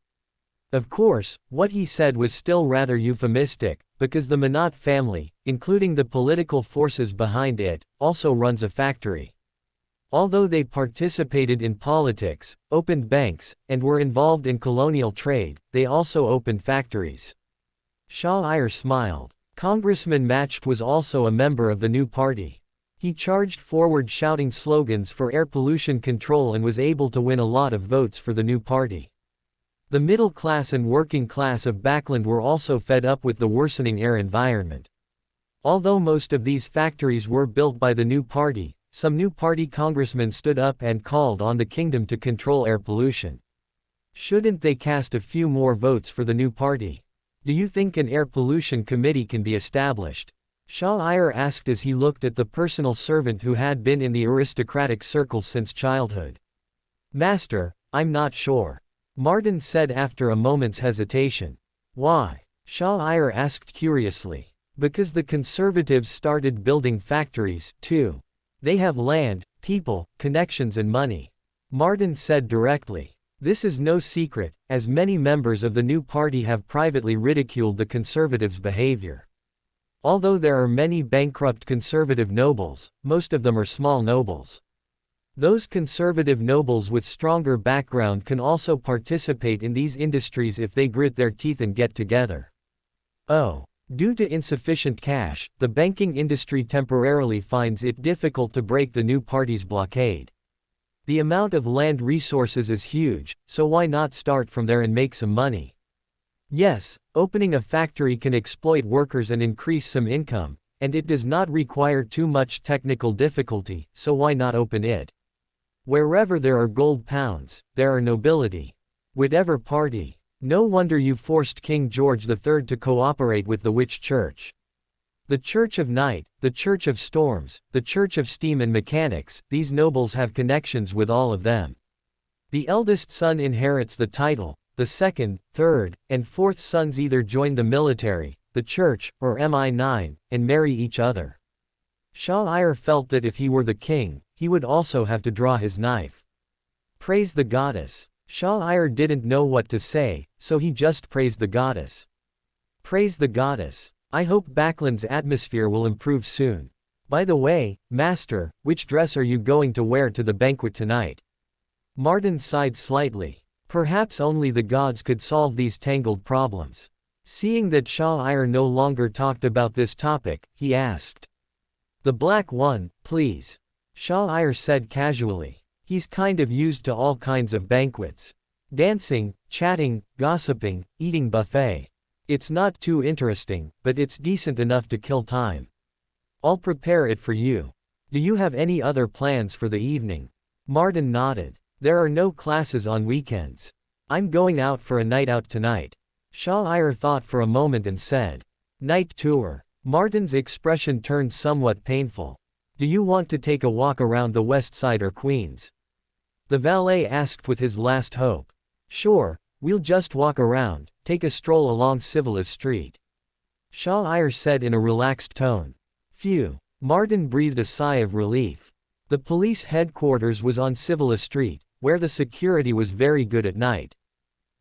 S1: Of course, what he said was still rather euphemistic, because the Maynard family, including the political forces behind it, also runs a factory. Although they participated in politics, opened banks, and were involved in colonial trade, they also opened factories. Shah smiled. Congressman Matched was also a member of the new party. He charged forward shouting slogans for air pollution control and was able to win a lot of votes for the new party. The middle class and working class of Backland were also fed up with the worsening air environment. Although most of these factories were built by the new party, some new party congressmen stood up and called on the kingdom to control air pollution. Shouldn't they cast a few more votes for the new party? Do you think an air pollution committee can be established? Shah asked as he looked at the personal servant who had been in the aristocratic circles since childhood. Master, I'm not sure. Martin said after a moment's hesitation. Why? Shah asked curiously. Because the conservatives started building factories, too. They have land, people, connections and money. Martin said directly. This is no secret, as many members of the new party have privately ridiculed the conservatives' behavior. Although there are many bankrupt conservative nobles, most of them are small nobles. Those conservative nobles with stronger background can also participate in these industries if they grit their teeth and get together. Oh. Due to insufficient cash, the banking industry temporarily finds it difficult to break the new party's blockade. The amount of land resources is huge, so why not start from there and make some money? Yes, opening a factory can exploit workers and increase some income, and it does not require too much technical difficulty, so why not open it? Wherever there are gold pounds, there are nobility. Whatever party. No wonder you forced King George III to cooperate with the Witch Church. The Church of Night, the Church of Storms, the Church of Steam and Mechanics, these nobles have connections with all of them. The eldest son inherits the title, the second, third, and fourth sons either join the military, the church, or Mi-9, and marry each other. Shah felt that if he were the king, he would also have to draw his knife. Praise the goddess. Shah didn't know what to say, so he just praised the goddess. Praise the goddess. I hope Backland's atmosphere will improve soon. By the way, Master, which dress are you going to wear to the banquet tonight? Martin sighed slightly. Perhaps only the gods could solve these tangled problems. Seeing that Shah no longer talked about this topic, he asked. The black one, please. Shah said casually. He's kind of used to all kinds of banquets. Dancing, chatting, gossiping, eating buffet. It's not too interesting, but it's decent enough to kill time. I'll prepare it for you. Do you have any other plans for the evening? Martin nodded. There are no classes on weekends. I'm going out for a night out tonight. Shah thought for a moment and said. Night tour. Martin's expression turned somewhat painful. Do you want to take a walk around the West Side or Queens? The valet asked with his last hope. Sure, we'll just walk around, take a stroll along Civilis Street. Shah said in a relaxed tone. Phew. Martin breathed a sigh of relief. The police headquarters was on Civilis Street, where the security was very good at night.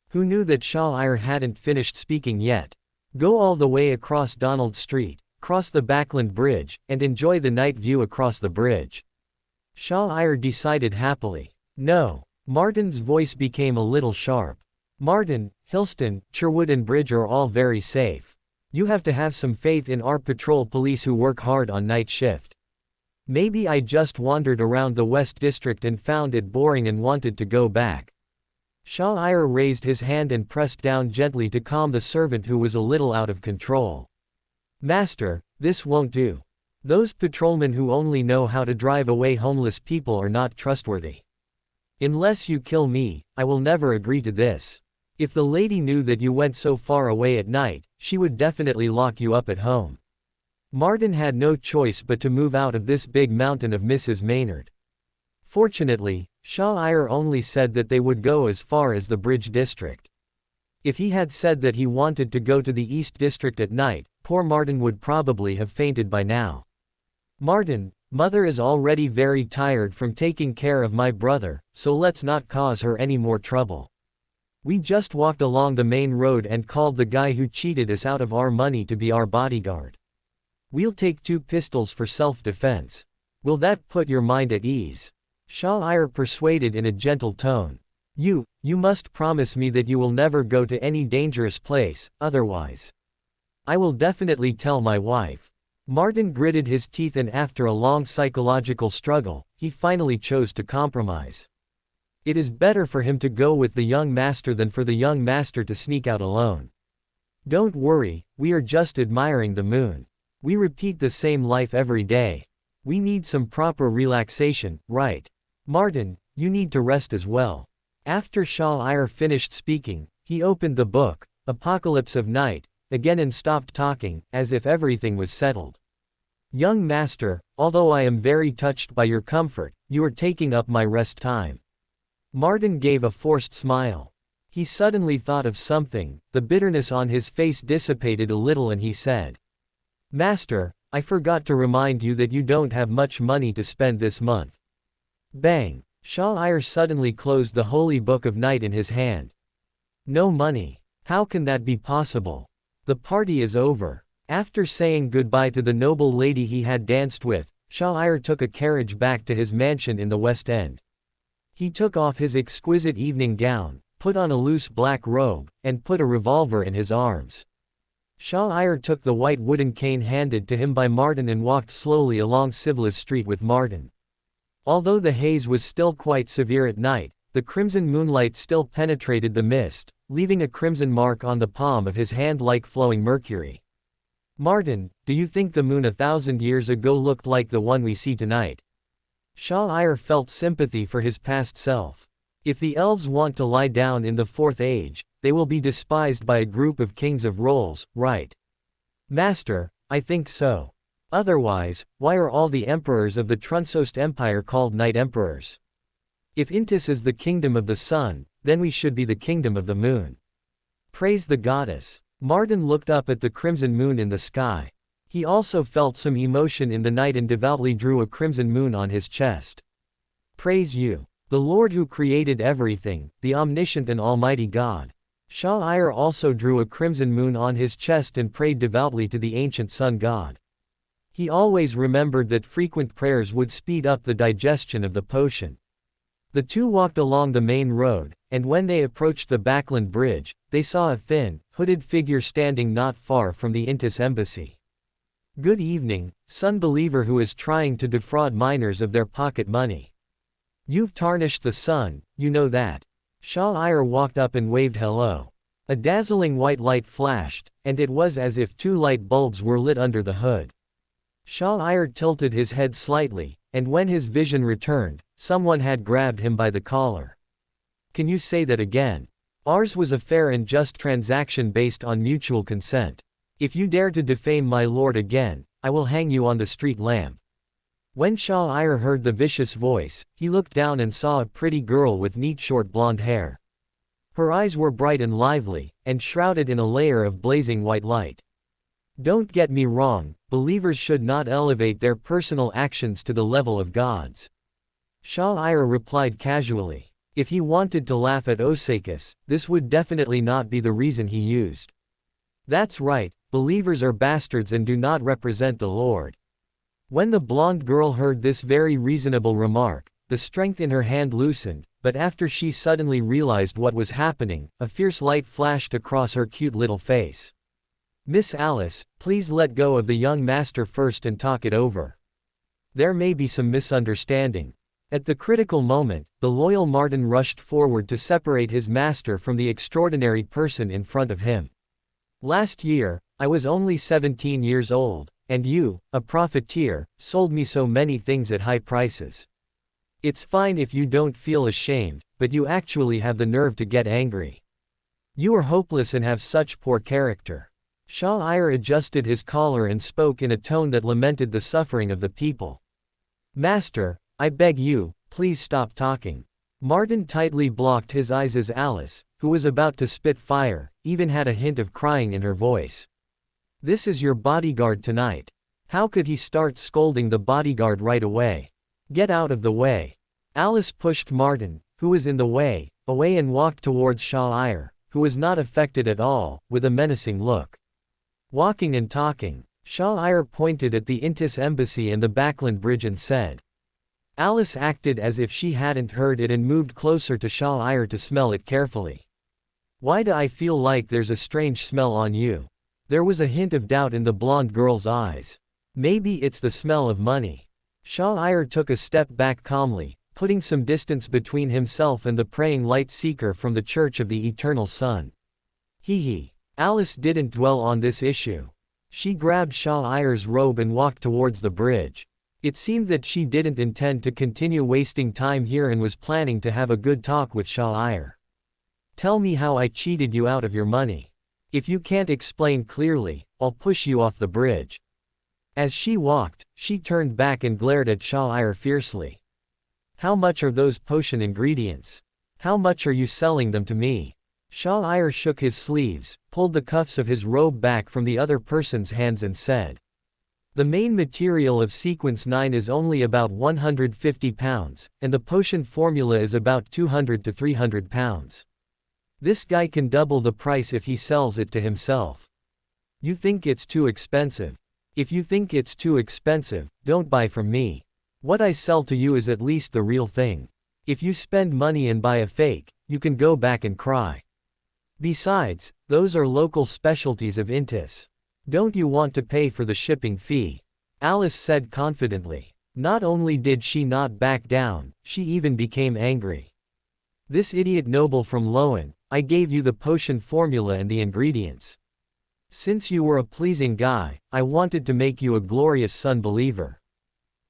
S1: Who knew that Shah hadn't finished speaking yet? Go all the way across Donald Street, cross the Backland Bridge, and enjoy the night view across the bridge. Shah decided happily. No. Martin's voice became a little sharp. Martin, Hillston, Sherwood and Bridge are all very safe. You have to have some faith in our patrol police who work hard on night shift. Maybe I just wandered around the West District and found it boring and wanted to go back. Shah raised his hand and pressed down gently to calm the servant who was a little out of control. Master, this won't do. Those patrolmen who only know how to drive away homeless people are not trustworthy. Unless you kill me, I will never agree to this. If the lady knew that you went so far away at night, she would definitely lock you up at home. Martin had no choice but to move out of this big mountain of Mrs. Maynard. Fortunately, Shah only said that they would go as far as the Bridge District. If he had said that he wanted to go to the East District at night, poor Martin would probably have fainted by now. Martin, Mother is already very tired from taking care of my brother, so let's not cause her any more trouble. We just walked along the main road and called the guy who cheated us out of our money to be our bodyguard. We'll take 2 pistols for self-defense. Will that put your mind at ease? Shah persuaded in a gentle tone. You must promise me that you will never go to any dangerous place, otherwise. I will definitely tell my wife. Martin gritted his teeth, and after a long psychological struggle, he finally chose to compromise. It is better for him to go with the young master than for the young master to sneak out alone. Don't worry, we are just admiring the moon. We repeat the same life every day. We need some proper relaxation, right? Martin, you need to rest as well. After Shah finished speaking, he opened the book, Apocalypse of Night, again and stopped talking, as if everything was settled. Young master, although I am very touched by your comfort, you are taking up my rest time. Martin gave a forced smile. He suddenly thought of something, the bitterness on his face dissipated a little, and he said, Master, I forgot to remind you that you don't have much money to spend this month. Bang! Shah suddenly closed the holy book of night in his hand. No money. How can that be possible? The party is over. After saying goodbye to the noble lady he had danced with, Shah took a carriage back to his mansion in the West End. He took off his exquisite evening gown, put on a loose black robe, and put a revolver in his arms. Shah took the white wooden cane handed to him by Martin and walked slowly along Civilis Street with Martin. Although the haze was still quite severe at night, the crimson moonlight still penetrated the mist, leaving a crimson mark on the palm of his hand like flowing mercury. Martin, do you think the moon 1,000 years ago looked like the one we see tonight? Shah felt sympathy for his past self. If the elves want to lie down in the 4th age, they will be despised by a group of kings of rolls, right? Master, I think so. Otherwise, why are all the emperors of the Trunsost Empire called Night Emperors? If Intis is the kingdom of the sun, then we should be the kingdom of the moon. Praise the goddess. Martin looked up at the crimson moon in the sky. He also felt some emotion in the night and devoutly drew a crimson moon on his chest. Praise you, the Lord who created everything, the omniscient and almighty God. Shah also drew a crimson moon on his chest and prayed devoutly to the ancient sun god. He always remembered that frequent prayers would speed up the digestion of the potion. The two walked along the main road, and when they approached the Backland Bridge, they saw a thin, hooded figure standing not far from the Intis embassy. Good evening, Sun Believer who is trying to defraud miners of their pocket money. You've tarnished the sun, you know that. Shah walked up and waved hello. A dazzling white light flashed, and it was as if 2 light bulbs were lit under the hood. Shah tilted his head slightly, and when his vision returned, someone had grabbed him by the collar. Can you say that again? Ours was a fair and just transaction based on mutual consent. If you dare to defame my lord again, I will hang you on the street lamp. When Shah heard the vicious voice, he looked down and saw a pretty girl with neat short blonde hair. Her eyes were bright and lively, and shrouded in a layer of blazing white light. Don't get me wrong, believers should not elevate their personal actions to the level of gods. Shah replied casually. If he wanted to laugh at Osakis, this would definitely not be the reason he used. That's right, believers are bastards and do not represent the Lord. When the blonde girl heard this very reasonable remark, the strength in her hand loosened, but after she suddenly realized what was happening, a fierce light flashed across her cute little face. Miss Alice, please let go of the young master first and talk it over. There may be some misunderstanding. At the critical moment, the loyal Martin rushed forward to separate his master from the extraordinary person in front of him. Last year, I was only 17 years old, and you, a profiteer, sold me so many things at high prices. It's fine if you don't feel ashamed, but you actually have the nerve to get angry. You are hopeless and have such poor character. Shah adjusted his collar and spoke in a tone that lamented the suffering of the people. Master, I beg you, please stop talking. Martin tightly blocked his eyes as Alice, who was about to spit fire, even had a hint of crying in her voice. This is your bodyguard tonight. How could he start scolding the bodyguard right away? Get out of the way. Alice pushed Martin, who was in the way, away and walked towards Shah, who was not affected at all, with a menacing look. Walking and talking, Shah pointed at the Intis embassy and the Backland bridge and said. Alice acted as if she hadn't heard it and moved closer to Shah to smell it carefully. Why do I feel like there's a strange smell on you? There was a hint of doubt in the blonde girl's eyes. Maybe it's the smell of money. Shah took a step back calmly, putting some distance between himself and the praying light seeker from the Church of the Eternal Sun. Hee. Alice didn't dwell on this issue. She grabbed Shah's robe and walked towards the bridge. It seemed that she didn't intend to continue wasting time here and was planning to have a good talk with Shah. Tell me how I cheated you out of your money. If you can't explain clearly, I'll push you off the bridge. As she walked, she turned back and glared at Shah fiercely. How much are those potion ingredients? How much are you selling them to me? Shah shook his sleeves, pulled the cuffs of his robe back from the other person's hands and said. The main material of sequence 9 is only about 150 pounds, and the potion formula is about 200 to 300 pounds. This guy can double the price if he sells it to himself. You think it's too expensive? If you think it's too expensive, don't buy from me. What I sell to you is at least the real thing. If you spend money and buy a fake, you can go back and cry. Besides, those are local specialties of Intis. Don't you want to pay for the shipping fee? Alice said confidently. Not only did she not back down, she even became angry. This idiot noble from Loan, I gave you the potion formula and the ingredients. Since you were a pleasing guy, I wanted to make you a glorious sun believer.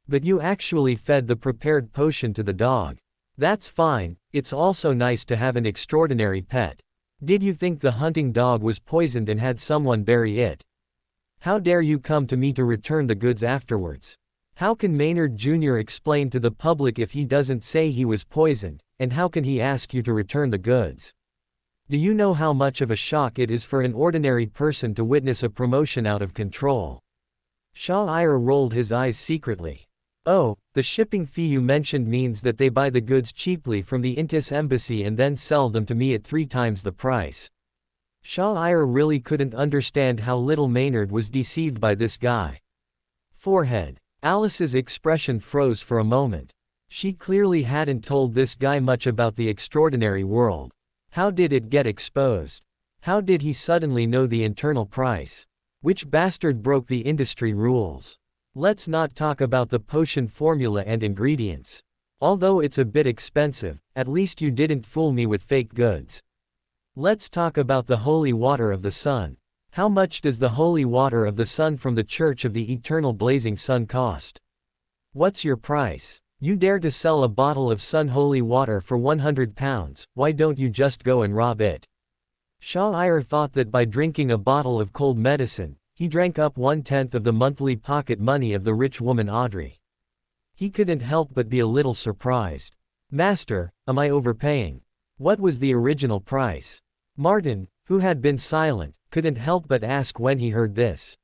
S1: But you actually fed the prepared potion to the dog. That's fine, it's also nice to have an extraordinary pet. Did you think the hunting dog was poisoned and had someone bury it? How dare you come to me to return the goods afterwards? How can Maynard Jr. explain to the public if he doesn't say he was poisoned, and how can he ask you to return the goods? Do you know how much of a shock it is for an ordinary person to witness a promotion out of control? Shah rolled his eyes secretly. Oh, the shipping fee you mentioned means that they buy the goods cheaply from the Intis embassy and then sell them to me at 3 times the price. Shah really couldn't understand how little Maynard was deceived by this guy. Forehead. Alice's expression froze for a moment. She clearly hadn't told this guy much about the extraordinary world. How did it get exposed? How did he suddenly know the internal price? Which bastard broke the industry rules? Let's not talk about the potion formula and ingredients. Although it's a bit expensive, at least you didn't fool me with fake goods. Let's talk about the holy water of the sun. How much does the holy water of the sun from the Church of the Eternal Blazing Sun cost? What's your price? You dare to sell a bottle of sun holy water for 100 pounds, why don't you just go and rob it? Shah thought that by drinking a bottle of cold medicine, he drank up 1/10 of the monthly pocket money of the rich woman Audrey. He couldn't help but be a little surprised. Master, am I overpaying? What was the original price? Martin, who had been silent, couldn't help but ask when he heard this.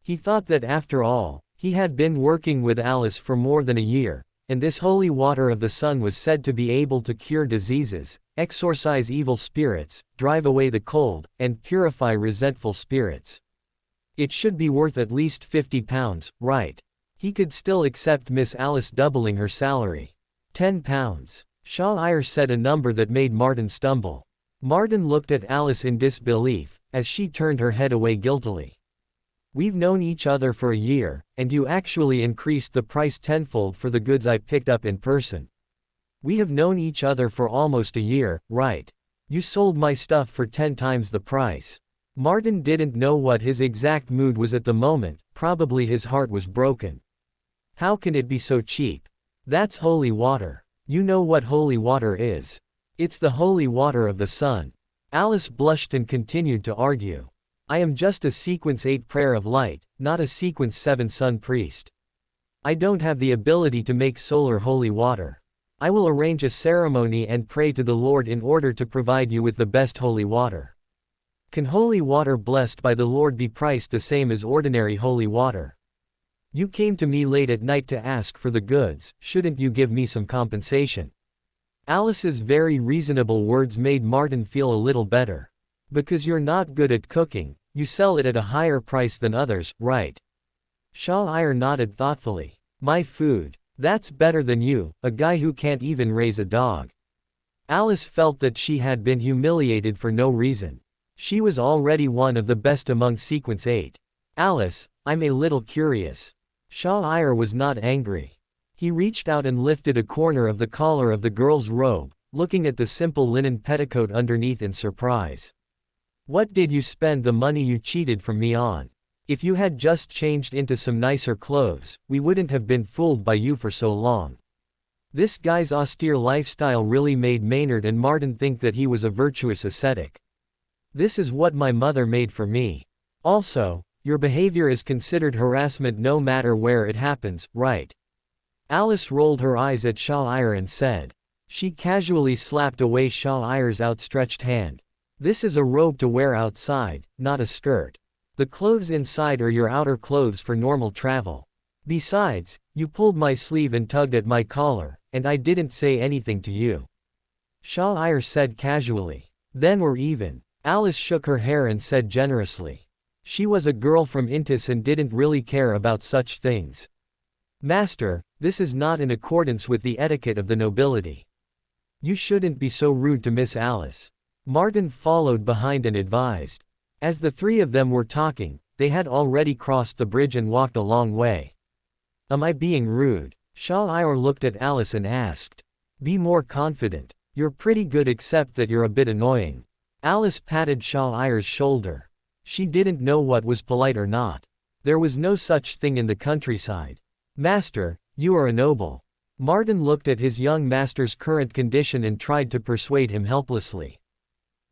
S1: He thought that after all, he had been working with Alice for more than a year, and this holy water of the sun was said to be able to cure diseases, exorcise evil spirits, drive away the cold, and purify resentful spirits. It should be worth at least 50 pounds, right? He could still accept Miss Alice doubling her salary. 10 pounds. Shah said a number that made Martin stumble. Martin looked at Alice in disbelief, as she turned her head away guiltily. We've known each other for a year, and you actually increased the price tenfold for the goods I picked up in person. We have known each other for almost a year, right? You sold my stuff for 10 times the price. Martin didn't know what his exact mood was at the moment, probably his heart was broken. How can it be so cheap? That's holy water. You know what holy water is. It's the holy water of the sun. Alice blushed and continued to argue. I am just a sequence 8 prayer of light, not a sequence 7 sun priest. I don't have the ability to make solar holy water. I will arrange a ceremony and pray to the Lord in order to provide you with the best holy water. Can holy water blessed by the Lord be priced the same as ordinary holy water? You came to me late at night to ask for the goods, shouldn't you give me some compensation? Alice's very reasonable words made Martin feel a little better. Because you're not good at cooking, you sell it at a higher price than others, right? Shah nodded thoughtfully. My food. That's better than you, a guy who can't even raise a dog. Alice felt that she had been humiliated for no reason. She was already one of the best among Sequence 8. Alice, I'm a little curious. Shah was not angry. He reached out and lifted a corner of the collar of the girl's robe, looking at the simple linen petticoat underneath in surprise. What did you spend the money you cheated from me on? If you had just changed into some nicer clothes, we wouldn't have been fooled by you for so long. This guy's austere lifestyle really made Maynard and Martin think that he was a virtuous ascetic. This is what my mother made for me. Also, your behavior is considered harassment no matter where it happens, right? Alice rolled her eyes at Shah and said. She casually slapped away Shah's outstretched hand. This is a robe to wear outside, not a skirt. The clothes inside are your outer clothes for normal travel. Besides, you pulled my sleeve and tugged at my collar, and I didn't say anything to you. Shah said casually. Then we're even. Alice shook her hair and said generously. She was a girl from Intis and didn't really care about such things. Master, this is not in accordance with the etiquette of the nobility. You shouldn't be so rude to Miss Alice. Martin followed behind and advised. As the three of them were talking, they had already crossed the bridge and walked a long way. Am I being rude? Shah looked at Alice and asked. Be more confident. You're pretty good except that you're a bit annoying. Alice patted Shah's shoulder. She didn't know what was polite or not. There was no such thing in the countryside. Master, you are a noble. Martin looked at his young master's current condition and tried to persuade him helplessly.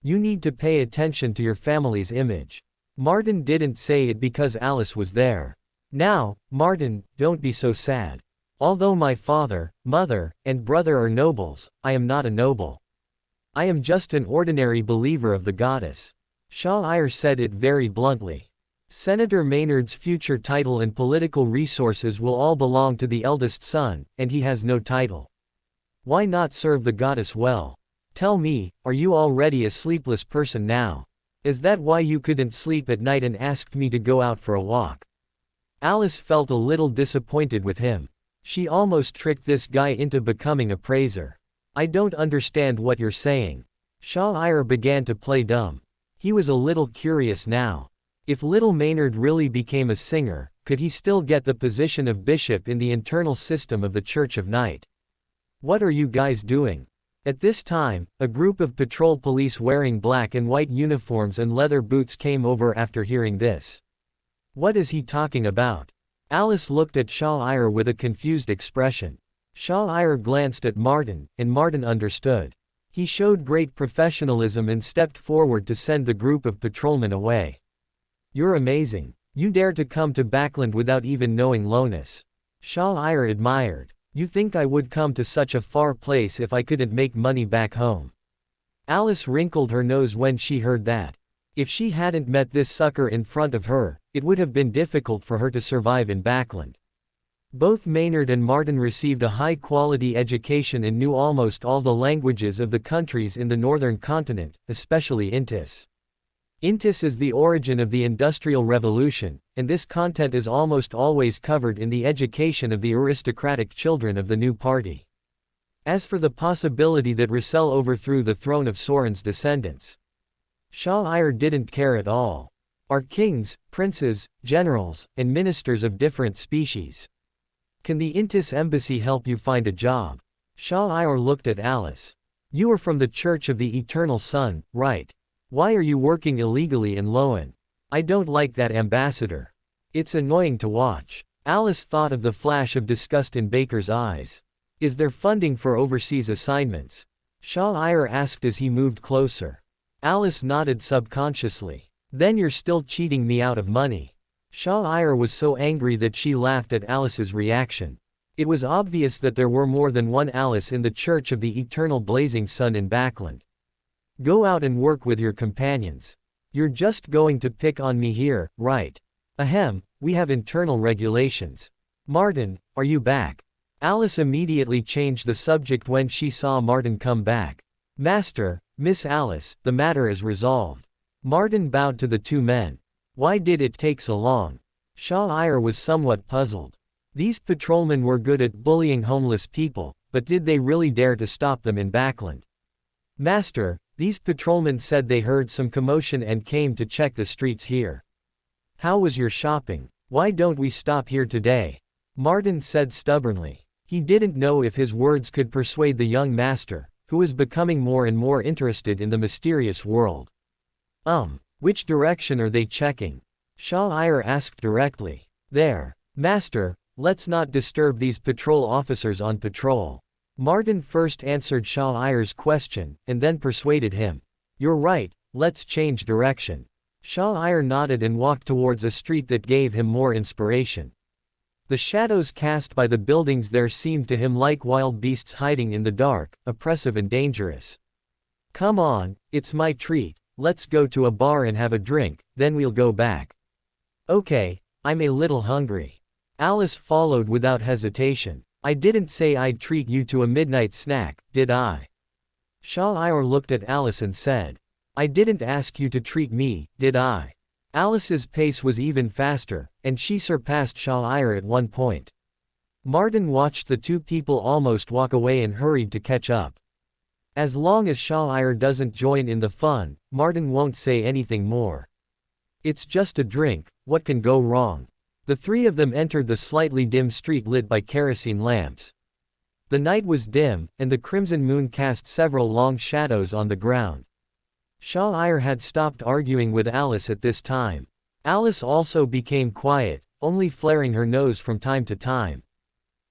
S1: You need to pay attention to your family's image. Martin didn't say it because Alice was there. Now, Martin, don't be so sad. Although my father, mother, and brother are nobles, I am not a noble. I am just an ordinary believer of the goddess. Shah said it very bluntly. Senator Maynard's future title and political resources will all belong to the eldest son, and he has no title. Why not serve the goddess well? Tell me, are you already a sleepless person now? Is that why you couldn't sleep at night and asked me to go out for a walk? Alice felt a little disappointed with him. She almost tricked this guy into becoming a praiser. I don't understand what you're saying. Shah began to play dumb. He was a little curious now. If little Maynard really became a singer, could he still get the position of bishop in the internal system of the Church of Night? What are you guys doing? At this time, a group of patrol police wearing black and white uniforms and leather boots came over after hearing this. What is he talking about? Alice looked at Shah with a confused expression. Shah glanced at Martin, and Martin understood. He showed great professionalism and stepped forward to send the group of patrolmen away. You're amazing. You dare to come to Backland without even knowing Lonus. Shah admired. You think I would come to such a far place if I couldn't make money back home? Alice wrinkled her nose when she heard that. If she hadn't met this sucker in front of her, it would have been difficult for her to survive in Backland. Both Maynard and Martin received a high-quality education and knew almost all the languages of the countries in the northern continent, especially Intis. Intis is the origin of the Industrial Revolution, and this content is almost always covered in the education of the aristocratic children of the new party. As for the possibility that Russell overthrew the throne of Sauron's descendants, Shah didn't care at all. Are kings, princes, generals, and ministers of different species. Can the Intis embassy help you find a job? Shah looked at Alice. You are from the Church of the Eternal Sun, right? Why are you working illegally in Loan? I don't like that ambassador. It's annoying to watch. Alice thought of the flash of disgust in Baker's eyes. Is there funding for overseas assignments? Shah asked as he moved closer. Alice nodded subconsciously. Then you're still cheating me out of money. Shah was so angry that she laughed at Alice's reaction. It was obvious that there were more than one Alice in the Church of the Eternal Blazing Sun in Backland. Go out and work with your companions. You're just going to pick on me here, right? Ahem, we have internal regulations. Martin, are you back? Alice immediately changed the subject when she saw Martin come back. Master, Miss Alice, the matter is resolved. Martin bowed to the two men. Why did it take so long? Shah Ayar was somewhat puzzled. These patrolmen were good at bullying homeless people, but did they really dare to stop them in Backland? Master, these patrolmen said they heard some commotion and came to check the streets here. How was your shopping? Why don't we stop here today? Martin said stubbornly. He didn't know if his words could persuade the young master, who was becoming more and more interested in the mysterious world. Which direction are they checking? Shah Ayar asked directly. There. Master, let's not disturb these patrol officers on patrol. Martin first answered Shah Ayar's question, and then persuaded him. You're right, let's change direction. Shah Ayar nodded and walked towards a street that gave him more inspiration. The shadows cast by the buildings there seemed to him like wild beasts hiding in the dark, oppressive and dangerous. Come on, it's my treat, let's go to a bar and have a drink, then we'll go back. Okay, I'm a little hungry. Alice followed without hesitation. I didn't say I'd treat you to a midnight snack, did I? Shah Ayar looked at Alice and said. I didn't ask you to treat me, did I? Alice's pace was even faster, and she surpassed Shah Ayar at one point. Martin watched the two people almost walk away and hurried to catch up. As long as Shah Ayar doesn't join in the fun, Martin won't say anything more. It's just a drink, what can go wrong? The three of them entered the slightly dim street lit by kerosene lamps. The night was dim, and the crimson moon cast several long shadows on the ground. Shah Ayar had stopped arguing with Alice at this time. Alice also became quiet, only flaring her nose from time to time.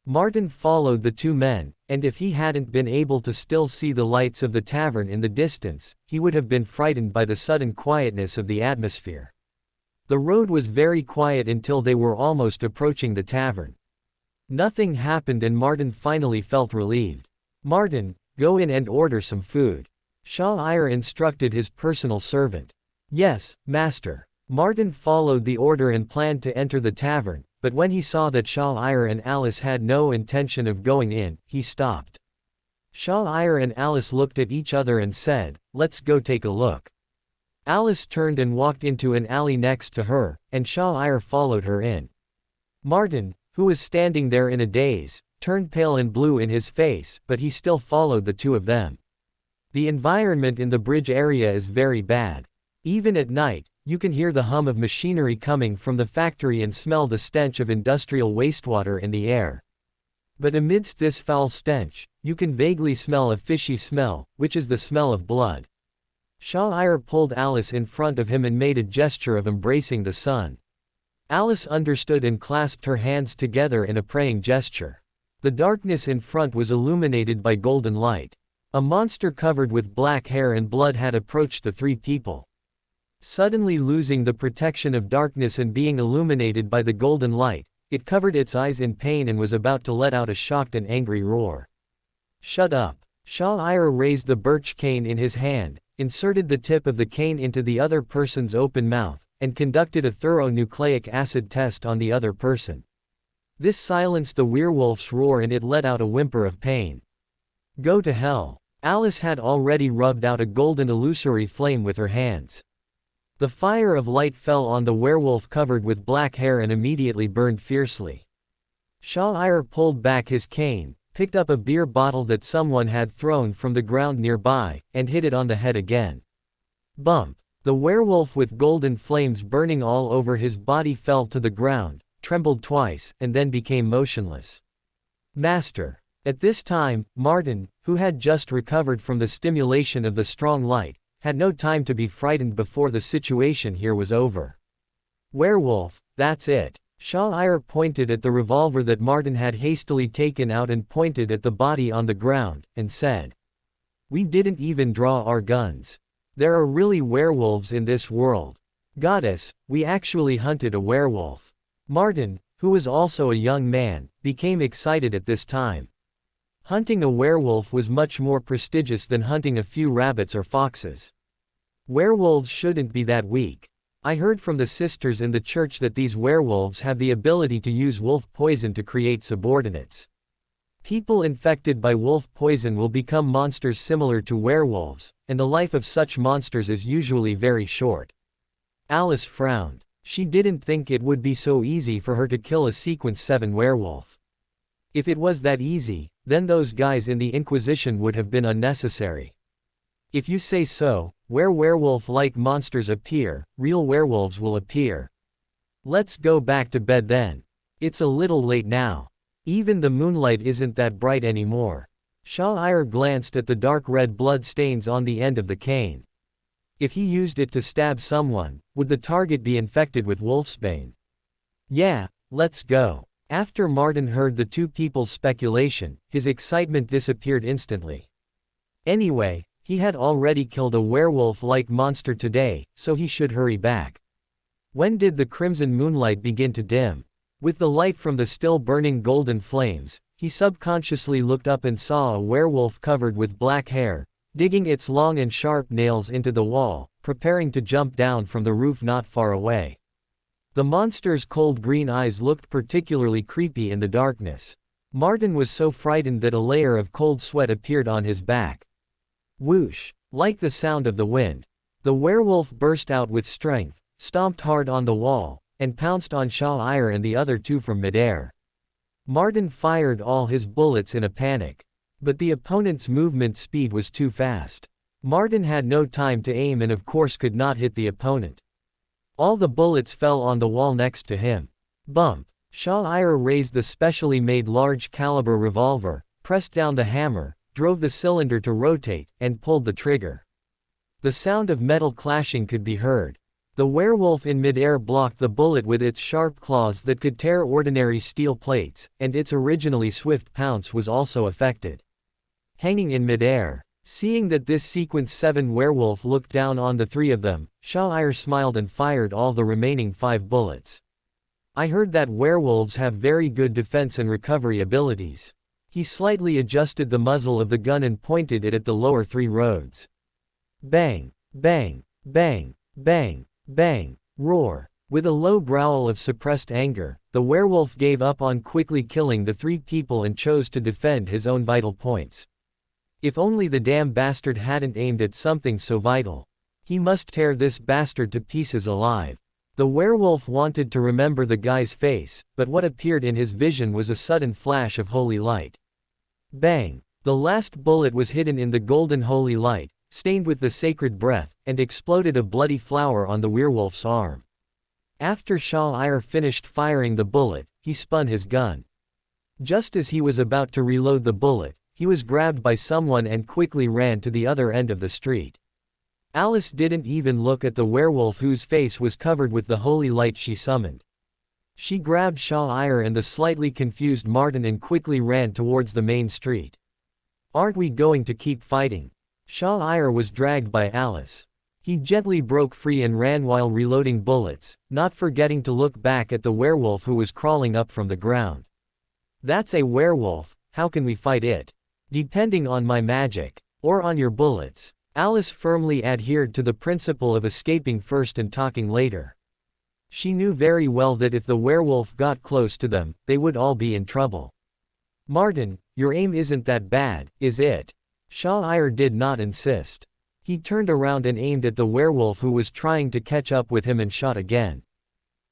S1: Martin followed the two men, and if he hadn't been able to still see the lights of the tavern in the distance, he would have been frightened by the sudden quietness of the atmosphere. The road was very quiet until they were almost approaching the tavern. Nothing happened and Martin finally felt relieved. Martin, go in and order some food. Shah Ayar instructed his personal servant. Yes, master. Martin followed the order and planned to enter the tavern, but when he saw that Shah Ayar and Alice had no intention of going in, he stopped. Shah Ayar and Alice looked at each other and said, let's go take a look. Alice turned and walked into an alley next to her, and Shah Ayar followed her in. Martin, who was standing there in a daze, turned pale and blue in his face, but he still followed the two of them. The environment in the bridge area is very bad. Even at night, you can hear the hum of machinery coming from the factory and smell the stench of industrial wastewater in the air. But amidst this foul stench, you can vaguely smell a fishy smell, which is the smell of blood. Shah Ayar pulled Alice in front of him and made a gesture of embracing the sun. Alice understood and clasped her hands together in a praying gesture. The darkness in front was illuminated by golden light. A monster covered with black hair and blood had approached the three people. Suddenly losing the protection of darkness and being illuminated by the golden light, it covered its eyes in pain and was about to let out a shocked and angry roar. Shut up. Shah Ayar raised the birch cane in his hand, inserted the tip of the cane into the other person's open mouth, and conducted a thorough nucleic acid test on the other person. This silenced the werewolf's roar and it let out a whimper of pain. Go to hell. Alice had already rubbed out a golden illusory flame with her hands. The fire of light fell on the werewolf covered with black hair and immediately burned fiercely. Shah Ayar pulled back his cane, picked up a beer bottle that someone had thrown from the ground nearby, and hit it on the head again. Bump! The werewolf with golden flames burning all over his body fell to the ground, trembled twice, and then became motionless. Master! At this time, Martin, who had just recovered from the stimulation of the strong light, had no time to be frightened before the situation here was over. Werewolf, that's it. Shah Ayar pointed at the revolver that Martin had hastily taken out and pointed at the body on the ground, and said. We didn't even draw our guns. There are really werewolves in this world. Goddess, we actually hunted a werewolf. Martin, who was also a young man, became excited at this time. Hunting a werewolf was much more prestigious than hunting a few rabbits or foxes. Werewolves shouldn't be that weak. I heard from the sisters in the church that these werewolves have the ability to use wolf poison to create subordinates. People infected by wolf poison will become monsters similar to werewolves, and the life of such monsters is usually very short. Alice frowned. She didn't think it would be so easy for her to kill a Sequence 7 werewolf. If it was that easy, then those guys in the Inquisition would have been unnecessary. If you say so, where werewolf-like monsters appear, real werewolves will appear. Let's go back to bed then. It's a little late now. Even the moonlight isn't that bright anymore. Shah-Ir glanced at the dark red blood stains on the end of the cane. If he used it to stab someone, would the target be infected with wolfsbane? Yeah, let's go. After Martin heard the two people's speculation, his excitement disappeared instantly. Anyway, he had already killed a werewolf-like monster today, so he should hurry back. When did the crimson moonlight begin to dim? With the light from the still burning golden flames, he subconsciously looked up and saw a werewolf covered with black hair, digging its long and sharp nails into the wall, preparing to jump down from the roof not far away. The monster's cold green eyes looked particularly creepy in the darkness. Martin was so frightened that a layer of cold sweat appeared on his back. Whoosh! Like the sound of the wind. The werewolf burst out with strength, stomped hard on the wall, and pounced on Shah-Ir and the other two from midair. Martin fired all his bullets in a panic. But the opponent's movement speed was too fast. Martin had no time to aim and of course could not hit the opponent. All the bullets fell on the wall next to him. Bump! Shah-Ir raised the specially made large caliber revolver, pressed down the hammer, drove the cylinder to rotate, and pulled the trigger. The sound of metal clashing could be heard. The werewolf in midair blocked the bullet with its sharp claws that could tear ordinary steel plates, and its originally swift pounce was also affected. Hanging in midair, seeing that this Sequence 7 werewolf looked down on the three of them, Shah-Ir smiled and fired all the remaining 5 bullets. I heard that werewolves have very good defense and recovery abilities. He slightly adjusted the muzzle of the gun and pointed it at the lower 3 roads. Bang! Bang! Bang! Bang! Bang! Roar! With a low growl of suppressed anger, the werewolf gave up on quickly killing the 3 people and chose to defend his own vital points. If only the damn bastard hadn't aimed at something so vital. He must tear this bastard to pieces alive. The werewolf wanted to remember the guy's face, but what appeared in his vision was a sudden flash of holy light. Bang! The last bullet was hidden in the golden holy light, stained with the sacred breath, and exploded a bloody flower on the werewolf's arm. After Shah-Ir finished firing the bullet, he spun his gun. Just as he was about to reload the bullet, he was grabbed by someone and quickly ran to the other end of the street. Alice didn't even look at the werewolf whose face was covered with the holy light she summoned. She grabbed Shah-Ir and the slightly confused Martin and quickly ran towards the main street. Aren't we going to keep fighting? Shah-Ir was dragged by Alice. He gently broke free and ran while reloading bullets, not forgetting to look back at the werewolf who was crawling up from the ground. That's a werewolf, how can we fight it? Depending on my magic, or on your bullets. Alice firmly adhered to the principle of escaping first and talking later. She knew very well that if the werewolf got close to them, they would all be in trouble. Martin, your aim isn't that bad, is it? Shah-Ir did not insist. He turned around and aimed at the werewolf who was trying to catch up with him and shot again.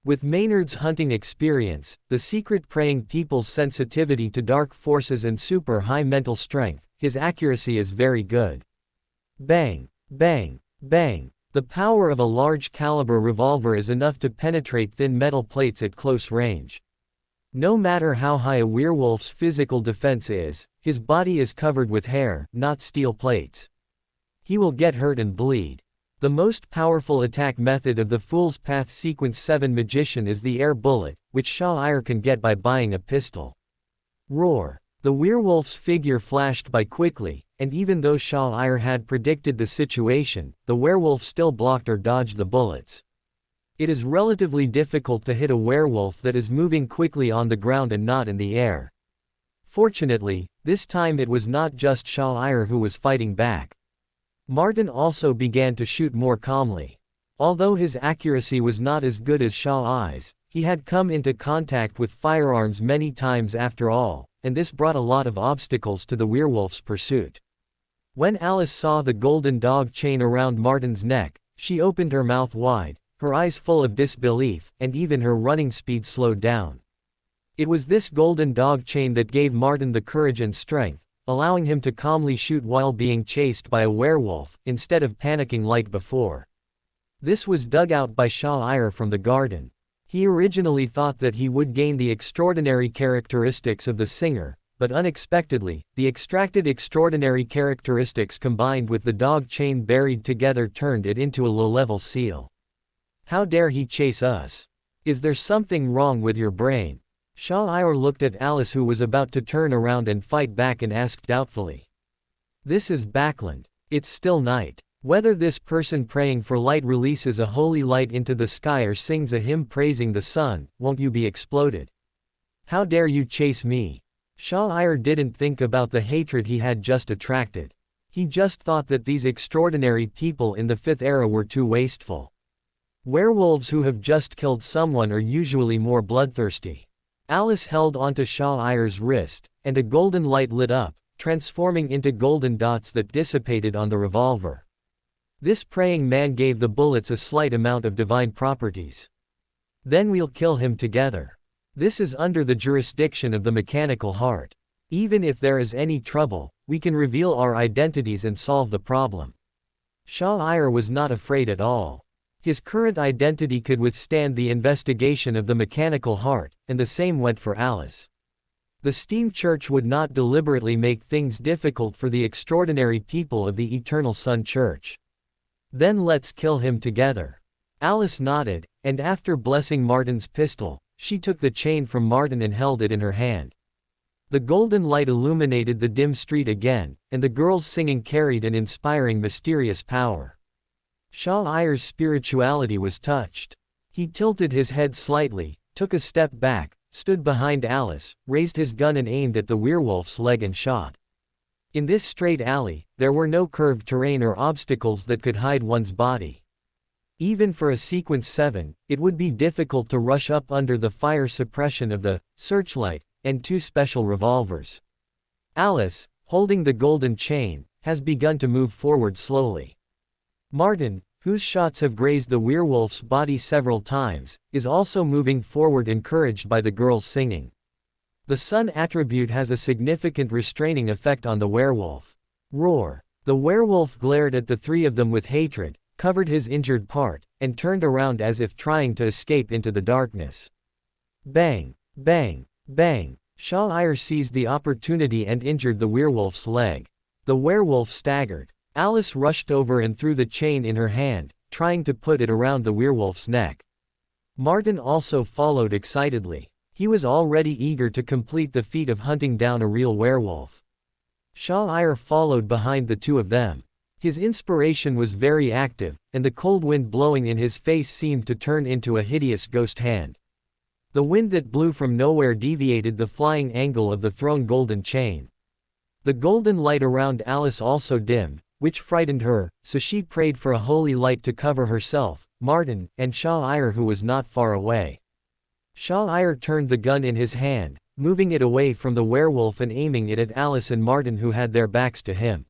S1: With Maynard's hunting experience, the secret praying people's sensitivity to dark forces and super high mental strength, his accuracy is very good. Bang! Bang! Bang! The power of a large caliber revolver is enough to penetrate thin metal plates at close range. No matter how high a werewolf's physical defense is, his body is covered with hair, not steel plates. He will get hurt and bleed. The most powerful attack method of the Fool's Path Sequence 7 magician is the air bullet, which Shah-Ir can get by buying a pistol. Roar! The werewolf's figure flashed by quickly, and even though Shah-Ir had predicted the situation, the werewolf still blocked or dodged the bullets. It is relatively difficult to hit a werewolf that is moving quickly on the ground and not in the air. Fortunately, this time it was not just Shah-Ir who was fighting back. Martin also began to shoot more calmly. Although his accuracy was not as good as Shao-Ai's, he had come into contact with firearms many times after all, and this brought a lot of obstacles to the werewolf's pursuit. When Alice saw the golden dog chain around Martin's neck, she opened her mouth wide, her eyes full of disbelief, and even her running speed slowed down. It was this golden dog chain that gave Martin the courage and strength, allowing him to calmly shoot while being chased by a werewolf, instead of panicking like before. This was dug out by Shao-Ai from the garden. He originally thought that he would gain the extraordinary characteristics of the singer, but unexpectedly, the extracted extraordinary characteristics combined with the dog chain buried together turned it into a low-level seal. How dare he chase us? Is there something wrong with your brain? Shao-Ai looked at Alice, who was about to turn around and fight back, and asked doubtfully. This is backland. It's still night. Whether this person praying for light releases a holy light into the sky or sings a hymn praising the sun, won't you be exploded? How dare you chase me? Shao-Ai didn't think about the hatred he had just attracted. He just thought that these extraordinary people in the 5th era were too wasteful. Werewolves who have just killed someone are usually more bloodthirsty. Alice held onto Shao-Ai's wrist, and a golden light lit up, transforming into golden dots that dissipated on the revolver. This praying man gave the bullets a slight amount of divine properties. Then we'll kill him together. This is under the jurisdiction of the mechanical heart. Even if there is any trouble, we can reveal our identities and solve the problem. Shao-Ai was not afraid at all. His current identity could withstand the investigation of the mechanical heart, and the same went for Alice. The Steam Church would not deliberately make things difficult for the extraordinary people of the Eternal Sun Church. Then let's kill him together. Alice nodded, and after blessing Martin's pistol, she took the chain from Martin and held it in her hand. The golden light illuminated the dim street again, and the girl's singing carried an inspiring mysterious power. Shao-Ai's spirituality was touched. He tilted his head slightly, took a step back, stood behind Alice, raised his gun and aimed at the werewolf's leg and shot. In this straight alley, there were no curved terrain or obstacles that could hide one's body. Even for a sequence 7, it would be difficult to rush up under the fire suppression of the searchlight and 2 special revolvers. Alice, holding the golden chain, has begun to move forward slowly. Martin, whose shots have grazed the werewolf's body several times, is also moving forward, encouraged by the girl's singing. The sun attribute has a significant restraining effect on the werewolf. Roar. The werewolf glared at the 3 of them with hatred, covered his injured part, and turned around as if trying to escape into the darkness. Bang! Bang! Bang! Shao-Ai seized the opportunity and injured the werewolf's leg. The werewolf staggered. Alice rushed over and threw the chain in her hand, trying to put it around the werewolf's neck. Martin also followed excitedly. He was already eager to complete the feat of hunting down a real werewolf. Shao-Ai followed behind the 2 of them. His inspiration was very active, and the cold wind blowing in his face seemed to turn into a hideous ghost hand. The wind that blew from nowhere deviated the flying angle of the thrown golden chain. The golden light around Alice also dimmed, which frightened her, so she prayed for a holy light to cover herself, Martin, and Shao-Ai, who was not far away. Shao-Ai turned the gun in his hand, moving it away from the werewolf and aiming it at Alice and Martin, who had their backs to him.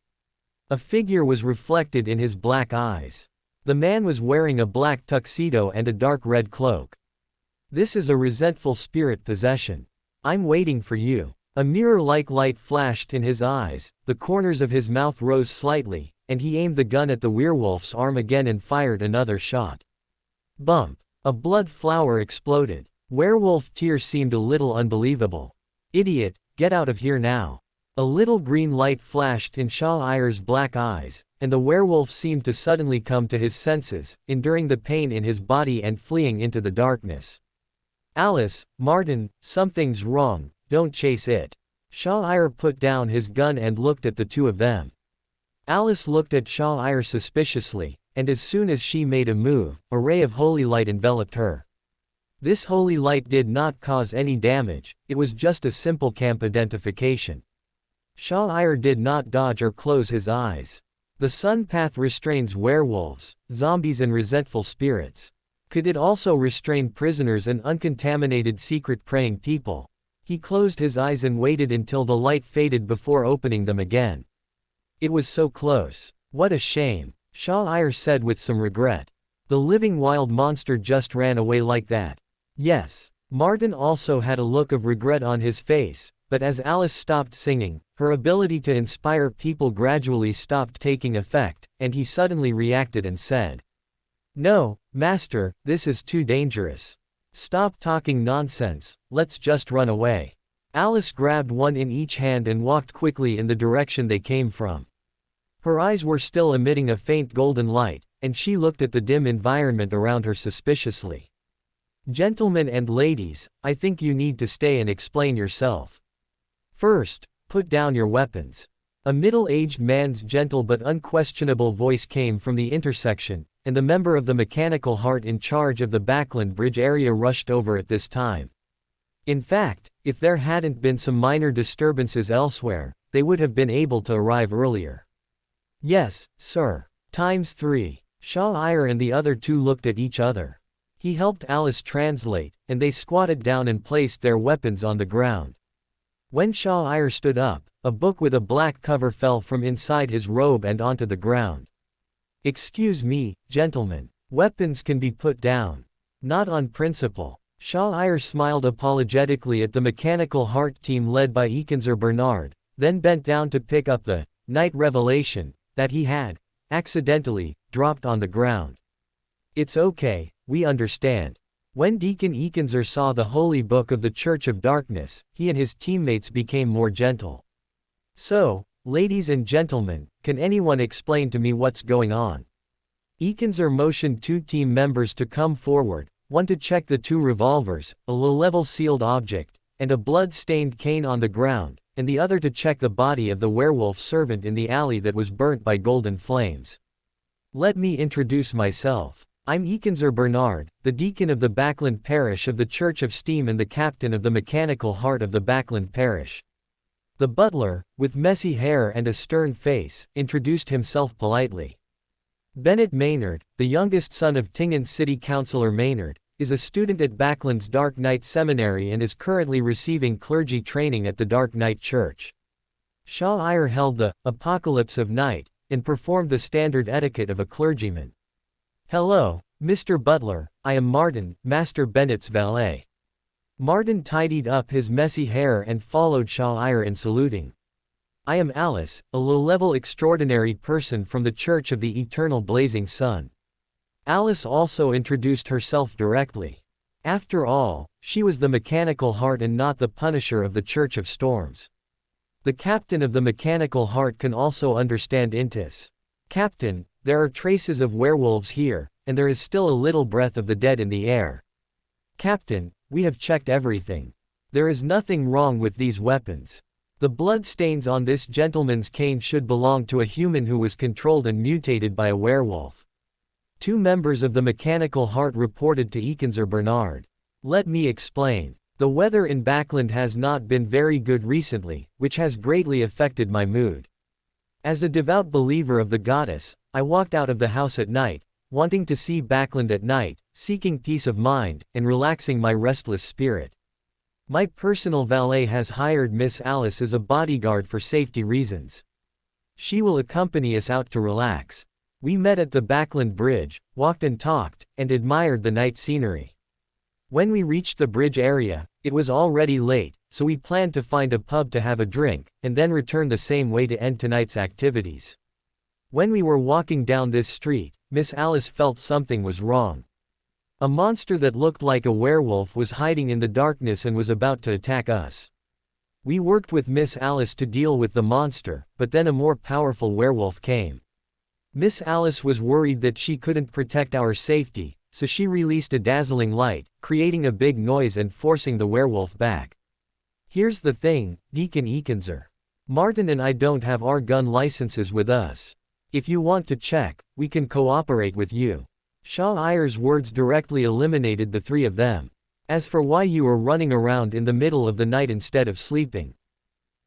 S1: A figure was reflected in his black eyes. The man was wearing a black tuxedo and a dark red cloak. This is a resentful spirit possession. I'm waiting for you. A mirror-like light flashed in his eyes, the corners of his mouth rose slightly, and he aimed the gun at the werewolf's arm again and fired another shot. Bump! A blood flower exploded. Werewolf tears seemed a little unbelievable. Idiot, get out of here now. A little green light flashed in Shao-Ai's black eyes, and the werewolf seemed to suddenly come to his senses, enduring the pain in his body and fleeing into the darkness. Alice, Martin, something's wrong, don't chase it. Shao-Ai put down his gun and looked at the 2 of them. Alice looked at Shao-Ai suspiciously, and as soon as she made a move, a ray of holy light enveloped her. This holy light did not cause any damage, it was just a simple camp identification. Shao-Ai did not dodge or close his eyes. The sun path restrains werewolves, zombies and resentful spirits. Could it also restrain prisoners and uncontaminated secret praying people? He closed his eyes and waited until the light faded before opening them again. It was so close. What a shame, Shah-Ir said with some regret. The living wild monster just ran away like that. Yes. Martin also had a look of regret on his face, but as Alice stopped singing, her ability to inspire people gradually stopped taking effect, and he suddenly reacted and said, "No, Master, this is too dangerous. Stop talking nonsense, let's just run away." Alice grabbed one in each hand and walked quickly in the direction they came from. Her eyes were still emitting a faint golden light, and she looked at the dim environment around her suspiciously. "Gentlemen and ladies, I think you need to stay and explain yourself. First, put down your weapons." A middle-aged man's gentle but unquestionable voice came from the intersection, and the member of the mechanical heart in charge of the Backland Bridge area rushed over at this time. In fact, if there hadn't been some minor disturbances elsewhere, they would have been able to arrive earlier. "Yes, sir. ×3. Shah-Ir and the other two looked at each other. He helped Alice translate, and they squatted down and placed their weapons on the ground. When Shah-Ir stood up, a book with a black cover fell from inside his robe and onto the ground. "Excuse me, gentlemen. Weapons can be put down. Not on principle." Shah-Ir smiled apologetically at the mechanical heart team led by Ekinzer Bernard, then bent down to pick up the Night Revelation that he had, accidentally, dropped on the ground. "It's okay, we understand." When Deacon Ekinzer saw the holy book of the Church of Darkness, he and his teammates became more gentle. "So, ladies and gentlemen, can anyone explain to me what's going on?" Ekinzer motioned two team members to come forward, one to check the two revolvers, a low-level sealed object, and a blood-stained cane on the ground, and the other to check the body of the werewolf servant in the alley that was burnt by golden flames. "Let me introduce myself. I'm Ekinzer Bernard, the deacon of the Backland Parish of the Church of Steam and the captain of the mechanical heart of the Backland Parish." The butler, with messy hair and a stern face, introduced himself politely. "Bennett Maynard, the youngest son of Tingen City Councillor Maynard, is a student at Backland's Dark Knight Seminary and is currently receiving clergy training at the Dark Knight Church." Shah-Ir held the Apocalypse of Night, and performed the standard etiquette of a clergyman. "Hello, Mr. Butler, I am Martin, Master Bennett's valet." Martin tidied up his messy hair and followed Shah-Ir in saluting. "I am Alice, a low-level extraordinary person from the Church of the Eternal Blazing Sun." Alice also introduced herself directly. After all, she was the mechanical heart and not the punisher of the Church of Storms. The captain of the mechanical heart can also understand Intis. "Captain, there are traces of werewolves here, and there is still a little breath of the dead in the air." "Captain, we have checked everything. There is nothing wrong with these weapons. The blood stains on this gentleman's cane should belong to a human who was controlled and mutated by a werewolf." Two members of the mechanical heart reported to Ekinzer Bernard. "Let me explain. The weather in Backland has not been very good recently, which has greatly affected my mood. As a devout believer of the goddess, I walked out of the house at night, wanting to see Backland at night, seeking peace of mind, and relaxing my restless spirit. My personal valet has hired Miss Alice as a bodyguard for safety reasons. She will accompany us out to relax. We met at the Backland Bridge, walked and talked, and admired the night scenery. When we reached the bridge area, it was already late, so we planned to find a pub to have a drink, and then return the same way to end tonight's activities. When we were walking down this street, Miss Alice felt something was wrong. A monster that looked like a werewolf was hiding in the darkness and was about to attack us. We worked with Miss Alice to deal with the monster, but then a more powerful werewolf came. Miss Alice was worried that she couldn't protect our safety, so she released a dazzling light, creating a big noise and forcing the werewolf back. Here's the thing, Deacon Ekinzer. Martin and I don't have our gun licenses with us. If you want to check, we can cooperate with you." Shah-Ir's words directly eliminated the three of them. "As for why you are running around in the middle of the night instead of sleeping.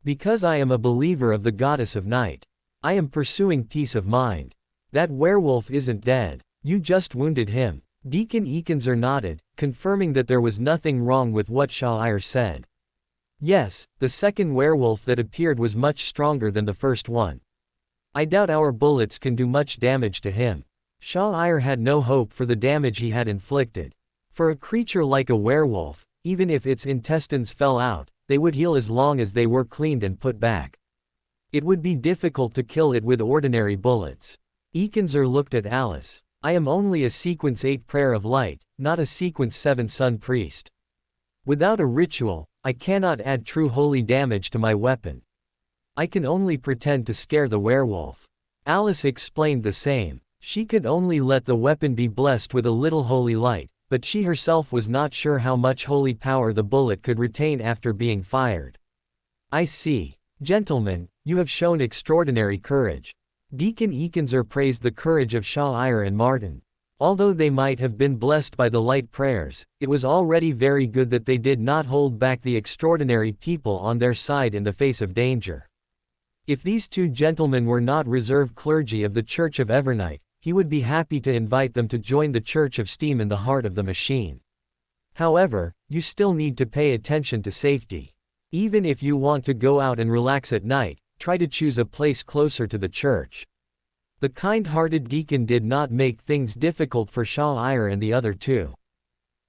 S1: Because I am a believer of the goddess of night. I am pursuing peace of mind. That werewolf isn't dead. You just wounded him. Deacon Ekenzer nodded, confirming that there was nothing wrong with what Sha'ir said. Yes, the second werewolf that appeared was much stronger than the first one. I doubt our bullets can do much damage to him. Sha'ir had no hope for the damage he had inflicted. For a creature like a werewolf, even if its intestines fell out, they would heal as long as they were cleaned and put back. It would be difficult to kill it with ordinary bullets. Ekenzer looked at Alice. I am only a sequence 8 prayer of light, not a sequence 7 sun priest. Without a ritual, I cannot add true holy damage to my weapon. I can only pretend to scare the werewolf. Alice explained the same. She could only let the weapon be blessed with a little holy light, but she herself was not sure how much holy power the bullet could retain after being fired. I see. Gentlemen, you have shown extraordinary courage. Deacon Ekenzer praised the courage of Sha'ir and Martin. Although they might have been blessed by the light prayers, it was already very good that they did not hold back the extraordinary people on their side in the face of danger. If these two gentlemen were not reserved clergy of the Church of Evernight, he would be happy to invite them to join the Church of Steam in the heart of the machine. However, you still need to pay attention to safety. Even if you want to go out and relax at night, try to choose a place closer to the church. The kind-hearted deacon did not make things difficult for Sha'ir and the other two.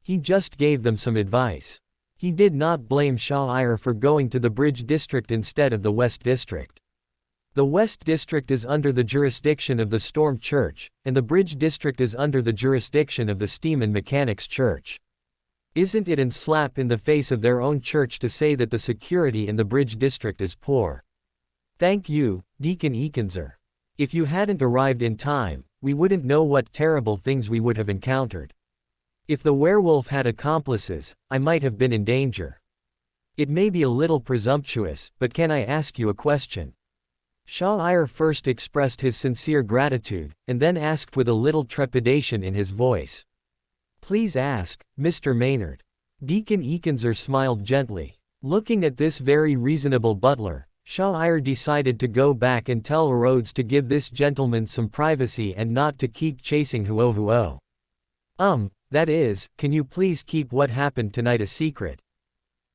S1: He just gave them some advice. He did not blame Sha'ir for going to the Bridge District instead of the West District. The West District is under the jurisdiction of the Storm Church, and the Bridge District is under the jurisdiction of the Steam and Mechanics Church. Isn't it an slap in the face of their own church to say that the security in the Bridge District is poor? Thank you, Deacon Ekenzer. If you hadn't arrived in time, we wouldn't know what terrible things we would have encountered. If the werewolf had accomplices, I might have been in danger. It may be a little presumptuous, but can I ask you a question? Sha'ir first expressed his sincere gratitude, and then asked with a little trepidation in his voice. Please ask, Mr. Maynard. Deacon Ekenzer smiled gently. Looking at this very reasonable butler, Sha'ir decided to go back and tell Rhodes to give this gentleman some privacy and not to keep chasing Huo. That is, can you please keep what happened tonight a secret?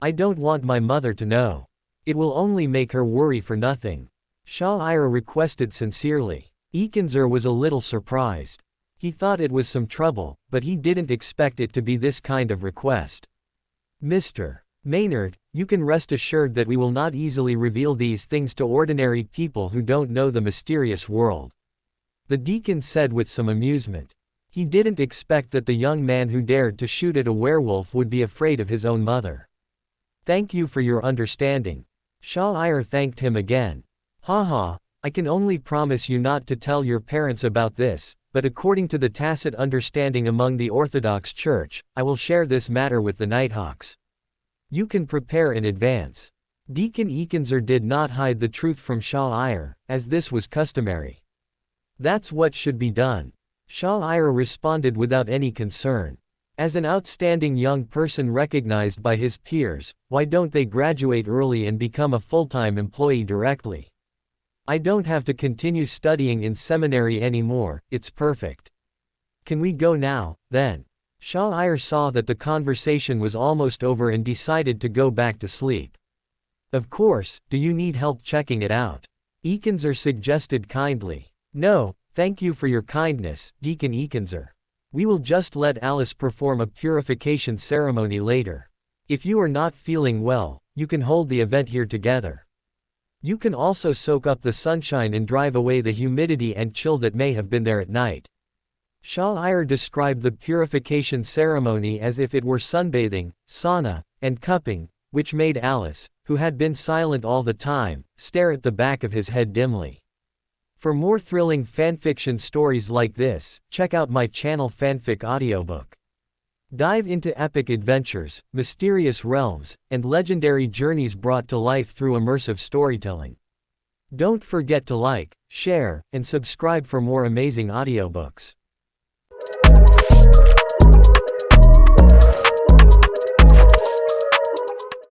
S1: I don't want my mother to know. It will only make her worry for nothing. Sha'ir requested sincerely. Ekenzer was a little surprised. He thought it was some trouble, but he didn't expect it to be this kind of request. Mr. Maynard, you can rest assured that we will not easily reveal these things to ordinary people who don't know the mysterious world. The deacon said with some amusement. He didn't expect that the young man who dared to shoot at a werewolf would be afraid of his own mother. Thank you for your understanding. Sha'ir thanked him again. Haha, I can only promise you not to tell your parents about this, but according to the tacit understanding among the Orthodox Church, I will share this matter with the Nighthawks. You can prepare in advance. Deacon Ekenzer did not hide the truth from Sha'ir, as this was customary. That's what should be done. Sha'ir responded without any concern. As an outstanding young person recognized by his peers, why don't they graduate early and become a full-time employee directly? I don't have to continue studying in seminary anymore, it's perfect. Can we go now, then? Sha'ir saw that the conversation was almost over and decided to go back to sleep. Of course, do you need help checking it out? Ekenzer suggested kindly. No, thank you for your kindness, Deacon Ekenzer. We will just let Alice perform a purification ceremony later. If you are not feeling well, you can hold the event here together. You can also soak up the sunshine and drive away the humidity and chill that may have been there at night. Sha'ir described the purification ceremony as if it were sunbathing, sauna, and cupping, which made Alice, who had been silent all the time, stare at the back of his head dimly. For more thrilling fanfiction stories like this, check out my channel Fanfic Audiobook. Dive into epic adventures, mysterious realms, and legendary journeys brought to life through immersive storytelling. Don't forget to like, share, and subscribe for more amazing audiobooks.